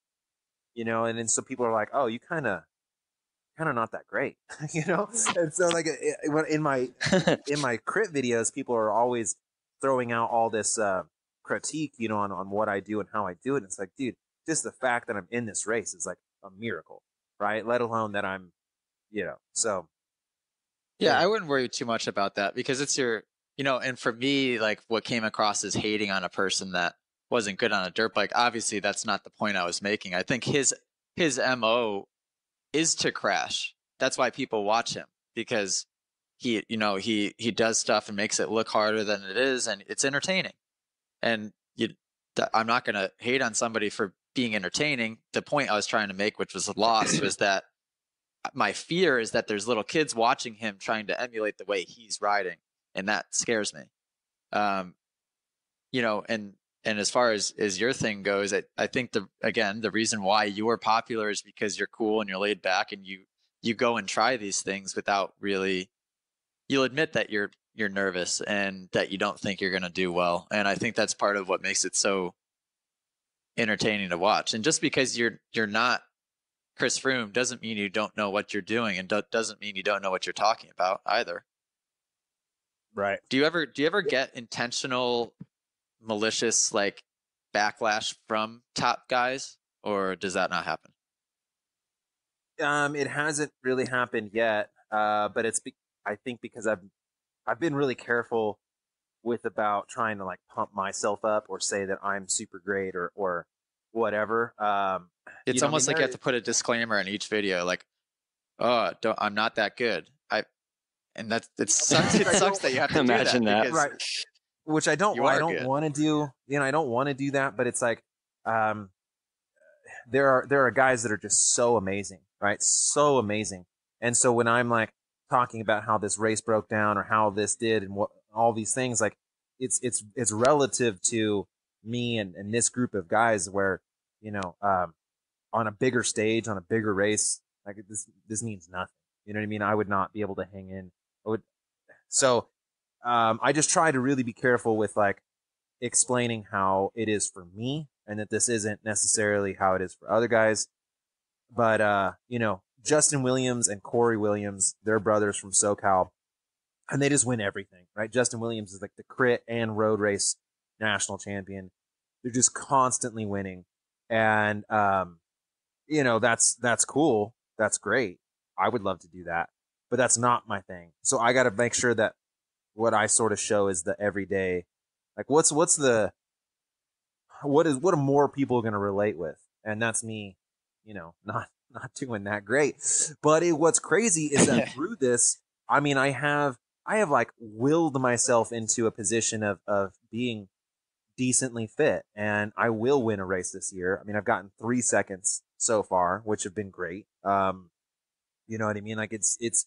S3: and then so people are like, "Oh, you kind of not that great," And so, like, in my crit videos, people are always throwing out all this critique, on what I do and how I do it. And it's like, dude, just the fact that I'm in this race is like a miracle, right? Let alone that I'm, so.
S2: Yeah, I wouldn't worry too much about that, because it's your. And for me, like, what came across as hating on a person that wasn't good on a dirt bike, obviously that's not the point I was making. I think his MO is to crash. That's why people watch him, because he does stuff and makes it look harder than it is, and it's entertaining. And I'm not going to hate on somebody for being entertaining. The point I was trying to make, which was lost, was that my fear is that there's little kids watching him trying to emulate the way he's riding. And that scares me. And as far as your thing goes, I think the reason why you're popular is because you're cool and you're laid back, and you go and try these things without really, you'll admit that you're nervous and that you don't think you're going to do well. And I think that's part of what makes it so entertaining to watch. And just because you're not Chris Froome doesn't mean you don't know what you're doing, and doesn't mean you don't know what you're talking about either.
S3: Right.
S2: Do you ever get intentional, malicious, like, backlash from top guys, or does that not happen?
S3: It hasn't really happened yet, but I think because I've been really careful about trying to like pump myself up or say that I'm super great or whatever.
S2: It's almost like you have to put a disclaimer in each video, like, "Oh, I'm not that good." And it sucks. It sucks that you have to
S1: imagine
S2: do that,
S3: right? Which I don't want to do. I don't want to do that. But it's like, there are guys that are just so amazing, right? So amazing. And so when I'm like talking about how this race broke down or how this did and what all these things, like it's relative to me and this group of guys where on a bigger stage, on a bigger race, like this means nothing. You know what I mean? I would not be able to hang in. So I just try to really be careful with like explaining how it is for me and that this isn't necessarily how it is for other guys. But you know, Justin Williams and Corey Williams, they're brothers from SoCal, and they just win everything, right? Justin Williams is like the crit and road race national champion. They're just constantly winning. And you know, that's cool. That's great. I would love to do that. But that's not my thing. So I got to make sure that what I sort of show is the everyday, like what are more people going to relate with? And that's me, you know, not doing that great. But what's crazy is that through this, I mean, I have like willed myself into a position of being decently fit, and I will win a race this year. I mean, I've gotten 3 seconds so far, which have been great. You know what I mean? Like it's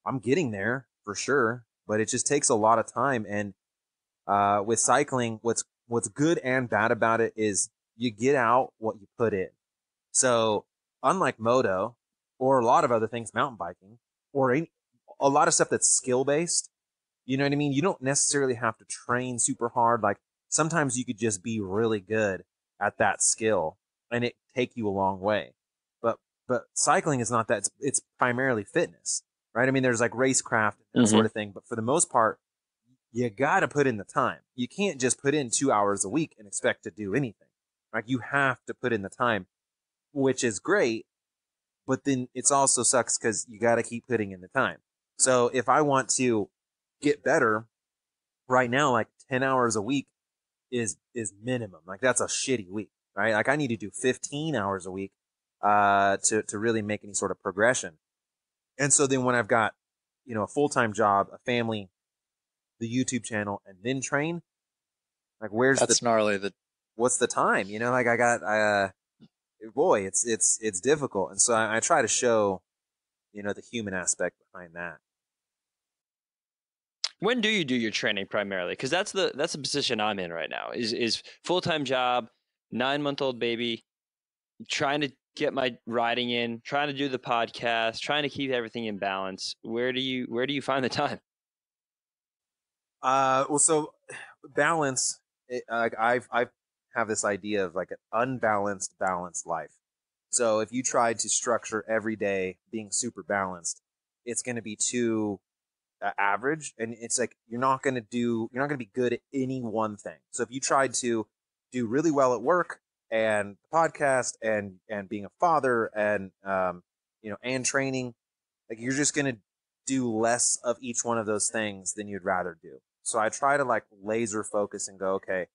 S3: I'm getting there for sure, but it just takes a lot of time. And with cycling, what's good and bad about it is you get out what you put in. So unlike moto or a lot of other things, mountain biking or a lot of stuff that's skill based, you know what I mean? You don't necessarily have to train super hard. Like sometimes you could just be really good at that skill and it take you a long way. But cycling is not that. It's primarily fitness, right? I mean, there's like racecraft and that sort of thing, but for the most part, you got to put in the time. You can't just put in 2 hours a week and expect to do anything. Right? You have to put in the time, which is great, but then it's also sucks because you got to keep putting in the time. So if I want to get better right now, like 10 hours a week is minimum. Like that's a shitty week, right? Like I need to do 15 hours a week to really make any sort of progression. And so then when I've got, you know, a full-time job, a family, the YouTube channel, and then train, like
S2: That's gnarly.
S3: What's the time? You know, like I got, boy, it's difficult. And so I try to show, you know, the human aspect behind that.
S1: When do you do your training primarily? Because that's the position I'm in right now. Is full-time job, 9-month-old baby, trying to get my riding in, trying to do the podcast, trying to keep everything in balance. Where do you find the time?
S3: Well, so balance. Like I have this idea of like an unbalanced, balanced life. So if you try to structure every day being super balanced, it's going to be too average, and it's like you're not going to be good at any one thing. So if you tried to do really well at work and podcast and being a father and you know, and training, like you're just going to do less of each one of those things than you'd rather do. So I try to like laser focus and go, okay,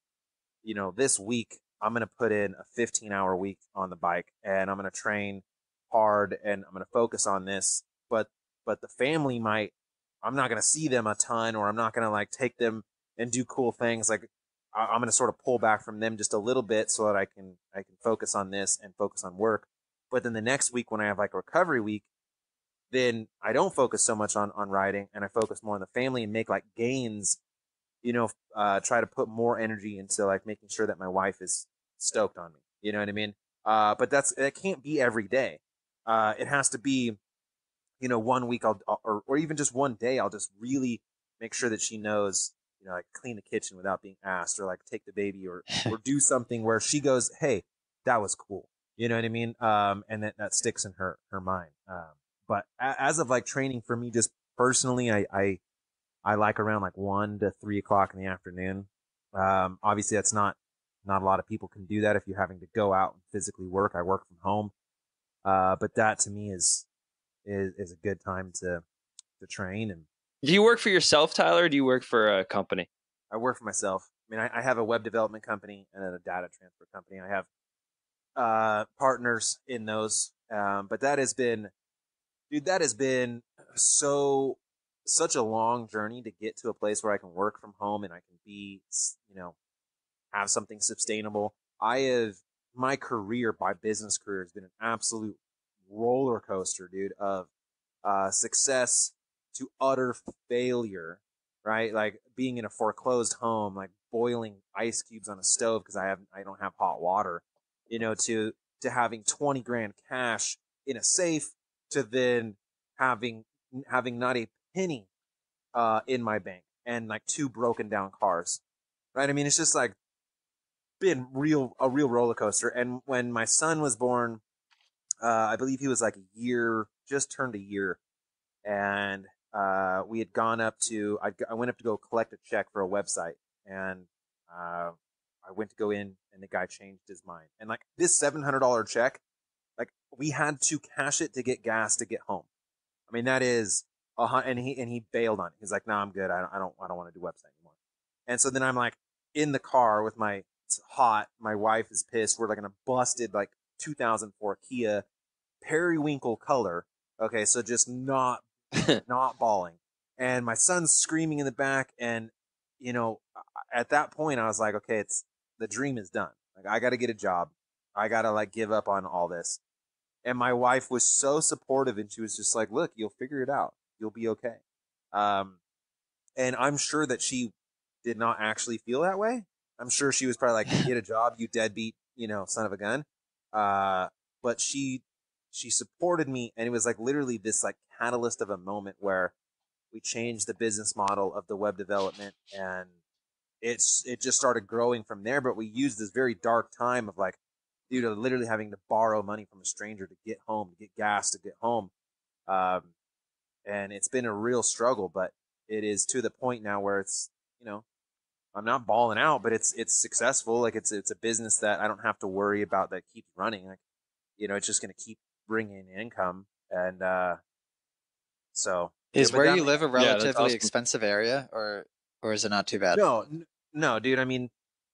S3: you know, this week I'm going to put in a 15-hour week on the bike and I'm going to train hard and I'm going to focus on this. But the family I'm not going to see them a ton, or I'm not going to like take them and do cool things. Like I'm going to sort of pull back from them just a little bit so that I can focus on this and focus on work. But then the next week when I have like a recovery week, then I don't focus so much on riding and I focus more on the family and make like gains, you know, try to put more energy into like making sure that my wife is stoked on me. You know what I mean? But it can't be every day. It has to be, you know, one week or even just one day, I'll just really make sure that she knows, you know, like clean the kitchen without being asked, or like take the baby or do something where she goes, hey, that was cool. You know what I mean? And that sticks in her mind. But as of like training for me, just personally, I like around like 1 to 3 o'clock in the afternoon. Obviously that's not a lot of people can do that if you're having to go out and physically work. I work from home. But that to me is a good time to train. And
S1: Do you work for yourself, Tyler, or do you work for a company?
S3: I work for myself. I mean, I have a web development company and then a data transfer company. I have partners in those. But that has been such a long journey to get to a place where I can work from home and I can be, you know, have something sustainable. My career, my business career has been an absolute roller coaster, dude, of success to utter failure, right? Like being in a foreclosed home, like boiling ice cubes on a stove because I don't have hot water, you know, to having 20 grand cash in a safe, to then having not a penny in my bank and like 2 broken down cars. Right? I mean, it's just like been a real roller coaster. And when my son was born, I believe he was like a year, just turned a year, and we had gone up to. I went up to go collect a check for a website, and I went to go in, and the guy changed his mind. And like this $700 check, like we had to cash it to get gas to get home. I mean, that is and he bailed on it. He's like, "No, I'm good. I don't want to do website anymore." And so then I'm like in the car with it's hot. My wife is pissed. We're like in a busted like 2004 Kia periwinkle color. Okay, so just not balling. And my son's screaming in the back, and you know, at that point I was like, okay, the dream is done. Like I got to get a job. I got to like give up on all this. And my wife was so supportive, and she was just like, look, you'll figure it out. You'll be okay. And I'm sure that she did not actually feel that way. I'm sure she was probably like, get a job, you deadbeat, son of a gun. But she supported me, and it was like literally this like catalyst of a moment where we changed the business model of the web development, and it just started growing from there. But we used this very dark time of like, dude, literally having to borrow money from a stranger to get home, to get gas to get home. And it's been a real struggle, but it is to the point now where it's, I'm not balling out, but it's successful. Like it's a business that I don't have to worry about, that keeps running. Like, it's just going to keep bringing in income. And, so
S2: is where you live a relatively
S1: awesome.
S2: expensive area, or is it not too bad?
S3: No, dude. I mean,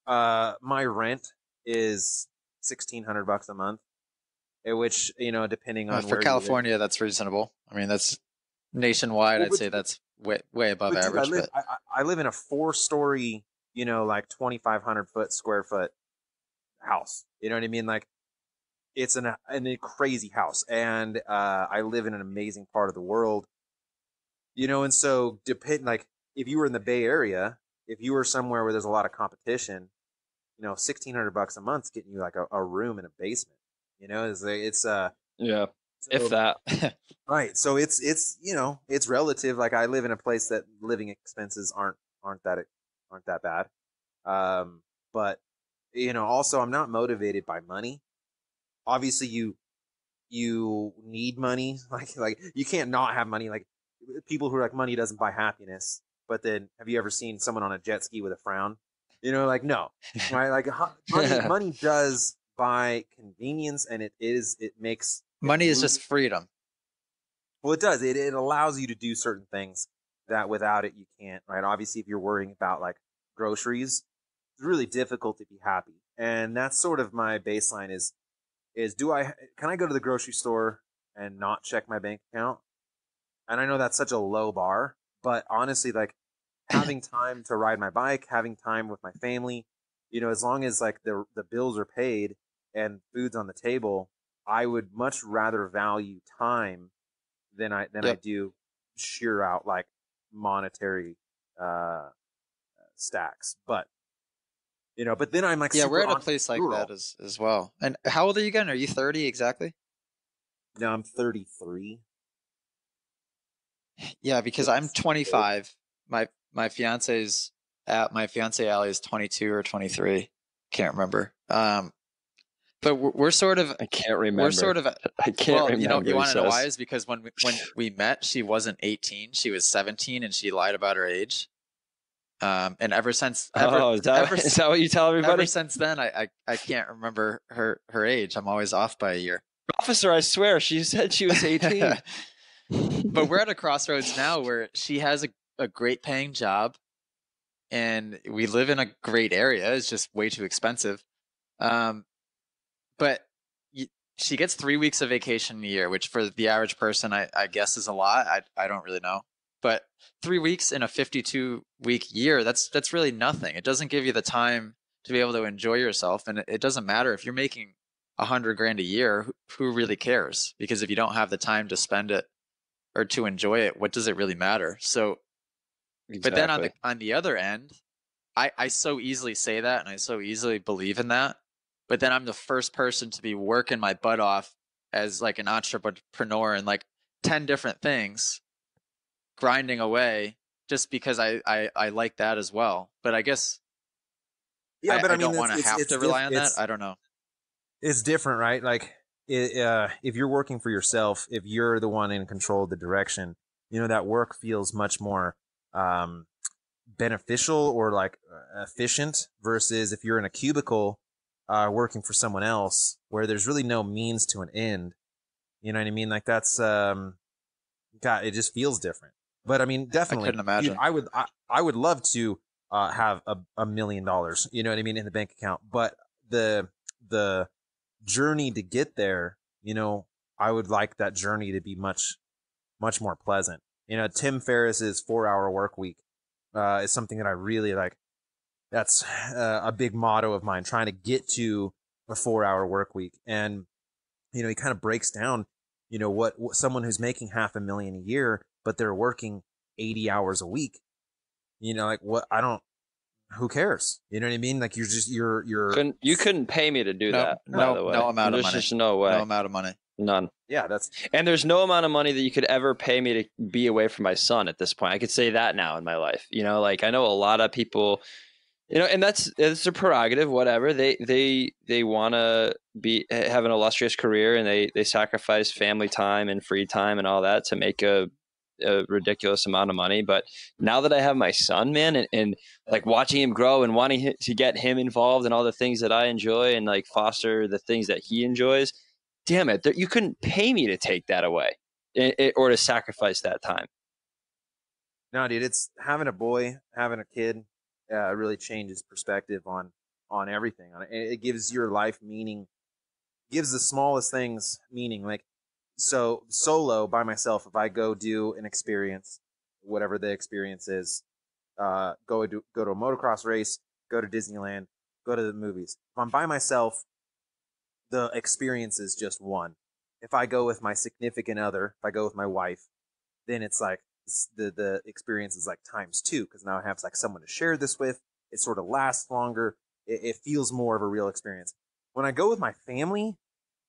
S3: my rent is $1,600 a month, which, depending on
S2: for California, that's reasonable. I mean, that's nationwide. I'd say that's way above average.
S3: Dude, I live in a 4-story, like 2,500 square foot house. You know what I mean? Like it's a crazy house, and I live in an amazing part of the world. And so like if you were in the Bay Area, if you were somewhere where there's a lot of competition, $1,600 a month's getting you like a room in a basement. It's
S1: yeah. So, if that.
S3: Right. So it's it's relative. Like I live in a place that living expenses aren't that bad. But also I'm not motivated by money. Obviously you need money. Like you can't not have money. Like people who are like, money doesn't buy happiness. But then have you ever seen someone on a jet ski with a frown? Like no. Right? Like money does buy convenience, and it makes
S2: money is just freedom.
S3: Well, it does. It allows you to do certain things that without it you can't, right? Obviously, if you're worrying about like groceries, it's really difficult to be happy. And that's sort of my baseline is can I go to the grocery store and not check my bank account? And I know that's such a low bar, but honestly, like having time to ride my bike, having time with my family, as long as like the bills are paid and food's on the table, I would much rather value time than I do sheer out like monetary stacks. But but then I'm like,
S2: we're at a place like that as well. And how old are you again? Are you 30 exactly?
S3: No, I'm 33.
S2: Yeah, because I'm 25. My fiance Allie is 22 or 23. Can't remember. But we're sort of.
S1: I can't remember.
S2: We're sort of.
S1: I can't remember.
S2: You want to know why? Is because when we met, she wasn't 18. She was 17, and she lied about her age. And ever since.
S1: Is that what you tell everybody?
S2: Ever since then, I can't remember her age. I'm always off by a year.
S1: Officer, I swear, she said she was 18.
S2: But we're at a crossroads now where she has a great paying job, and we live in a great area. It's just way too expensive. But she gets 3 weeks of vacation a year, which for the average person, I guess is a lot. I don't really know. But 3 weeks in a 52-week year, that's really nothing. It doesn't give you the time to be able to enjoy yourself. And it doesn't matter if you're making $100,000 a year, who really cares? Because if you don't have the time to spend it or to enjoy it, what does it really matter? So, exactly. But then on the other end, I so easily say that, and I so easily believe in that. But then I'm the first person to be working my butt off as like an entrepreneur in like 10 different things, grinding away just because I like that as well. But I guess
S3: Yeah, but I mean,
S2: don't want to have to rely on that. I don't know.
S3: It's different, right? Like, if you're working for yourself, if you're the one in control of the direction, that work feels much more beneficial or like efficient versus if you're in a cubicle working for someone else where there's really no means to an end. You know what I mean? Like that's God, it just feels different. But I mean, definitely,
S2: I couldn't imagine.
S3: I would love to have $1 million. You know what I mean, in the bank account. But the journey to get there, I would like that journey to be much more pleasant. Tim Ferriss's 4-hour work week is something that I really like. That's a big motto of mine, trying to get to a 4-hour work week. And, he kind of breaks down, what someone who's making $500,000 a year, but they're working 80 hours a week, like who cares? You know what I mean? Like you're
S1: You couldn't pay me to do that. By the way,
S2: no amount of money.
S1: There's just no way.
S2: No amount of money.
S1: None.
S3: Yeah,
S1: and there's no amount of money that you could ever pay me to be away from my son at this point. I could say that now in my life. Like I know a lot of people, and it's a prerogative, whatever. They want to have an illustrious career, and they sacrifice family time and free time and all that to make a ridiculous amount of money. But now that I have my son, man, and like watching him grow and wanting to get him involved in all the things that I enjoy and like foster the things that he enjoys, damn it, you couldn't pay me to take that away or to sacrifice that time.
S3: No, dude, it's having a boy, having a kid, really changes perspective on everything. It gives your life meaning, gives the smallest things meaning. Like, so solo by myself, if I go do an experience, whatever the experience is, go to a motocross race, go to Disneyland, go to the movies. If I'm by myself, the experience is just one. If I go with my significant other, if I go with my wife, then it's like the experience is like times 2 because now I have like someone to share this with. It sort of lasts longer. It feels more of a real experience. When I go with my family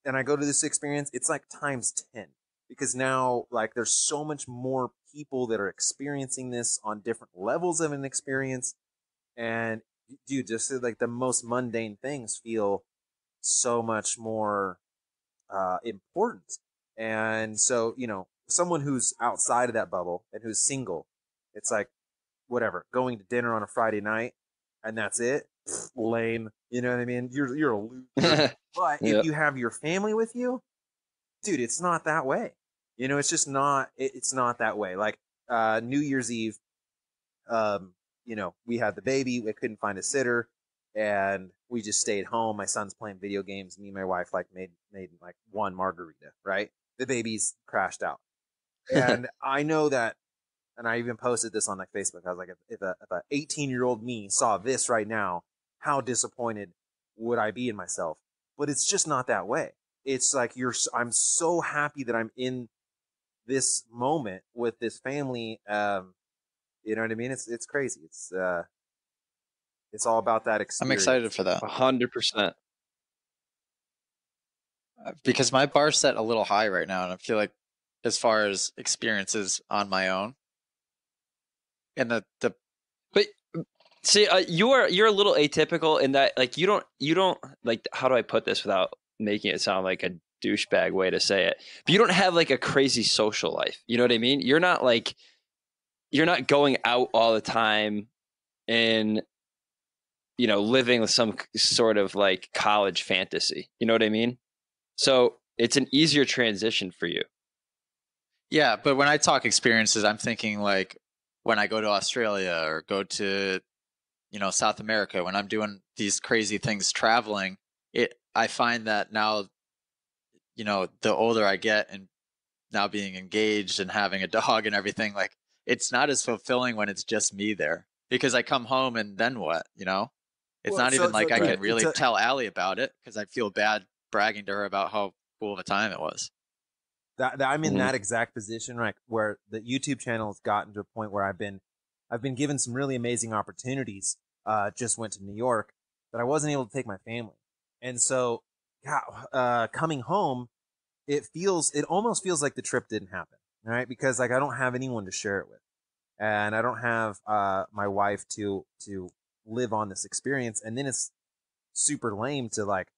S3: and I go to this experience, it's like times 10 because now like there's so much more people that are experiencing this on different levels of an experience. And dude, just like the most mundane things feel so much more important. And so, someone who's outside of that bubble and who's single, it's like, whatever, going to dinner on a Friday night and that's it. Lame. You know what I mean? You're a loser. But if you have your family with you, dude, it's not that way. It's just not, it's not that way. Like, New Year's Eve, we had the baby, we couldn't find a sitter, and we just stayed home. My son's playing video games. Me and my wife like made like one margarita, right? The baby's crashed out. And I know that, and I even posted this on like Facebook. I was like, if a 18-year-old me saw this right now, how disappointed would I be in myself? But it's just not that way. It's like I'm so happy that I'm in this moment with this family. You know what I mean? It's crazy. It's all about that experience.
S2: I'm excited for that.
S1: 100%.
S2: Because my bar's set a little high right now, and I feel like as far as experiences on my own, and but
S1: see, you're a little atypical in that like you don't like, how do I put this without making it sound like a douchebag way to say it? But you don't have like a crazy social life. You know what I mean? You're not going out all the time and living with some sort of like college fantasy. You know what I mean? So it's an easier transition for you.
S2: Yeah, but when I talk experiences, I'm thinking like when I go to Australia or go to, South America, when I'm doing these crazy things traveling, I find that now, the older I get and now being engaged and having a dog and everything, like it's not as fulfilling when it's just me there because I come home and then what, It's not even like I can really tell Allie about it because I feel bad bragging to her about how cool of a time it was.
S3: That I'm in that exact position, right, where the YouTube channel has gotten to a point where I've been given some really amazing opportunities. Just went to New York, but I wasn't able to take my family, and so coming home, it almost feels like the trip didn't happen, right? Because like I don't have anyone to share it with, and I don't have my wife to live on this experience. And then it's super lame to like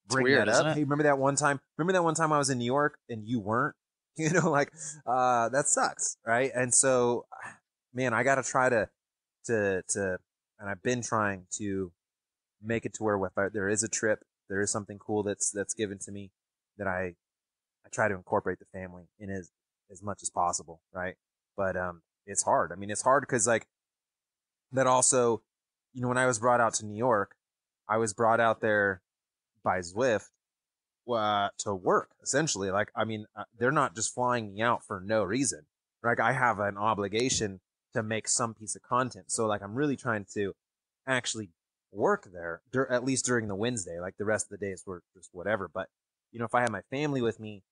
S2: It's
S3: bring
S2: weird,
S3: that
S2: isn't
S3: up.
S2: it?
S3: Hey, remember that one time? Remember that one time I was in New York and you weren't? Like that sucks, right? And so, man, I got to try to, and I've been trying to make it to where if there is a trip, there is something cool that's given to me, that I try to incorporate the family in as much as possible, right? But it's hard. I mean, it's hard because like that also, when I was brought out to New York, I was brought out there by Zwift to work essentially. Like, I mean, they're not just flying me out for no reason. Like, I have an obligation to make some piece of content. So like, I'm really trying to actually work there, at least during the Wednesday. Like the rest of the days were just whatever. But if I have my family with me,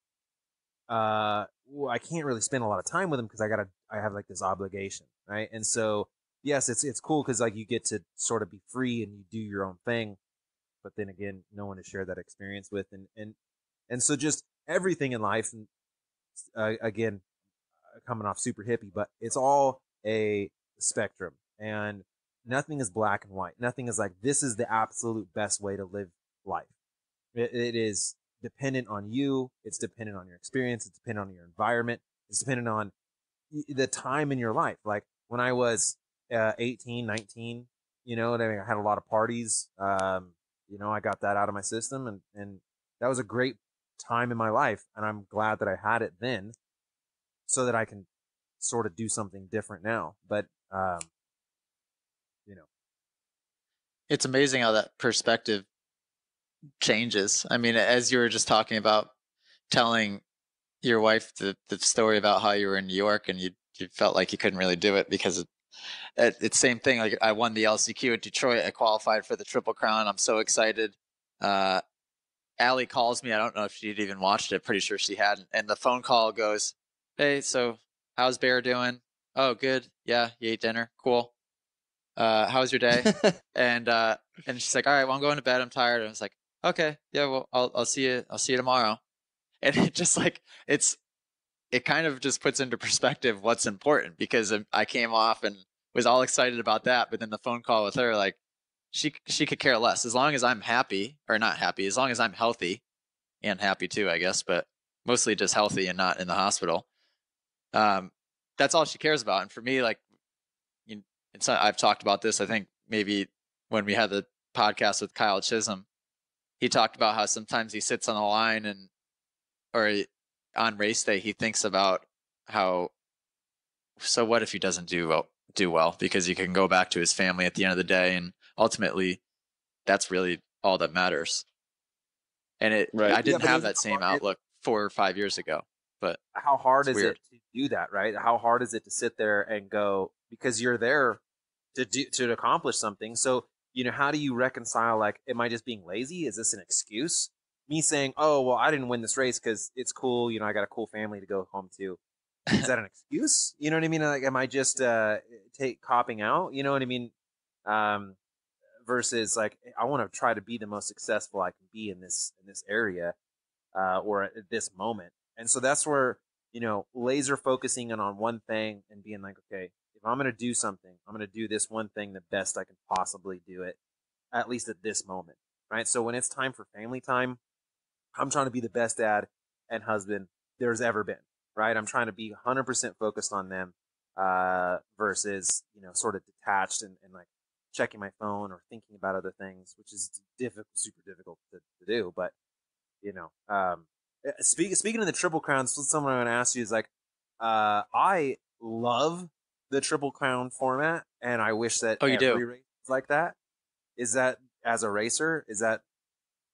S3: I can't really spend a lot of time with them because I have like this obligation, right? And so yes, it's cool because like you get to sort of be free and you do your own thing, but then again, no one to share that experience with, and so just everything in life, and again, coming off super hippie, but it's all a spectrum, and nothing is black and white. Nothing is like this is the absolute best way to live life. It is dependent on you. It's dependent on your experience. It's dependent on your environment. It's dependent on the time in your life. Like when I was 18, 19, and I had a lot of parties. I got that out of my system, and that was a great time in my life. And I'm glad that I had it then so that I can sort of do something different now. But, you know,
S2: It's amazing how that perspective changes. I mean, as you were just talking about telling your wife the story about how you were in New York and you felt like you couldn't really do it because it's same thing. Like I won the LCQ at Detroit. I qualified for the Triple Crown. I'm so excited. Allie calls me. I don't know if she'd even watched it. Pretty sure she hadn't. And the phone call goes, "Hey, so how's Bear doing? Oh, good. Yeah, you ate dinner. Cool. How's your day?" And she's like, "All right, well, I'm going to bed. I'm tired." And I was like, "Okay, yeah, well, I'll see you. I'll see you tomorrow." And it just like it kind of just puts into perspective what's important, because I came off and was all excited about that, but then the phone call with her, like she could care less as long as I'm happy, or not happy, as long as I'm healthy and happy too, I guess, but mostly just healthy and not in the hospital. That's all she cares about. And for me, like, I've talked about this, I think maybe when we had the podcast with Kyle Chisholm, he talked about how sometimes he sits on the line or on race day, he thinks about how, so what if he doesn't do well, because he can go back to his family at the end of the day, and ultimately that's really all that matters. And
S1: Right.
S2: I didn't have
S3: it's
S2: that same
S3: hard.
S2: outlook 4 or 5 years ago, but
S3: How hard
S2: it's
S3: is
S2: weird.
S3: it to do that, right? How hard is it to sit there and go, because you're there to accomplish something. So, how do you reconcile, like, am I just being lazy? Is this an excuse? Me saying, oh, well, I didn't win this race because it's cool. I got a cool family to go home to. Is that an excuse? You know what I mean? Like, am I just copping out? You know what I mean? Um, versus like, I want to try to be the most successful I can be in this area, or at this moment. And so that's where, laser focusing in on one thing and being like, okay, if I'm going to do something, I'm going to do this one thing the best I can possibly do it, at least at this moment. Right. So when it's time for family time, I'm trying to be the best dad and husband there's ever been. Right. I'm trying to be 100% focused on them, versus, sort of detached and like checking my phone or thinking about other things, which is difficult, super difficult to do. But, speaking of the Triple Crowns, someone I want to ask you is like, I love the Triple Crown format, and I wish that
S2: Oh, you do?
S3: every race was like that. Is that, as a racer,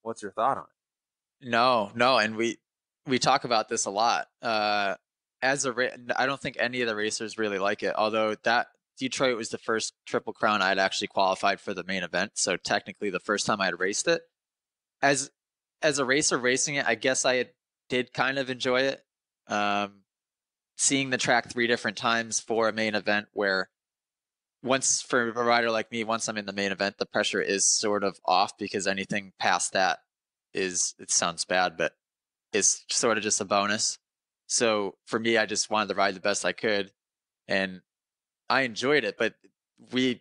S3: what's your thought on it?
S2: No, and we talk about this a lot. I don't think any of the racers really like it, although that Detroit was the first Triple Crown I'd actually qualified for the main event, so technically the first time I'd raced it. As a racer racing it, I guess did kind of enjoy it. Seeing the track 3 different times for a main event, where for a rider like me, once I'm in the main event, the pressure is sort of off, because anything past that it sounds bad, but is sort of just a bonus. So for me, I just wanted to ride the best I could. And I enjoyed it, but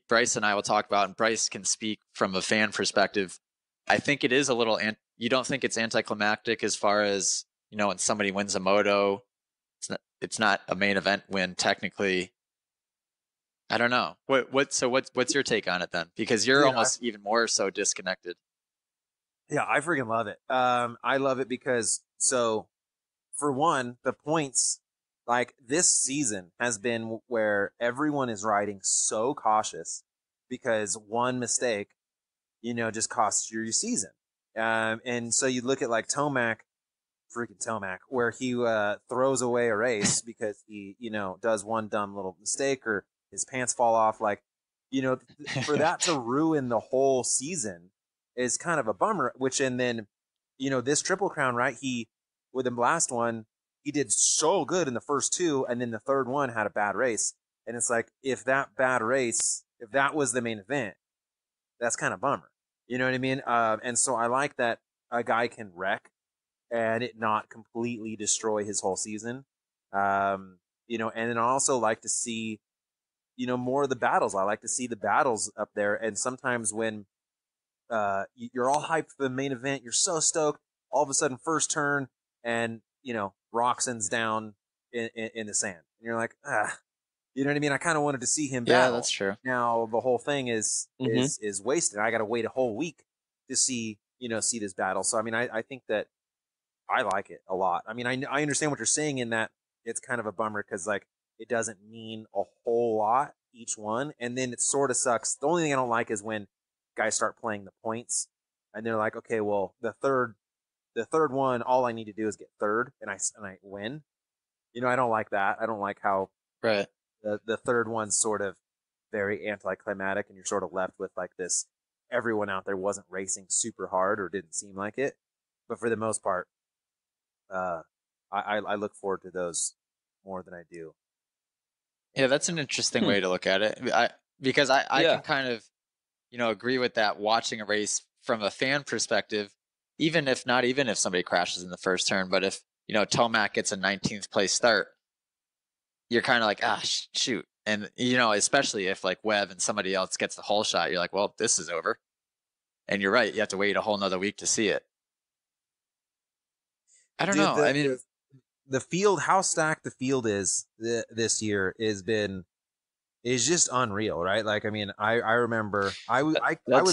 S2: Bryce and I will talk about, and Bryce can speak from a fan perspective. I think it is a little, you don't think it's anticlimactic as far as, when somebody wins a moto, it's not a main event win technically. I don't know. What's your take on it then? Because you're almost even more so disconnected.
S3: Yeah, I freaking love it. I love it because, so for one, the points, like this season has been where everyone is riding so cautious because one mistake, just costs you your season. And so you look at like freaking Tomac, where he throws away a race because he, does one dumb little mistake or his pants fall off. Like, for that to ruin the whole season is kind of a bummer. And then, this Triple Crown, right? With the last one, he did so good in the first two, and then the third one had a bad race. And it's like, if that was the main event, that's kind of bummer. You know what I mean? And so I like that a guy can wreck and it not completely destroy his whole season. And then I also like to see, more of the battles. I like to see the battles up there. And sometimes when you're all hyped for the main event, you're so stoked, all of a sudden first turn and, Roxon's down in the sand. And you're like, you know what I mean? I kind of wanted to see him battle.
S2: Yeah, that's true.
S3: Now the whole thing is wasted. I got to wait a whole week to see this battle. So, I mean, I think that I like it a lot. I mean, I understand what you're saying in that it's kind of a bummer because, like, it doesn't mean a whole lot each one. And then it sort of sucks. The only thing I don't like is when guys start playing the points and they're like, okay, well, the third one, all I need to do is get third and I win. I don't like that. I don't like how
S2: right.
S3: The third one's sort of very anticlimactic and you're sort of left with like this, everyone out there wasn't racing super hard or didn't seem like it. But for the most part, I look forward to those more than I do.
S2: Yeah, that's an interesting way to look at it. Because I can kind of, agree with that. Watching a race from a fan perspective, even if somebody crashes in the first turn, but if Tomac gets a 19th place start, you're kind of like, shoot, and especially if like Webb and somebody else gets the whole shot, you're like, well, this is over. And you're right, you have to wait a whole nother week to see it. I don't know. I mean,
S3: the field, how stacked the field is this year is just unreal, right? Like, I mean, I remember I was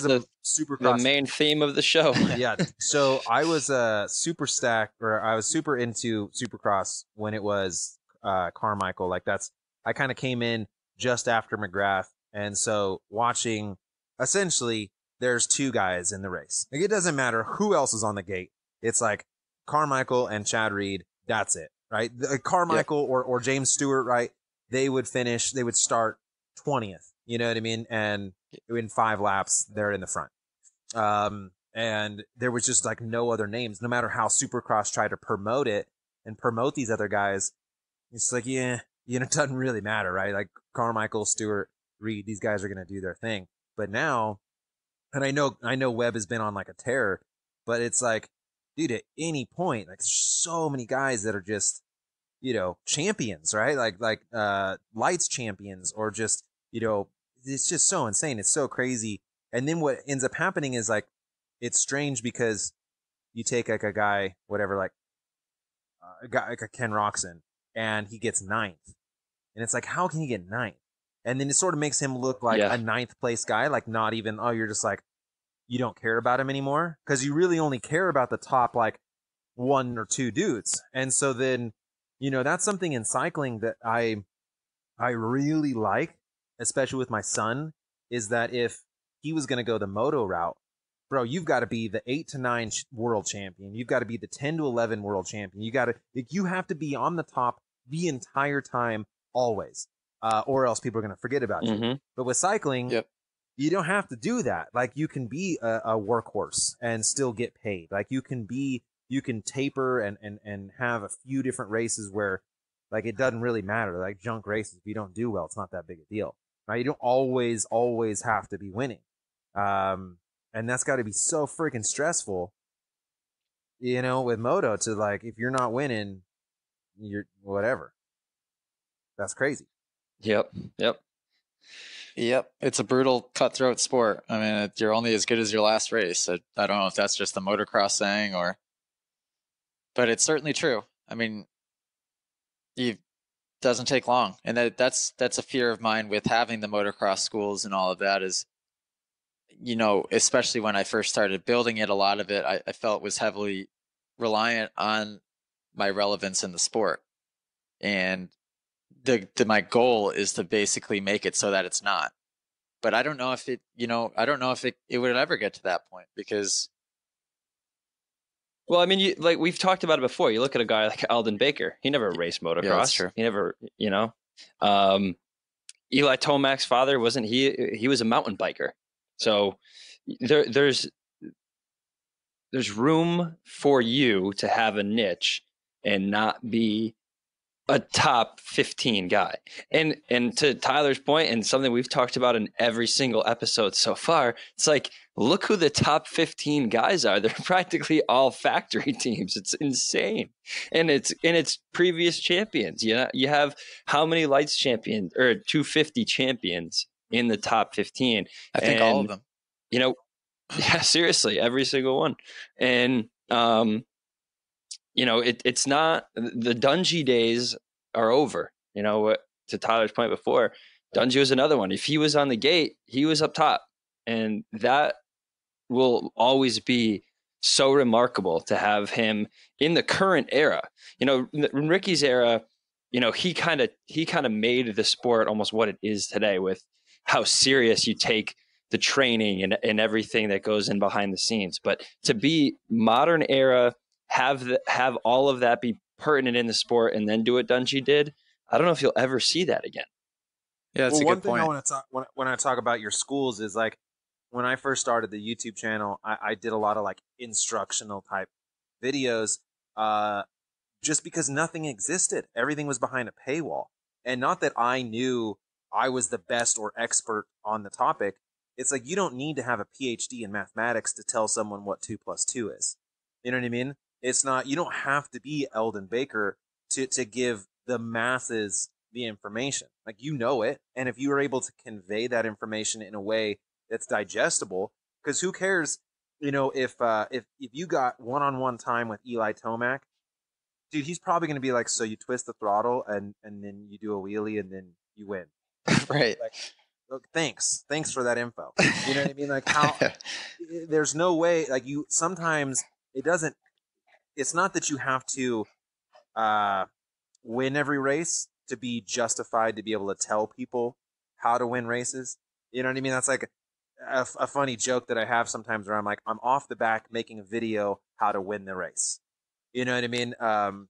S3: a Supercross.
S1: The main theme of the show.
S3: Yeah. So I was super stacked, or I was super into Supercross when it was Carmichael. Like I kind of came in just after McGrath, and so watching, essentially, there's two guys in the race. Like, it doesn't matter who else is on the gate. It's like Carmichael and Chad Reed. That's it, right? Carmichael or James Stewart, right? They would start 20th, you know what I mean? And in 5 laps, they're in the front. And there was just like no other names, no matter how Supercross tried to promote it and promote these other guys. It's like, it doesn't really matter, right? Like Carmichael, Stewart, Reed, these guys are going to do their thing. But now, and I know Webb has been on like a tear, but it's like, dude, at any point, like so many guys that are just, champions, right? Like lights champions, or just, it's just so insane. It's so crazy. And then what ends up happening is like, it's strange because you take like a guy, whatever, like a guy like a Ken Roxon, and he gets 9th. And it's like, how can he get 9th? And then it sort of makes him look like a 9th place guy, like not even, you're just like, you don't care about him anymore, because you really only care about the top like 1 or 2 dudes. And so then, that's something in cycling that I really like, especially with my son, is that if he was going to go the moto route, bro, you've got to be the 8 to 9 world champion. You've got to be the 10 to 11 world champion. You have to be on the top the entire time, always, or else people are going to forget about you. But with cycling, you don't have to do that. Like, you can be a workhorse and still get paid. Like, you can taper and have a few different races where, like, it doesn't really matter. Like junk races, if you don't do well, it's not that big a deal, right? You don't always have to be winning. And that's got to be so freaking stressful, with moto, to like, if you're not winning, you're whatever. That's crazy.
S1: Yep.
S2: Yep, it's a brutal, cutthroat sport. I mean, you're only as good as your last race. I don't know if that's just the motocross saying but it's certainly true. I mean, it doesn't take long, and that's a fear of mine with having the motocross schools and all of that is, especially when I first started building it, a lot of it I felt was heavily reliant on my relevance in the sport, and my goal is to basically make it so that it's not. But I don't know if I don't know if it would ever get to that point because.
S1: Well, I mean, like we've talked about it before. You look at a guy like Alden Baker. He never raced motocross.
S2: Yeah, that's true.
S1: He never, Eli Tomac's father wasn't he? He was a mountain biker. So there's room for you to have a niche and not be a top 15 guy. And to Tyler's point, and something we've talked about in every single episode so far, it's like, look who the top 15 guys are. They're practically all factory teams. It's insane. And it's previous champions. You have how many lights champions or 250 champions in the top 15?
S2: I think all of them.
S1: Yeah, seriously, every single one. And it's not, the Dungey days are over. To Tyler's point before, Dungey was another one. If he was on the gate, he was up top, and that will always be so remarkable to have him in the current era. In Ricky's era, he kind of made the sport almost what it is today with how serious you take the training and everything that goes in behind the scenes. But to be modern era, have all of that be pertinent in the sport, and then do what Dungey did, I don't know if you'll ever see that again.
S2: Yeah, that's a good point.
S3: One thing I want to talk when I talk about your schools is like when I first started the YouTube channel, I did a lot of like instructional type videos, just because nothing existed. Everything was behind a paywall, and not that I knew I was the best or expert on the topic. It's like you don't need to have a PhD in mathematics to tell someone what 2 + 2 is. You know what I mean? It's not, you don't have to be Eldon Baker to give the masses the information. Like, you know it. And if you are able to convey that information in a way that's digestible, because who cares, if you got one-on-one time with Eli Tomac, dude, he's probably going to be like, so you twist the throttle and then you do a wheelie and then you win.
S2: Right.
S3: Like, look, thanks for that info. You know what I mean? Like, how there's no way, like, you sometimes it's not that you have to win every race to be justified to be able to tell people how to win races. You know what I mean? That's like a funny joke that I have sometimes where I'm like, I'm off the back making a video how to win the race. You know what I mean? And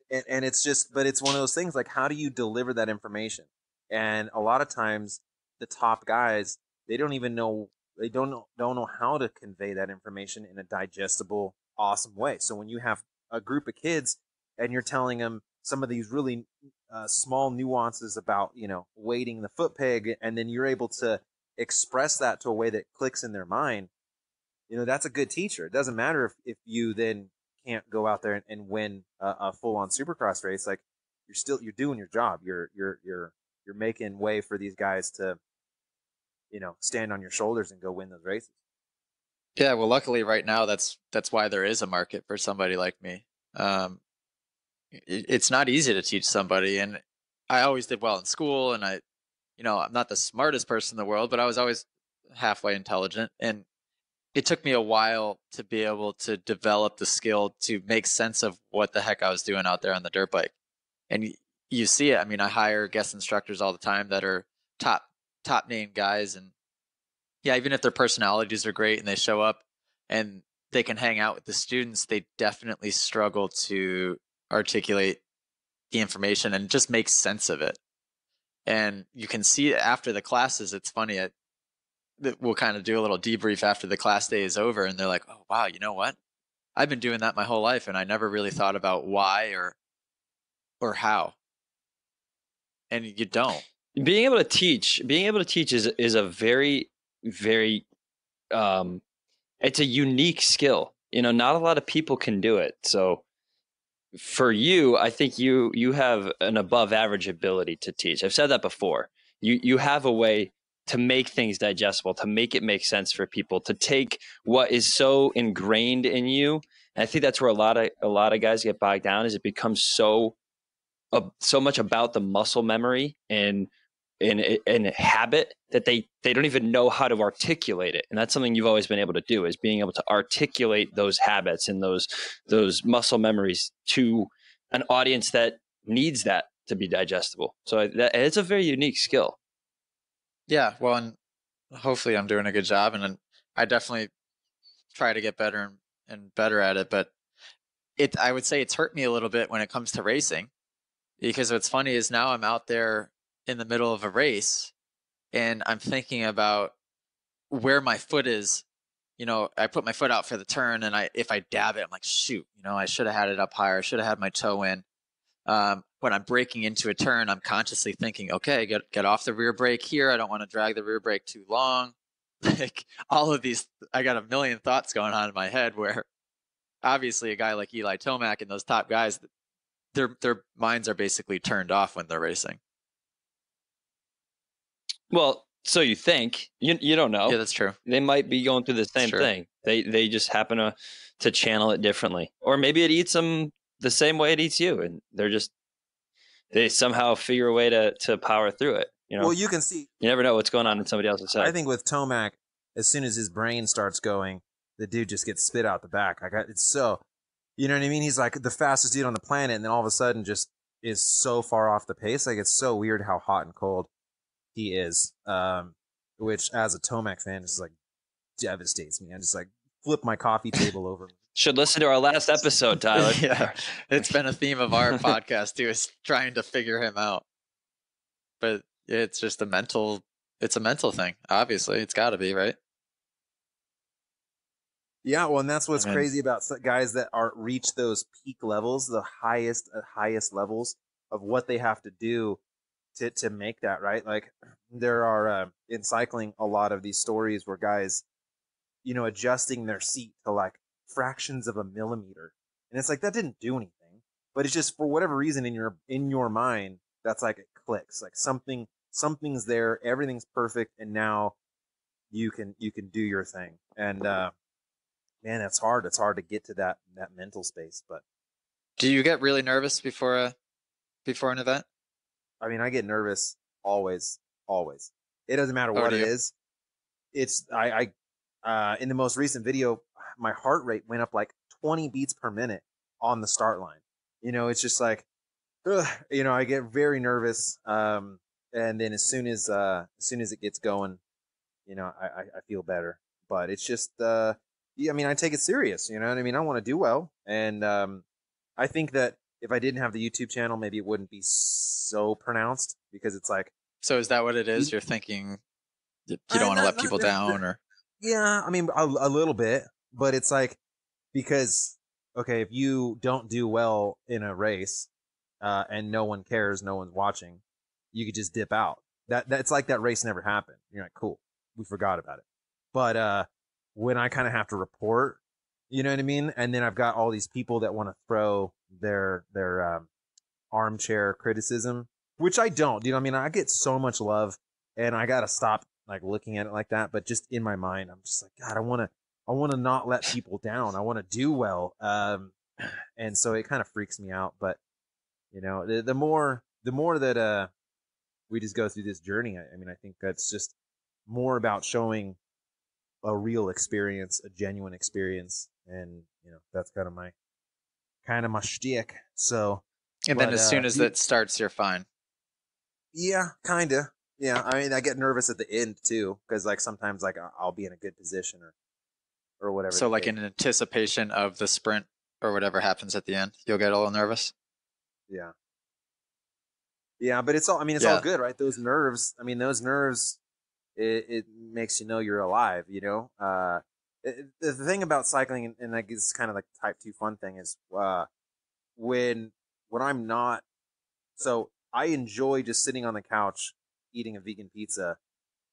S3: it's just, but it's one of those things, like, how do you deliver that information? And a lot of times the top guys, they don't even know, they don't know how to convey that information in a digestible, awesome way. So when you have a group of kids and you're telling them some of these really small nuances about, weighting the foot peg, and then you're able to express that to a way that clicks in their mind, that's a good teacher. It doesn't matter if you then can't go out there and win a full-on Supercross race. Like, you're doing your job. You're making way for these guys to, stand on your shoulders and go win those races.
S2: Yeah, well, luckily right now that's why there is a market for somebody like me. It's not easy to teach somebody, and I always did well in school, and I'm not the smartest person in the world, but I was always halfway intelligent, and it took me a while to be able to develop the skill to make sense of what the heck I was doing out there on the dirt bike. And you see it. I mean, I hire guest instructors all the time that are top name guys, and yeah, even if their personalities are great and they show up and they can hang out with the students, they definitely struggle to articulate the information and just make sense of it. And you can see it after the classes. It's funny. We'll kind of do a little debrief after the class day is over, and they're like, oh, wow, you know what? I've been doing that my whole life, and I never really thought about why or how. And you don't.
S1: Being able to teach is a very, very, it's a unique skill. Not a lot of people can do it. So for you, I think you have an above average ability to teach. I've said that before. you have a way to make things digestible, to make it make sense for people, to take what is so ingrained in you. And I think that's where a lot of guys get bogged down, is it becomes so much about the muscle memory and habit that they don't even know how to articulate it. And that's something you've always been able to do, is being able to articulate those habits and those muscle memories to an audience that needs that to be digestible. So it's a very unique skill.
S2: Yeah, well, and hopefully I'm doing a good job, and I definitely try to get better and better at it. But I would say it's hurt me a little bit when it comes to racing, because what's funny is now I'm out there in the middle of a race and I'm thinking about where my foot is. I put my foot out for the turn, and if I dab it, I'm like, shoot, I should have had it up higher. I should have had my toe in. When I'm braking into a turn, I'm consciously thinking, okay, get off the rear brake here. I don't want to drag the rear brake too long. Like all of these, I got a million thoughts going on in my head, where obviously a guy like Eli Tomac and those top guys, their minds are basically turned off when they're racing.
S1: Well, so you think. You don't know.
S2: Yeah, that's true.
S1: They might be going through the same thing. They just happen to channel it differently. Or maybe it eats them the same way it eats you, and they somehow figure a way to power through it.
S3: Well, you can see.
S1: You never know what's going on in somebody else's head.
S3: I think with Tomac, as soon as his brain starts going, the dude just gets spit out the back. It's so, you know what I mean? He's like the fastest dude on the planet, and then all of a sudden just is so far off the pace. Like, it's so weird how hot and cold he is. Which, as a Tomac fan, just like devastates me. I just like flip my coffee table over.
S1: Should listen to our last episode, Tyler.
S2: Yeah, it's been a theme of our podcast too, is trying to figure him out. But it's just a mental thing. Obviously, it's got to be, right?
S3: Yeah, well, and that's what's crazy about guys that reach those peak levels, the highest levels of what they have to do to make that, right? Like, there are in cycling a lot of these stories where guys, adjusting their seat to like fractions of a millimeter, and it's like, that didn't do anything, but it's just, for whatever reason, in your mind, that's like, it clicks, like something's there, everything's perfect, and now you can do your thing. And man, it's hard to get to that mental space. But
S2: do you get really nervous before an event?
S3: I mean, I get nervous always. It doesn't matter what it is. It's I in the most recent video, my heart rate went up like 20 beats per minute on the start line. It's just like, I get very nervous. And then as soon as it gets going, I feel better. But it's just, I take it serious. You know what I mean? I want to do well. And I think that if I didn't have the YouTube channel, maybe it wouldn't be so pronounced, because it's like.
S2: So is that what it is? You're thinking you don't want to let people down, or?
S3: Yeah, I mean, a little bit, but it's like, because, okay, if you don't do well in a race, and no one cares, no one's watching, you could just dip out. That's like that race never happened. You're like, cool, we forgot about it. But when I kind of have to report, you know what I mean? And then I've got all these people that want to throw their armchair criticism, which I don't. You know what I mean? I get so much love, and I got to stop like looking at it like that. But just in my mind, I'm just like, God, I want to not let people down. I want to do well. And so it kind of freaks me out. But the more that we just go through this journey, I think that's just more about showing a real experience, a genuine experience, and that's kind of my shtick. So,
S2: and then as soon as that starts, you're fine.
S3: Yeah, kind of. Yeah, I mean, I get nervous at the end too, because like sometimes like I'll be in a good position or whatever.
S2: So like in anticipation of the sprint or whatever happens at the end, you'll get a little nervous.
S3: Yeah. Yeah, but it's all. I mean, it's all good, right? Those nerves. I mean, it makes you know you're alive. The thing about cycling, and like it's kind of like type 2 fun thing, is when I'm not. So I enjoy just sitting on the couch eating a vegan pizza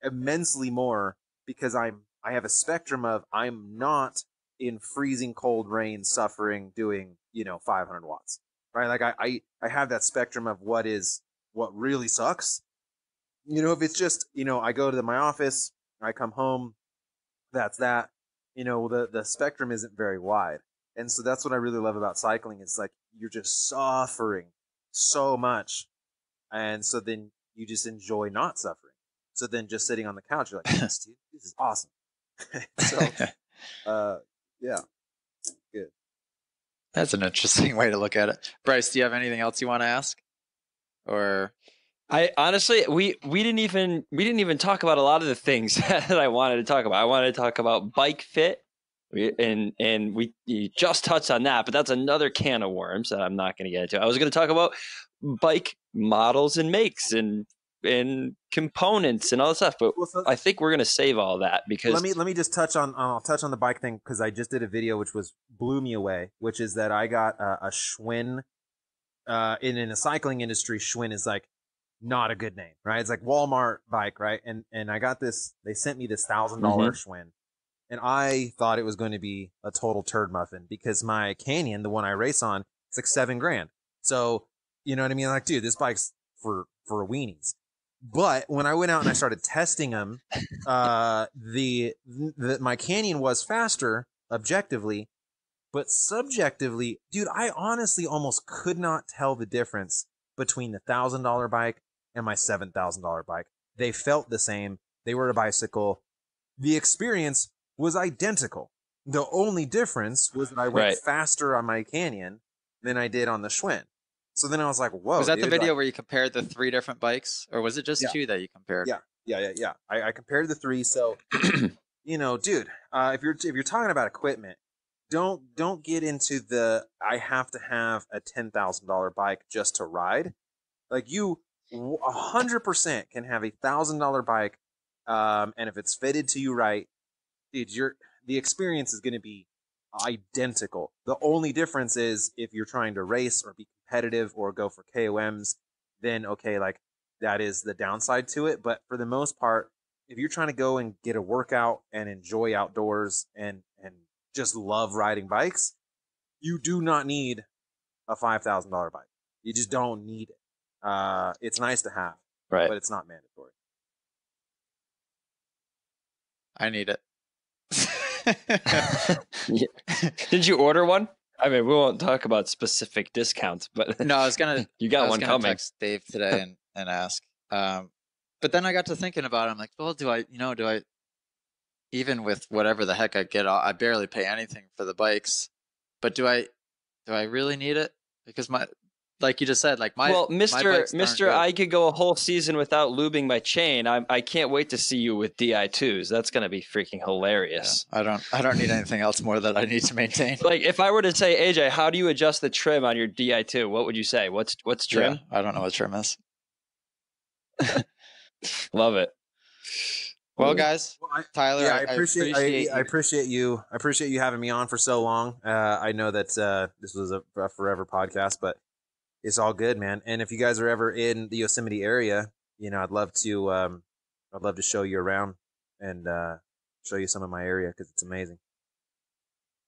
S3: immensely more, because I have a spectrum of, I'm not in freezing cold rain suffering doing 500 watts, right? Like I have that spectrum of what really sucks, if it's just, I go to my office, I come home, that's that. The spectrum isn't very wide. And so that's what I really love about cycling. It's like you're just suffering so much. And so then you just enjoy not suffering. So then just sitting on the couch, you're like, yes, dude, this is awesome. So, yeah, good.
S2: That's an interesting way to look at it. Bryce, do you have anything else you want to ask? Or
S1: I honestly, we didn't even talk about a lot of the things that I wanted to talk about. I wanted to talk about bike fit, and you just touched on that, but that's another can of worms that I'm not going to get into. I was going to talk about bike models and makes and components and all that stuff, but I think we're going to save all that because
S3: let me just touch on I'll touch on the bike thing because I just did a video which blew me away, which is that I got a Schwinn. In the cycling industry, Schwinn is like not a good name, right? It's like Walmart bike, right? And I got this. They sent me this $1,000 Schwinn, and I thought it was going to be a total turd muffin because my Canyon, the one I race on, it's like $7,000. So you know what I mean? Like, dude, this bike's for weenies. But when I went out and I started testing them, my Canyon was faster objectively. But subjectively, dude, I honestly almost could not tell the difference between the $1,000 bike and my $7,000 bike. They felt the same. They were a bicycle. The experience was identical. The only difference was that I went faster on my Canyon than I did on the Schwinn. So then I was like, whoa.
S2: Was that the video where you compared the 3 different bikes? Or was it just 2 that you compared?
S3: Yeah. I compared the 3. So, dude, if you're talking about equipment, don't get into I have to have a $10,000 bike just to ride. Like you 100% can have a $1,000 bike. And if it's fitted to you right, dude, the experience is going to be identical. The only difference is if you're trying to race or be competitive or go for KOMs, then okay, like that is the downside to it. But for the most part, if you're trying to go and get a workout and enjoy outdoors and just love riding bikes, you do not need a $5,000 bike. You just don't need it. It's nice to have,
S1: right?
S3: But it's not mandatory.
S2: I need it.
S1: Did you order one? I mean, we won't talk about specific discounts, but
S2: no, I was gonna.
S1: You got one coming.
S2: Text Dave today and ask. But then I got to thinking about it. I'm like, well, do I? Even with whatever the heck I get, I barely pay anything for the bikes. But do I really need it? Because like you just said, like my
S1: Mr. I could go a whole season without lubing my chain. I can't wait to see you with Di2s. That's gonna be freaking hilarious.
S2: Yeah, I don't need anything else more that I need to maintain.
S1: Like if I were to say, AJ, how do you adjust the trim on your Di2? What would you say? What's trim?
S2: Yeah, I don't know what trim is.
S1: Love it.
S2: Well, guys, Tyler,
S3: yeah, I appreciate you. I appreciate you having me on for so long. I know that this was a forever podcast, but it's all good, man. And if you guys are ever in the Yosemite area, I'd love to show you around and show you some of my area because it's amazing.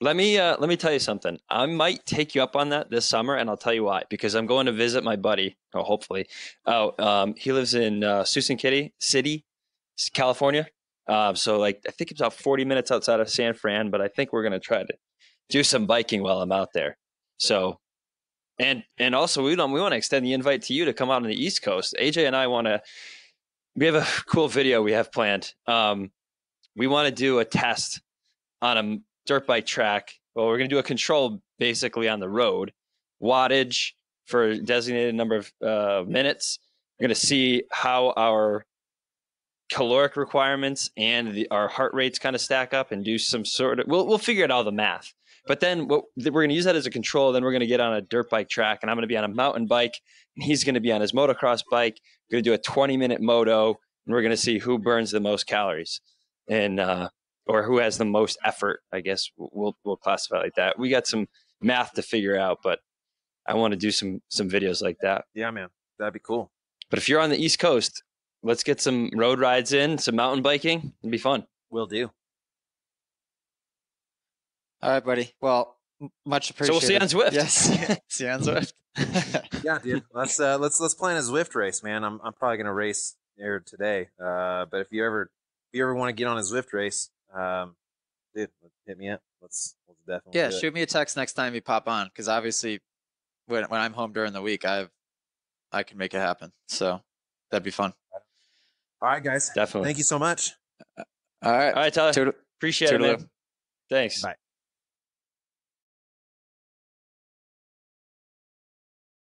S1: Let me tell you something. I might take you up on that this summer, and I'll tell you why. Because I'm going to visit my buddy. Oh, hopefully. He lives in Susan City, California. So like I think it's about 40 minutes outside of San Fran, but I think we're gonna try to do some biking while I'm out there. So and also we want to extend the invite to you to come out on the East Coast. AJ and I we have a cool video we have planned. We want to do a test on a dirt bike track. Well, we're gonna do a control basically on the road, wattage for a designated number of minutes. We're gonna see how our caloric requirements and our heart rates kind of stack up and do some sort of we'll figure out all the math, but then we're going to use that as a control. Then we're going to get on a dirt bike track and I'm going to be on a mountain bike and he's going to be on his motocross bike. We're going to do a 20-minute moto and we're going to see who burns the most calories and or who has the most effort. I guess we'll classify it like that. We got some math to figure out, but I want to do some videos like that.
S3: Yeah, man, that'd be cool.
S1: But if you're on the East Coast, let's get some road rides in, some mountain biking. It'd be fun.
S3: Will do.
S2: All right, buddy. Well, much appreciated.
S1: So we'll see you on Zwift.
S2: Yes. See you on Zwift.
S3: Yeah, dude. Let's plan a Zwift race, man. I'm probably gonna race aired today. But if you ever want to get on a Zwift race, dude, hit me up. Let's definitely do it.
S2: Shoot me a text next time you pop on, because obviously when I'm home during the week, I can make it happen. So that'd be fun.
S3: All right, guys.
S1: Definitely.
S3: Thank you so much.
S2: All right.
S1: All right, Tyler. Appreciate it, man. Thanks.
S3: Bye.